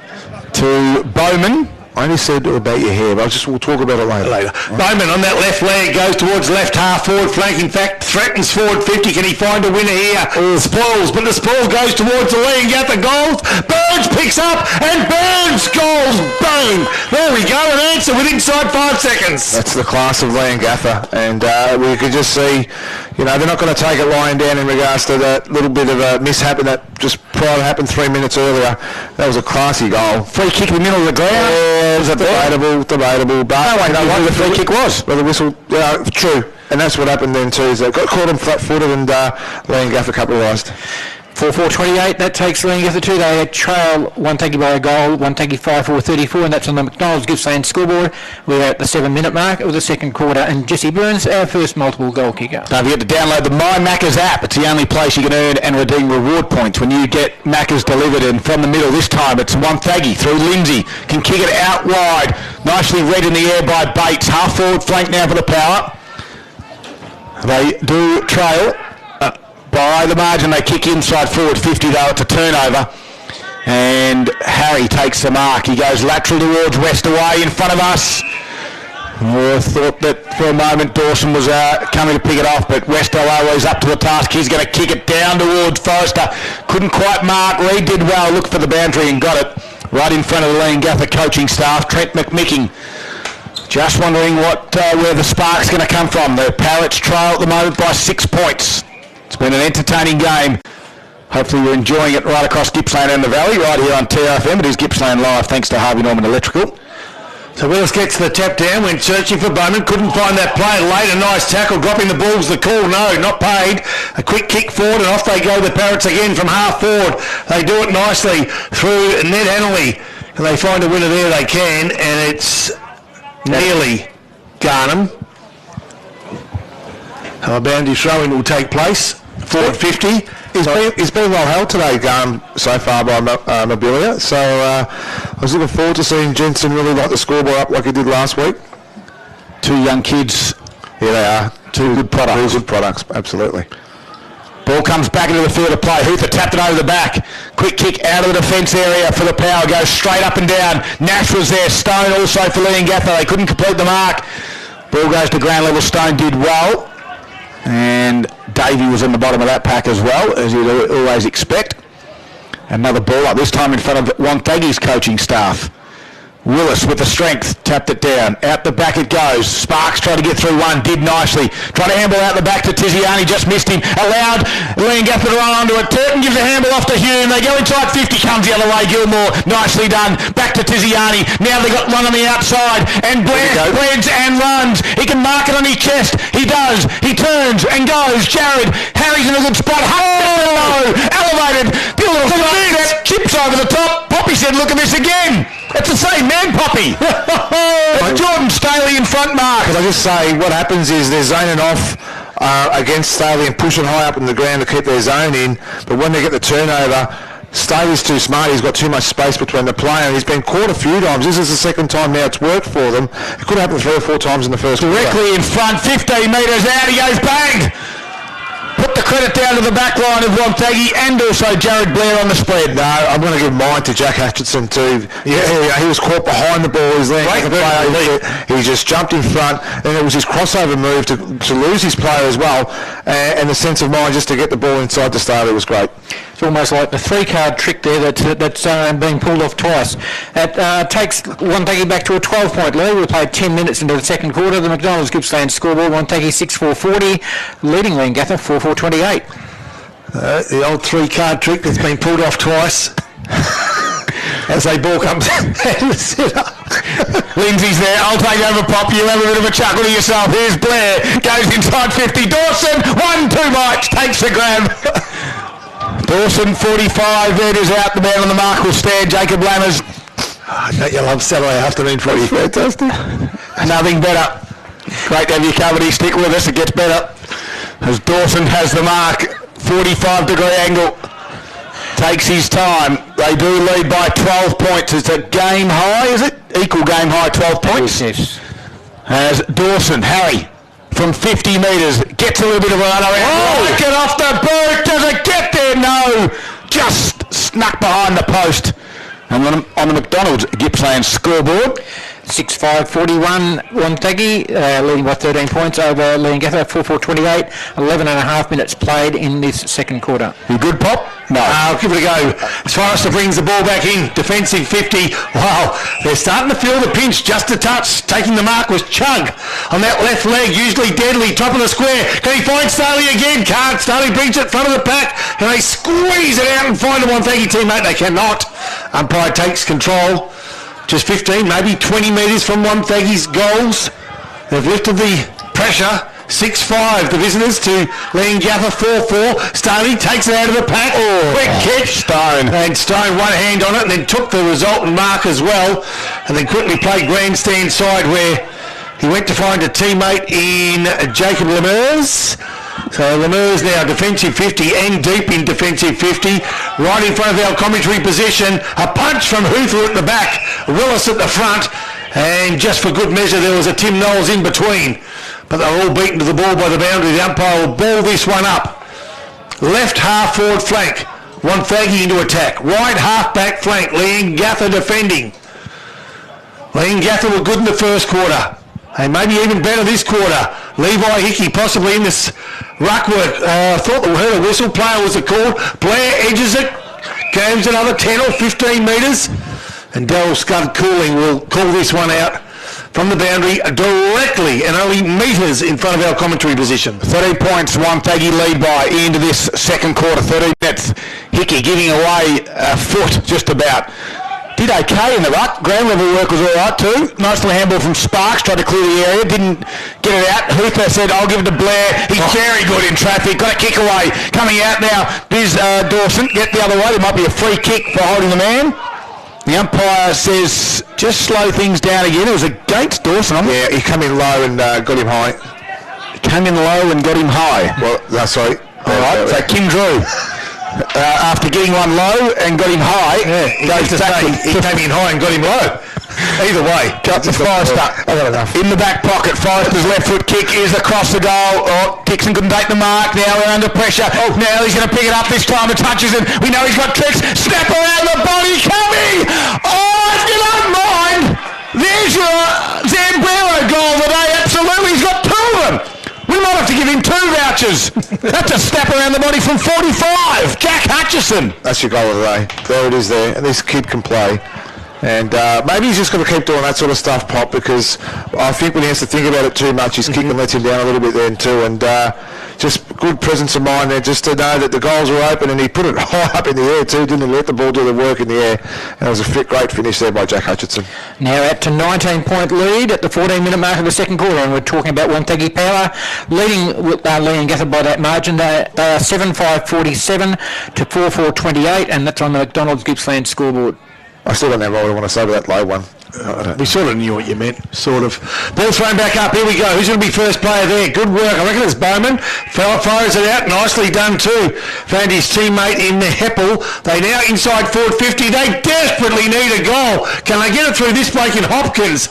to Bowman. I only said about your hair, but we'll talk about it later. Bowman on that left leg goes towards left half forward flank. In fact, threatens forward 50. Can he find a winner here? Spoils, but the spoil goes towards the Leongatha goals. Burns picks up and Burns goals. Boom! There we go. An answer with inside 5 seconds. That's the class of Leongatha, and we could just see, they're not going to take it lying down in regards to that little bit of a mishap that just prior to happened 3 minutes earlier. That was a classy goal. Free kick in the middle of the ground. Yeah, it was debatable, but no one knows who the free kick was. Well, the whistle, true, and that's what happened then too. Is they got caught him flat-footed and Leongatha capitalised. 4-4-28, that takes Leongatha 2. They trail Wonthaggi by a goal, Wonthaggi 5-4-34, and that's on the McDonald's Gippsland scoreboard. We're at the 7-minute mark of the second quarter, and Jesse Burns, our first multiple goal kicker. Don't forget to download the My Maccas app. It's the only place you can earn and redeem reward points when you get Maccas delivered, and from the middle this time it's Wonthaggi through Lindsay. Can kick it out wide. Nicely read in the air by Bates. Half forward flank now for the Power. They do trail by the margin. They kick inside forward 50 though. It's a turnover, and Harry takes the mark. He goes lateral towards West away in front of us. I thought that for a moment Dawson was coming to pick it off, but West is up to the task. He's going to kick it down towards Forrester. Couldn't quite mark. Reed did well, looked for the boundary and got it right in front of the Leongatha coaching staff. Trent McMicking just wondering where the spark's going to come from. The Parrots trail at the moment by 6 points. It's been an entertaining game. Hopefully you're enjoying it right across Gippsland and the Valley, right here on TRFM. It is Gippsland Live, thanks to Harvey Norman Electrical. So Willis gets the tap down, went searching for Bowman, couldn't find that play late, a nice tackle, dropping the ball's the call, no, not paid. A quick kick forward and off they go, the Parrots again from half forward. They do it nicely through Ned Hanley, and they find a winner there, they can, and it's nearly Garnham. A boundary throw-in will take place, forward 50. He's been well held today, so far by Mobilia. So I was looking forward to seeing Jensen really light the scoreboard up like he did last week. Two young kids. Yeah, they are. Two good products. Two good products, absolutely. Ball comes back into the field of play. Huther tapped it over the back. Quick kick out of the defence area for the Power. Goes straight up and down. Nash was there. Stone also for Leongatha. They couldn't complete the mark. Ball goes to ground level. Stone did well. And Davey was in the bottom of that pack as well, as you'd always expect. Another ball up, this time in front of Wonthaggi's coaching staff. Willis with the strength, tapped it down. Out the back it goes. Sparks tried to get through one, did nicely. Tried to handle out the back to Tiziani, just missed him. Allowed Leongatha to run onto it. Turton gives a handle off to Hume. They go inside 50, comes the other way. Gilmore, nicely done. Back to Tiziani. Now they got one on the outside. And Blair spreads and runs. He can mark it on his chest. He does. He turns and goes. Jared, Harry's in a good spot. Oh! Elevated. The little step, chips over the top. Poppy said, look at this again. It's the same man, Poppy. Jordan Staley in front, Mark. Can I just say, what happens is they're zoning off against Staley and pushing high up in the ground to keep their zone in, but when they get the turnover, Staley's too smart. He's got too much space between the player. He's been caught a few times. This is the second time now it's worked for them. It could have happened 3 or 4 times in the first quarter. Directly in front, 15 metres out, he goes bang. Put the credit down to the back line of Wonthaggi and also Jared Blair on the spread. No, I'm going to give mine to Jack Hutchinson too. Yeah, he was caught behind the ball. He just jumped in front, and it was his crossover move to lose his player as well, and the sense of mind just to get the ball inside the start. It was great. It's almost like the 3-card trick there that's been pulled off twice. It takes Wonthaggi back to a 12-point lead. We played 10 minutes into the second quarter. The McDonald's Gippsland scoreboard, Wonthaggi 6-4-40, leading Leongatha 4-4-28. The old 3-card trick that's been pulled off twice. As the ball comes Lindsay's there. I'll take over, Pop. You have a bit of a chuckle to yourself. Here's Blair. Goes inside 50. Dawson, 1-2 bites. Takes the grab. Dawson, 45 metres out. The man on the mark will stand. Jacob Lammers. Don't you love Saturday afternoon footy? Fantastic. Nothing better. Great to have you covered. Stick with us. It gets better. As Dawson has the mark. 45-degree angle. Takes his time. They do lead by 12 points. It's a game high, is it? Equal game high, 12 points. Yes. As Dawson, Harry, from 50 metres, gets a little bit of a run around. Oh, get off the boot. Does it get there? No. Just snuck behind the post. And on the McDonald's Gippsland scoreboard, 6-5-41 Wonthaggi, leading by 13 points over Leongatha, 4-4-28, 11 and a half minutes played in this second quarter. You good, Pop? No. I'll give it a go. As Forrester brings the ball back in, defensive 50. Wow, they're starting to feel the pinch, just a touch. Taking the mark was Chug on that left leg, usually deadly, top of the square. Can he find Staley again? Can't. Staley brings it front of the pack. Can they squeeze it out and find a Wonthaggi teammate? They cannot. Umpire takes control. Just 15, maybe 20 metres from Wonthaggi's goals. They've lifted the pressure. 6-5, the visitors to Leongatha, 4-4. Stoney takes it out of the pack. Oh, quick catch. Stone. And Stone one hand on it and then took the resultant mark as well. And then quickly played grandstand side where he went to find a teammate in Jacob Lemurs. So Lemurs now defensive 50 and deep in defensive 50. Right in front of our commentary position. A punch from Hoofer at the back. Willis at the front. And just for good measure, there was a Tim Knowles in between. But they're all beaten to the ball by the boundary. The umpire will ball this one up. Left half forward flank. Wonthaggi into attack. Right half back flank. Leongatha defending. Leongatha were good in the first quarter. They may be even better this quarter. Levi Hickey possibly in this ruck work. I thought we heard a whistle. Player was it called. Blair edges it. Gains another 10 or 15 metres. And Darryl Scud Cooling will call this one out from the boundary directly and only metres in front of our commentary position. 30 points, Wonthaggi lead by into this second quarter, 30 minutes. Hickey giving away a foot just about. Did okay in the ruck. Ground level work was all right too. Nice little handball from Sparks, tried to clear the area, didn't get it out. Hooper said, I'll give it to Blair. He's very good in traffic. Got a kick away. Coming out now, Biz Dawson, get the other way. There might be a free kick for holding the man. The umpire says, just slow things down again. It was against Dawson. Yeah, he came in low and got him high. Came in low and got him high. Well, that's right. All right, so Kim Drew, after getting one low and got him high, goes back to he came in high and got him low. Either way. cut to Forrester. I got enough. In the back pocket, Forrester's left foot kick is across the goal. Oh, Dixon couldn't take the mark. Now we're under pressure. Oh, now he's going to pick it up this time. It touches him. We know he's got tricks. Snap around the body. Coming. Oh, if you don't mind, there's your Zambrero goal today. Absolutely. He's got two of them. We might have to give him 2 vouchers. That's a snap around the body from 45. Jack Hutchison. That's your goal of the day. There it is there. And this kid can play. And maybe he's just going to keep doing that sort of stuff, Pop, because I think when he has to think about it too much, his kicking lets him down a little bit then too. And just good presence of mind there just to know that the goals were open, and he put it high up in the air too, didn't he? Let the ball do the work in the air. And it was a great finish there by Jack Hutchinson. Now out to 19-point lead at the 14-minute mark of the second quarter, and we're talking about Wonthaggi Power leading Leongatha by that margin. They are 7-5-47 to 4-4-28, and that's on the McDonald's Gippsland scoreboard. I still don't know what I want to say about that low one. We sort of knew what you meant, sort of. Ball thrown back up, here we go. Who's going to be first player there? Good work. I reckon it's Bowman. Fires it out, nicely done too. Found his teammate in the Heppel. They now inside forward 50. They desperately need a goal. Can they get it through this bloke in Hopkins?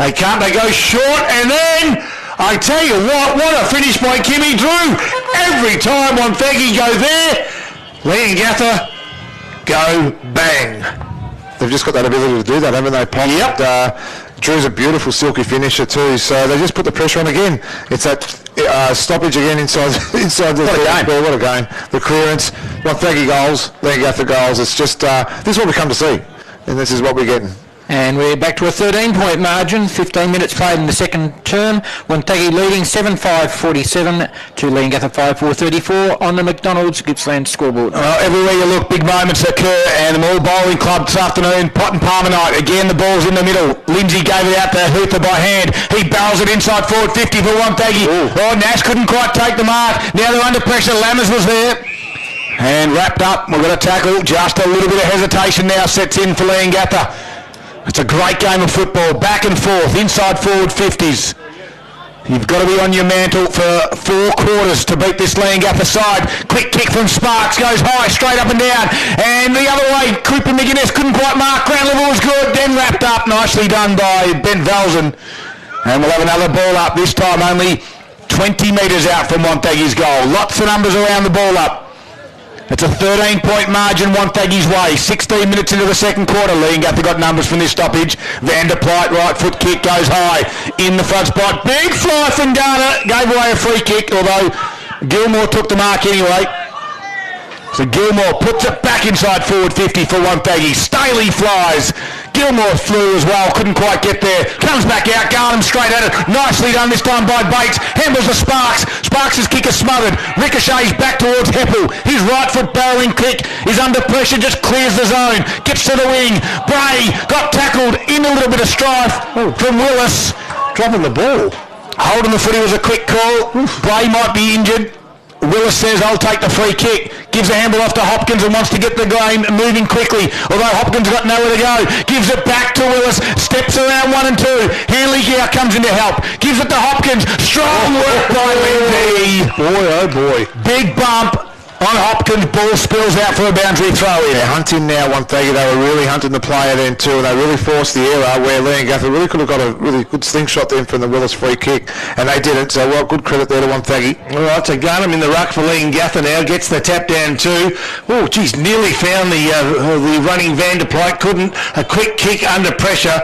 They can't, they go short, and then, I tell you what a finish by Kimmy Drew. Every time Wonthaggi go there, Leongatha go bang. They've just got that ability to do that, haven't they, Pop? Yep. Drew's a beautiful silky finisher too, so they just put the pressure on again. It's that stoppage again inside the game. What a game. The clearance, Wonthaggi goals, Leongatha goals. It's just, this is what we come to see, and this is what we're getting. And we're back to a 13-point margin, 15 minutes played in the second term. Wonthaggi leading 7-5-47 to Leongatha 5-4-34 on the McDonald's Gippsland scoreboard. Everywhere you look, big moments occur, and the Moore Bowling Club this afternoon, Pot and Palmer night. Again, the ball's in the middle. Lindsay gave it out to Hooper by hand. He barrels it inside forward 50 for Wonthaggi. Oh, Nash couldn't quite take the mark. Now they're under pressure. Lammers was there. And wrapped up. We've got a tackle. Just a little bit of hesitation now sets in for Leongatha. It's a great game of football, back and forth, inside forward 50s. You've got to be on your mantle for 4 quarters to beat this Leongatha side. Quick kick from Sparks, goes high, straight up and down. And the other way, Cooper McGuinness couldn't quite mark. Ground level was good, then wrapped up, nicely done by Ben Valzen. And we'll have another ball up, this time only 20 metres out from Wonthaggi's goal. Lots of numbers around the ball up. It's a 13-point margin Wonthaggi's way. 16 minutes into the second quarter. Leongatha got numbers from this stoppage. Van der Pluyt, right foot kick, goes high. In the front spot. Big fly from Garner. Gave away a free kick, although Gilmore took the mark anyway. So Gilmore puts it back inside forward 50 for Wonthaggi. Staley flies. Gilmore flew as well, couldn't quite get there. Comes back out, Garnham straight at it. Nicely done this time by Bates. Handles to Sparks. Sparks' kick is smothered. Ricochets back towards Heppel. His right foot barreling kick is under pressure, just clears the zone. Gets to the wing. Bray got tackled in a little bit of strife from Willis. Dropping the ball. Holding the footy was a quick call. Bray might be injured. Willis says, I'll take the free kick. Gives the handle off to Hopkins and wants to get the game moving quickly. Although Hopkins got nowhere to go. Gives it back to Willis. Steps around 1 and 2. Hanley here comes in to help. Gives it to Hopkins. Strong work by Lindsay. Boy, oh boy. Big bump on Hopkins. Ball spills out for a boundary throw in. They're hunting now, Wonthaggi. They were really hunting the player then too, and they really forced the error where Leongatha really could have got a really good slingshot then from the Willis free kick, and they didn't. So, well, good credit there to Wonthaggi. All right, so Garnham in the ruck for Leongatha now, gets the tap down too. Oh, geez, nearly found the running Van der Pluyt. Couldn't. A quick kick under pressure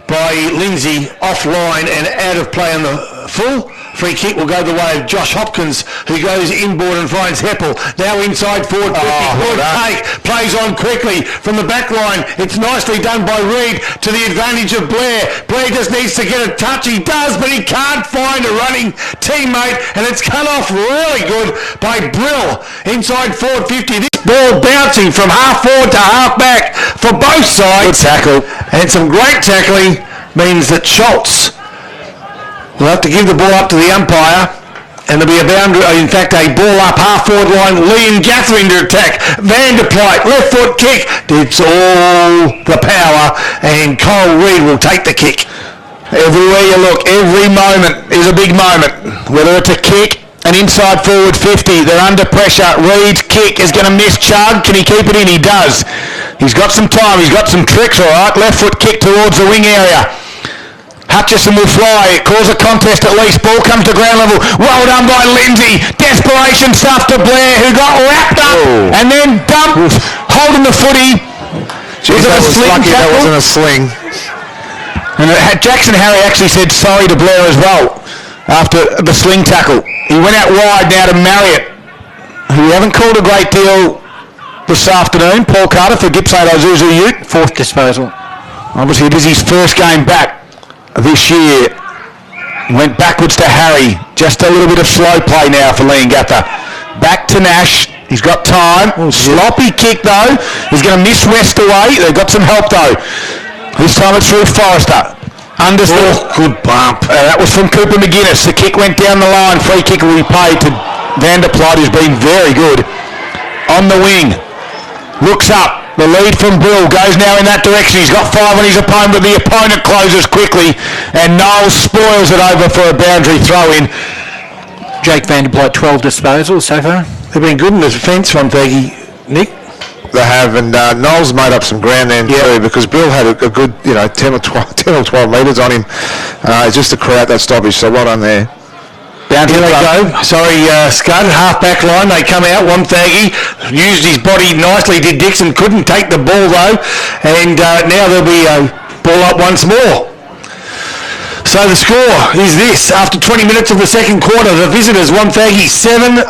by Lindsay, offline and out of play on the full. Free kick will go the way of Josh Hopkins, who goes inboard and finds Heppel. Now inside forward 50. Good take. Plays on quickly from the back line. It's nicely done by Reid to the advantage of Blair. Blair just needs to get a touch. He does, but he can't find a running teammate, and it's cut off really good by Brill. Inside forward 50. This ball bouncing from half forward to half back for both sides. Good tackle. And some great tackling means that Schultz will have to give the ball up to the umpire, and there'll be a boundary, in fact a ball up half forward line. Leongatha into attack. Van der Pluyt, left foot kick. It's all the power, and Kyle Reid will take the kick. Everywhere you look, every moment is a big moment. Whether it's a kick, an inside forward 50, they're under pressure. Reid's kick is going to miss Chug. Can he keep it in? He does. He's got some time. He's got some tricks, all right. Left foot kick towards the wing area. Hutchison will fly. It calls a contest at least. Ball comes to ground level. Well done by Lindsay. Desperation stuff to Blair, who got wrapped up and then dumped, holding the footy. Jeez, that was lucky that wasn't a sling. And Jackson Harry actually said sorry to Blair as well after the sling tackle. He went out wide now to Marriott, who we haven't called a great deal this afternoon. Paul Carter for Gippsland Isuzu Ute. Fourth disposal. Obviously it is his first game back this year. Went backwards to Harry. Just a little bit of slow play now for Leongatha. Back to Nash. He's got time. Sloppy kick though. He's going to miss West away. They've got some help though. This time it's through Forrester. Good bump. That was from Cooper McGuinness. The kick went down the line. Free kick will be paid to Van der Pluyt, who's been very good. On the wing. Looks up. The lead from Brill goes now in that direction. He's got 5 on his opponent, but the opponent closes quickly, and Knowles spoils it over for a boundary throw-in. Jake Van der Pluyt, 12 disposals so far. They've been good in the defence, Wonthaggi, Nick. They have, and Knowles made up some ground then too, because Bill had a good, 10 or 12 metres on him just to create that stoppage. So well done there. Here they go. Sorry, Scud, half-back line. They come out. Wonthaggi used his body nicely. Did Dixon. Couldn't take the ball, though. And now there'll be a ball up once more. So the score is this. After 20 minutes of the second quarter, the visitors, Wonthaggi 7-5,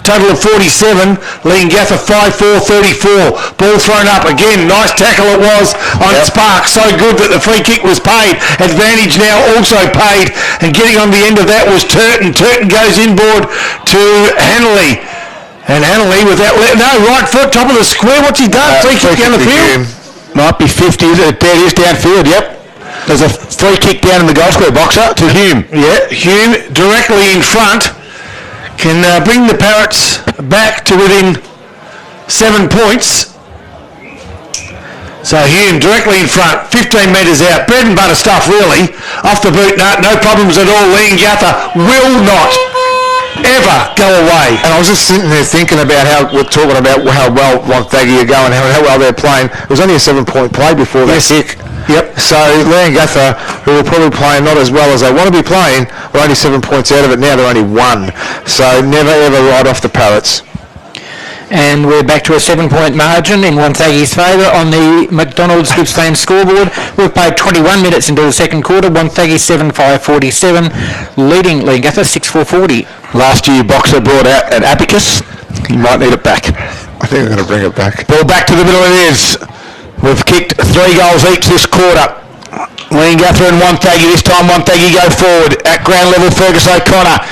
total of 47. Leongatha 5-4, 34. Ball thrown up again. Nice tackle it was on Spark. So good that the free kick was paid. Advantage now also paid. And getting on the end of that was Turton. Turton goes inboard to Hanley. And Hanley with that... right foot, top of the square. What's he done? Free kick down the field? Might be 50. There it is downfield, yep. There's a free kick down in the goal square boxer to Hume. Yeah, Hume directly in front can bring the Parrots back to within 7 points. So Hume directly in front, 15 metres out. Bread and butter stuff, really. Off the boot, no problems at all. Leongatha will not ever go away. And I was just sitting there thinking about how we're talking about how well Wonthaggi are going, how well they're playing. It was only a 7-point play before that kick. Yep. So Leongatha, who were probably playing not as well as they want to be playing, were only 7 points out of it. Now they're only 1. So never ever write off the Parrots. And we're back to a 7-point margin in Wonthaggi's favour on the McDonald's Gippsland scoreboard. We've played 21 minutes into the second quarter. Wonthaggi 7-5-47, leading Leongatha 6-4-40. Last year, Boxer brought out an abacus. He might need it back. I think I'm going to bring it back. Ball back to the middle it is. We've kicked 3 goals each this quarter. Leongatha and Wonthaggi. This time Wonthaggi go forward. At ground level, Fergus O'Connor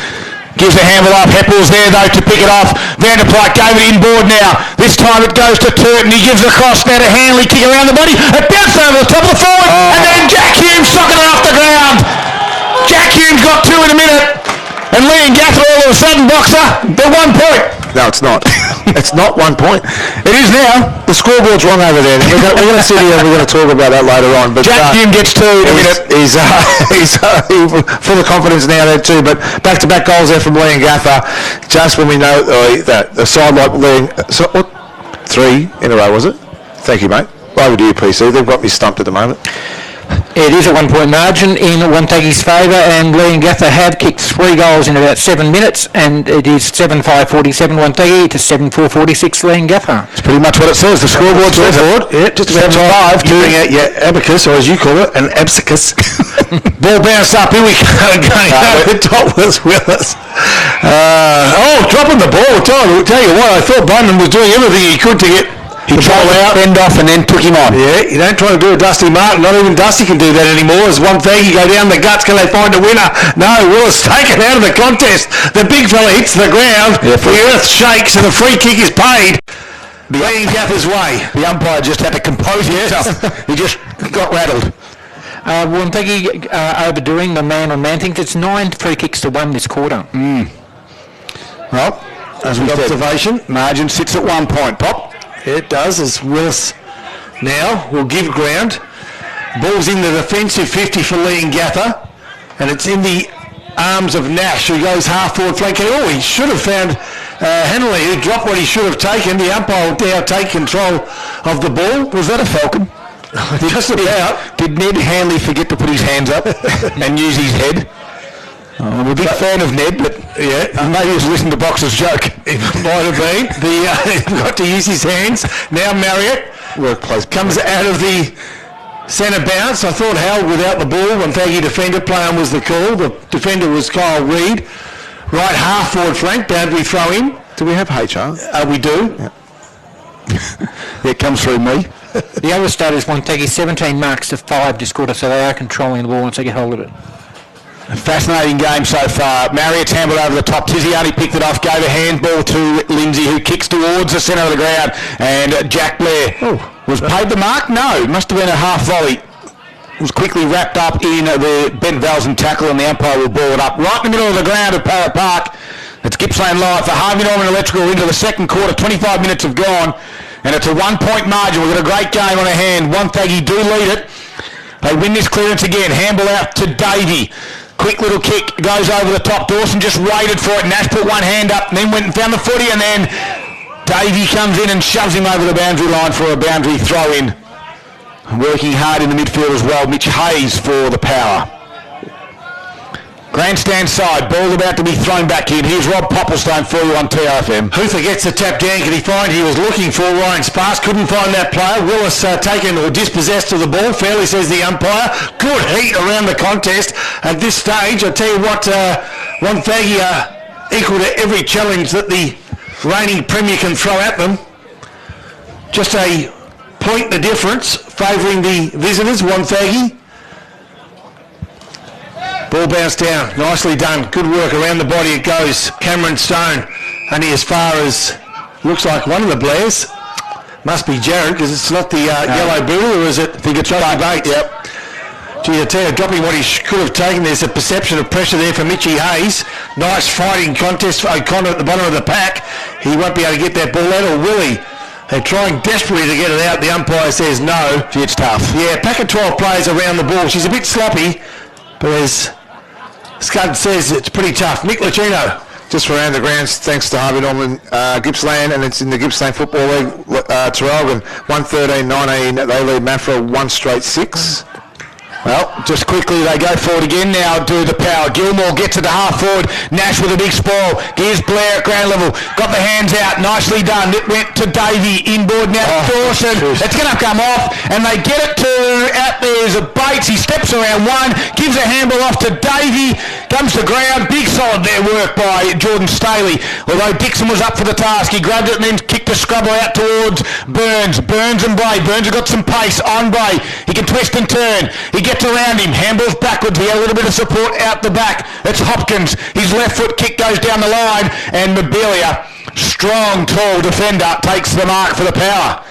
gives a handle up. Heppel's there though to pick it off. Vanderplyk gave it inboard now. This time it goes to Turton. He gives it across now to Hanley. Kick around the body. It bounced over the top of the forward. And then Jack Hume socking it off the ground. Jack Hume's got 2 in a minute. And Leongatha all of a sudden, Boxer, they're 1 point. No, it's not. It's not 1 point. It is now. The scoreboard's wrong over there. We're going to sit here and we're going to talk about that later on. But Jack Hume gets 2 in a minute. He's full of confidence now there too. But back-to-back goals there from Leongatha. Just when we know that the side like what, 3 in a row, was it? Thank you, mate. Over to you, PC. They've got me stumped at the moment. It is a 1-point margin in Wonthaggi's favour, and Leongatha have kicked 3 goals in about 7 minutes, and it is 7-5-47 Wonthaggi to 7-4-46 Leongatha. It's pretty much what it says. The scoreboard says it. Yeah, just about time to bring out your abacus, or as you call it, an absicus. Ball bounced up. Here we go. Going over the top with Willis. Dropping the ball. Tell you what, I thought Bowman was doing everything he could to get He tried to fend off and then took him on. Yeah, you don't try to do a Dusty Martin. Not even Dusty can do that anymore. As Wonthaggi go down the guts, can they find a winner? No, Willis taken out of the contest. The big fella hits the ground. The earth shakes and the free kick is paid. Leongatha's way. The umpire just had to compose himself. He just got rattled. Wonthaggi overdoing the man-on-man thing. It's 9 free kicks to 1 this quarter. Well, as we observation, margin sits at 1 point. Pop. It does, as Willis now will give ground. Ball's in the defensive 50 for Leongatha, and it's in the arms of Nash, who goes half-forward flanking. Oh, he should have found Henley, who dropped what he should have taken. The umpire will now take control of the ball. Was that a falcon? Just about. Did Ned Hanley forget to put his hands up and use his head? I'm a big fan of Ned, but yeah, maybe he was listening to Boxer's joke. It might have been. He got to use his hands. Now Marriott comes out of the centre bounce. I thought Howell without the ball. Wonthaggi defender play-on was the call. The defender was Kyle Reid. Right half forward flank, boundary throw in. Do we have HR? We do. Yeah. It comes through me. The other stat is Wonthaggi 17 marks to 5 this quarter, so they are controlling the ball once they get hold of it. A fascinating game so far. Marriott's handled over the top. Tiziani picked it off, gave a handball to Lindsay, who kicks towards the centre of the ground. And Jack Blair was paid the mark? No, it must have been a half volley. It was quickly wrapped up in the Ben Valzen tackle, and the umpire will ball it up right in the middle of the ground of Parrot Park. It's Gippsland Live for Harvey Norman Electrical into the second quarter. 25 minutes have gone, and it's a 1 point margin. We've got a great game on our hand. Wonthaggi do lead it. They win this clearance again. Handball out to Davey. Quick little kick, goes over the top. Dawson just waited for it. Nash put one hand up and then went and found the footy, and then Davey comes in and shoves him over the boundary line for a boundary throw in. Working hard in the midfield as well, Mitch Hayes for the power. Grandstand side, ball about to be thrown back in. Here's Rob Popplestone for you on TRFM. Huther gets the tap down. Can he find? He was looking for Ryan Sparks. Couldn't find that player. Willis taken or dispossessed of the ball. Fairly says the umpire. Good heat around the contest. At this stage, I tell you what, Wonthaggi are equal to every challenge that the reigning premier can throw at them. Just a point the difference, favouring the visitors, Wonthaggi. Ball bounced down, nicely done. Good work around the body it goes. Cameron Stone, only as far as, looks like one of the Blairs. Must be Jared, because it's not the yellow booter, or is it? I think it's Johnny Bates. Yep. Gee, I tell you, dropping what he could have taken, there's a perception of pressure there for Mitchie Hayes. Nice fighting contest for O'Connor at the bottom of the pack. He won't be able to get that ball out, or will he? They're trying desperately to get it out. The umpire says no. Gee, it's tough. Yeah, pack of 12 players around the ball. She's a bit sloppy, but as Scud says, it's pretty tough. Nick Lucino. Just around the grounds, thanks to Harvey Norman Gippsland, and it's in the Gippsland Football League, Terrell, 113-19, they lead Mafra 1 straight 6. Well, just quickly, they go forward again now, do the power. Gilmore gets it to half forward. Nash with a big spoil. Here's Blair at ground level. Got the hands out. Nicely done. It went to Davey. Inboard now to Dawson. It's going to come off, and they get it to out there's a Bates. He steps around one, gives a handball off to Davey. Comes to ground. Big solid there work by Jordan Staley. Although Dixon was up for the task, he grabbed it and then kicked a scrubber out towards Burns. Burns and Bray. Burns has got some pace on Bray. He can twist and turn. He gets around him, handballs backwards, he had a little bit of support out the back. It's Hopkins, his left foot kick goes down the line, and Mobilia, strong, tall defender, takes the mark for the Power.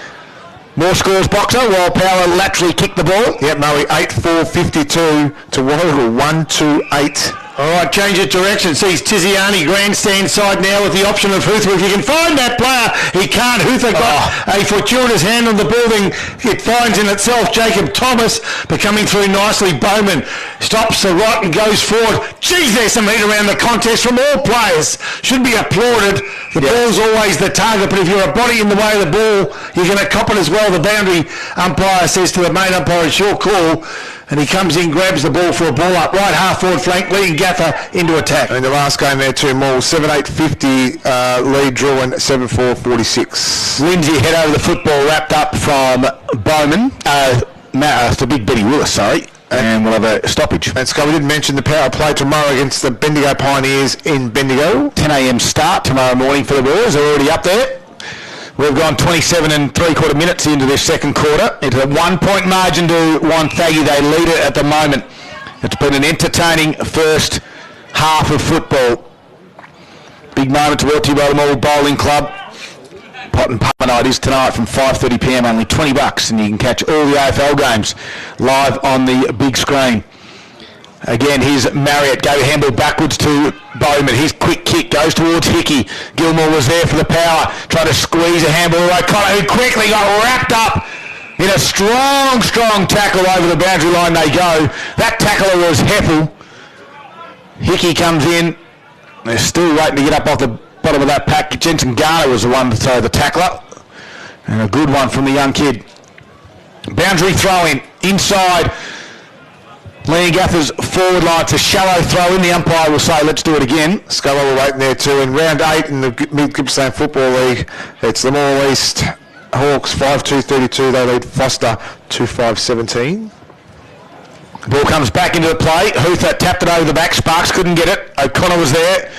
More scores, Boxer, while Power laterally kicked the ball. Yep, Murray, 8-4-52 to Warragul, 1-2-8. All right, change of direction. Sees Tiziani grandstand side now with the option of Hutha. If you can find that player, he can't. Hutha got a fortuitous hand on the ball. Then it finds in itself Jacob Thomas, but coming through nicely. Bowman stops the right and goes forward. Geez, there's some heat around the contest from all players. Should be applauded. The ball's always the target, but if you're a body in the way of the ball, you're going to cop it as well. The boundary umpire says to the main umpire, it's your call. And he comes in, grabs the ball for a ball up, right half forward flank, Leongatha into attack. In the last game there too, Maul, 7-8-50 lead drawing, 7-4-46. Lindsay head over the football wrapped up from Bowman, for Big Betty Willis, sorry. And we'll have a stoppage. And Scott, we didn't mention the Power play tomorrow against the Bendigo Pioneers in Bendigo. 10 a.m. start tomorrow morning for the Boys. They're already up there. We've gone 27 3/4 minutes into this second quarter. It's a 1 point margin to Wonthaggi. They lead it at the moment. It's been an entertaining first half of football. Big moment brought to you by the Mall Bowling Club. Pot and Pumper Night is tonight from 5:30 p.m. Only $20, and you can catch all the AFL games live on the big screen. Again, here's Marriott, go handball backwards to Bowman. His quick kick goes towards Hickey. Gilmore was there for the Power, trying to squeeze a handball. O'Connor, who quickly got wrapped up in a strong tackle over the boundary line they go. That tackler was Heppel. Hickey comes in. They're still waiting to get up off the bottom of that pack. Jensen Garner was the one to throw the tackler. And a good one from the young kid. Boundary throw in, inside. Leongatha's forward line. It's a shallow throw in. The umpire will say, let's do it again. Scully will wait there too. In round 8 in the Mid-Gippsland Football League, it's the Moore East Hawks 5-2-32. They lead Foster 2-5-17. Ball comes back into the play. Hutha tapped it over the back. Sparks couldn't get it. O'Connor was there.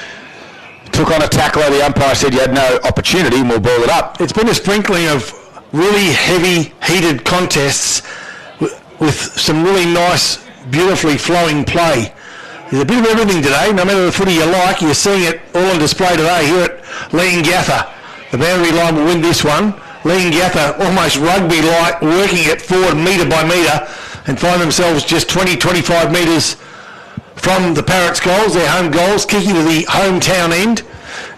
Took on a tackler. The umpire said you had no opportunity and we'll ball it up. It's been a sprinkling of really heavy, heated contests with some really nice, beautifully flowing play. There's a bit of everything today. No matter the footy you like, you're seeing it all on display today here at Leongatha. The boundary line will win this one. Leongatha almost rugby-like, working it forward metre by metre and find themselves just 20-25 metres from the Parrots' goals, their home goals, kicking to the hometown end.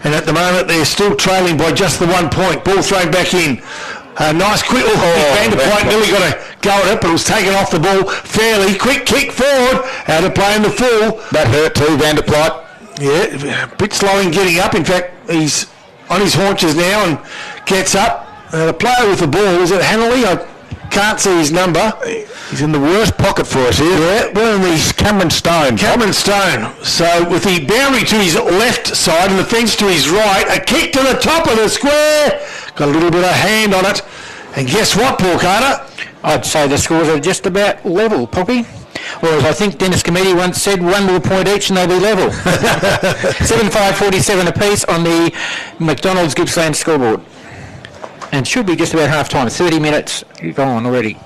And at the moment they're still trailing by just the 1 point. Ball thrown back in. Nice quick, Van der Plyte nearly got a go at it, but it was taken off the ball fairly. Quick kick forward, out of play in the full. That hurt too, Van der Plyte. Yeah, a bit slow in getting up. In fact, he's on his haunches now and gets up. The player with the ball, is it Hanley? I can't see his number. He's in the worst pocket for us here. Yeah, well, he's Cameron Stone. Cameron Stone. So with the boundary to his left side and the fence to his right, a kick to the top of the square. Got a little bit of hand on it. And guess what, Paul Carter? I'd say the scores are just about level, Poppy. Or as I think Dennis Cometti once said, 1 to a point each and they'll be level. 7-5-47 apiece on the McDonald's Gippsland scoreboard. And should be just about half time. 30 minutes gone already.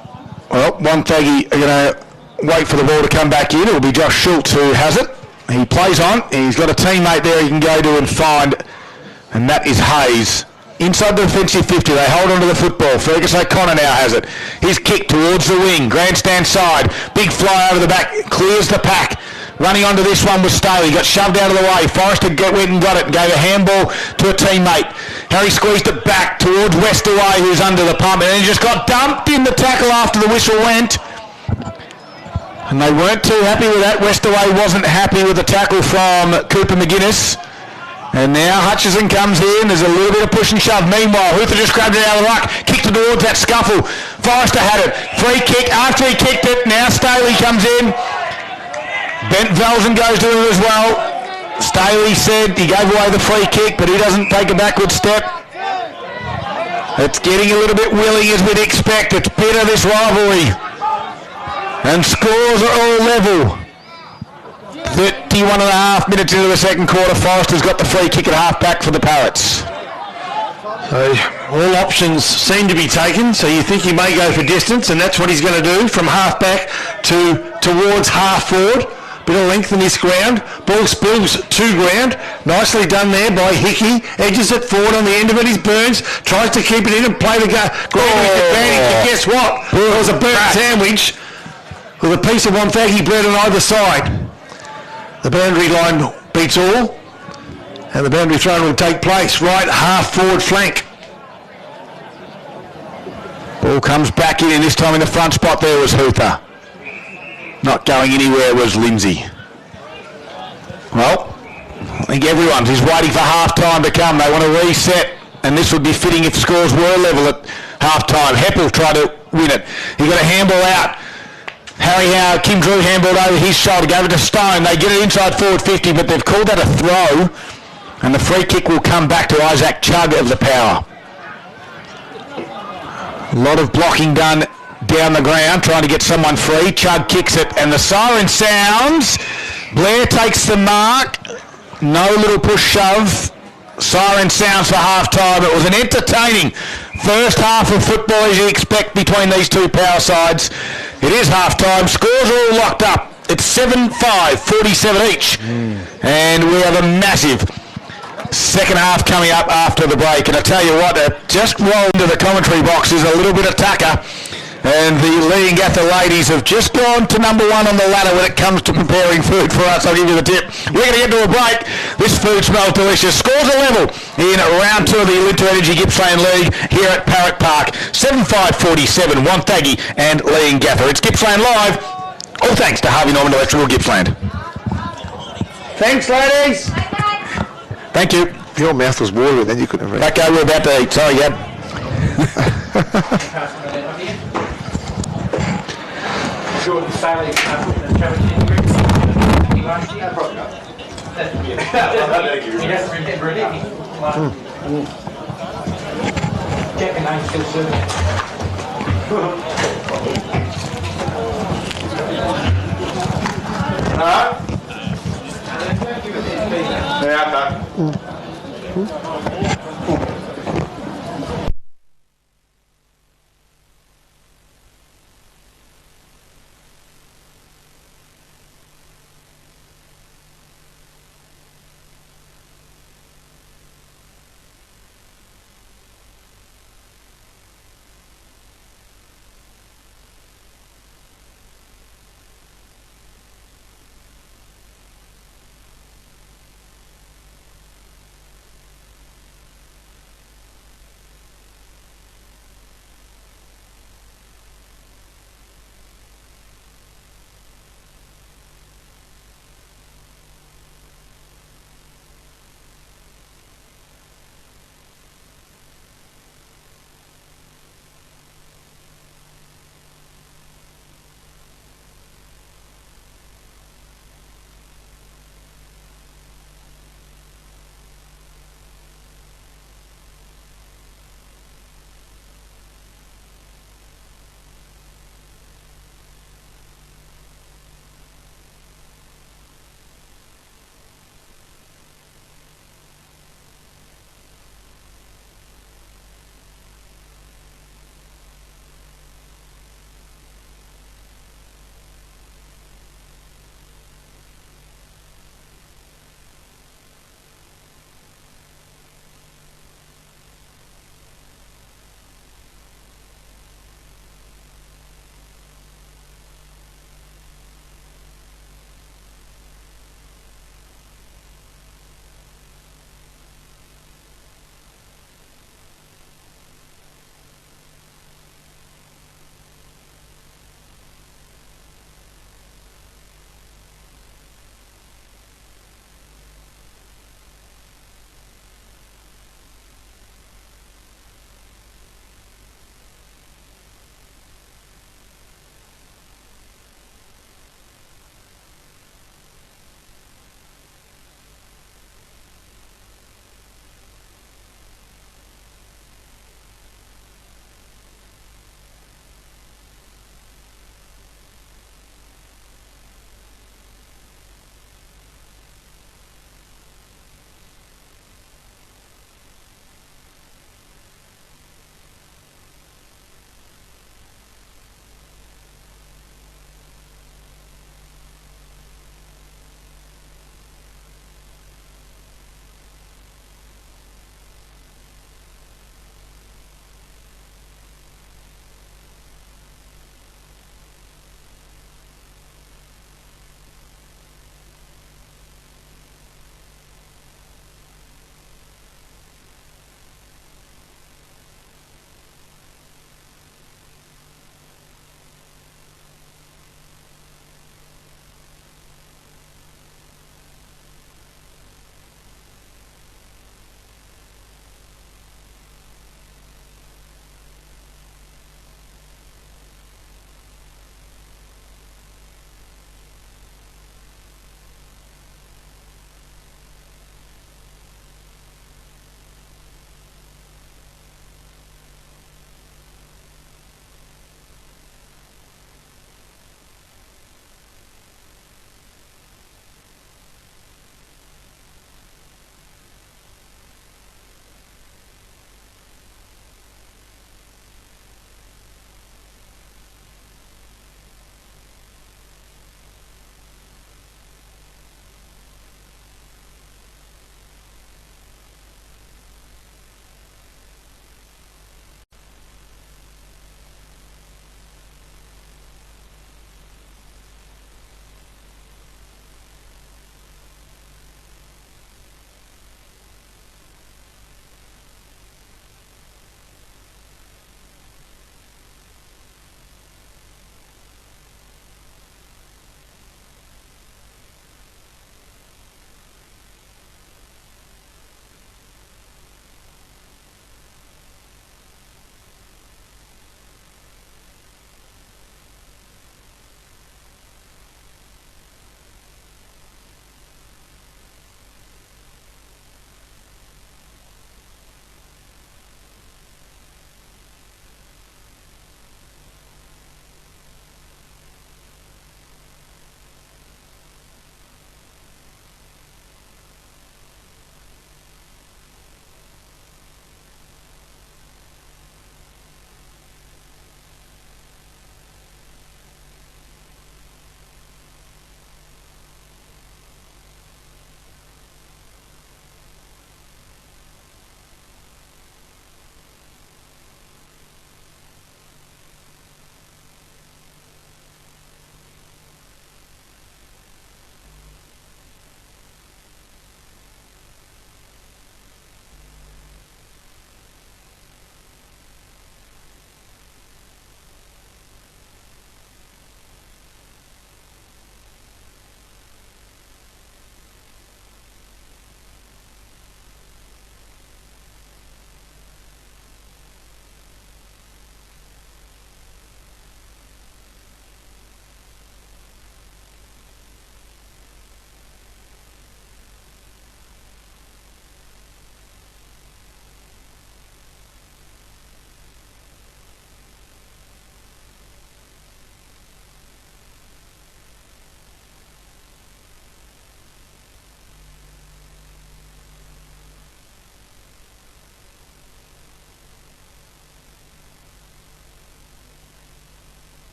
Well, Wonthaggi are going to wait for the ball to come back in. It will be Josh Schultz who has it. He plays on. He's got a teammate there he can go to and find, and that is Hayes. Inside the defensive 50, they hold onto the football. Fergus O'Connor now has it. His kick towards the wing, grandstand side. Big fly over the back, clears the pack. Running onto this one was Staley, got shoved out of the way. Forrester went and got it and gave a handball to a teammate. Harry squeezed it back towards Westerway, who's under the pump, and he just got dumped in the tackle after the whistle went. And they weren't too happy with that. Westerway wasn't happy with the tackle from Cooper McGuinness. And now Hutchison comes in. There's a little bit of push and shove. Meanwhile, Huther just grabbed it out of the ruck. Kicked it towards that scuffle. Forrester had it. Free kick. After he kicked it, now Staley comes in. Bent Velzen goes to him as well. Staley said he gave away the free kick, but he doesn't take a backward step. It's getting a little bit willing as we'd expect. It's bitter, this rivalry. And scores are all level. 31 and a half minutes into the second quarter. Forrester's got the free kick at half-back for the Parrots. So all options seem to be taken, so you think he may go for distance, and that's what he's going to do from half-back towards half-forward. Bit of length in this ground. Ball spills to ground. Nicely done there by Hickey. Edges it forward on the end of it. He's Burns. Tries to keep it in and play the ground with advantage. And guess what? There was a burnt sandwich with a piece of Wonthaggi bread on either side. The boundary line beats all, and the boundary throw will take place right half forward flank. Ball comes back in, and this time in the front spot there was Huther. Not going anywhere was Lindsay. Well, I think everyone's is waiting for half-time to come. They want to reset, and this would be fitting if scores were level at half-time. Heppel tried to win it. He got a handball out. Harry Howe, Kim Drew handballed over his shoulder, gave it to Stone. They get it inside forward 50, but they've called that a throw, and the free kick will come back to Isaac Chugg of the Power. A lot of blocking done down the ground, trying to get someone free. Chugg kicks it, and the siren sounds. Blair takes the mark. No little push shove. Siren sounds for half-time. It was an entertaining first half of football as you expect between these two Power sides. It is half-time. Scores are all locked up. It's 7-5, 47 each. And we have a massive second half coming up after the break. And I tell you what, just roll into the commentary box is a little bit of tucker. And the Leongatha ladies have just gone to number one on the ladder when it comes to preparing food for us. I'll give you the tip. We're going to get to a break. This food smells delicious. Scores are level in round two of the Alinta Energy Gippsland League here at Parrot Park. 7-5-47, Wonthaggi and Leongatha. It's Gippsland Live. All thanks to Harvey Norman Electrical Gippsland. Thanks, ladies. Thank you. Your mouth was watering, then you couldn't have read. Okay, we're about to eat. Sorry, Gab. Jordan Staley putting the charity last year. Probably not. He has to remember it, Jack and I still serving. Alright? Yeah,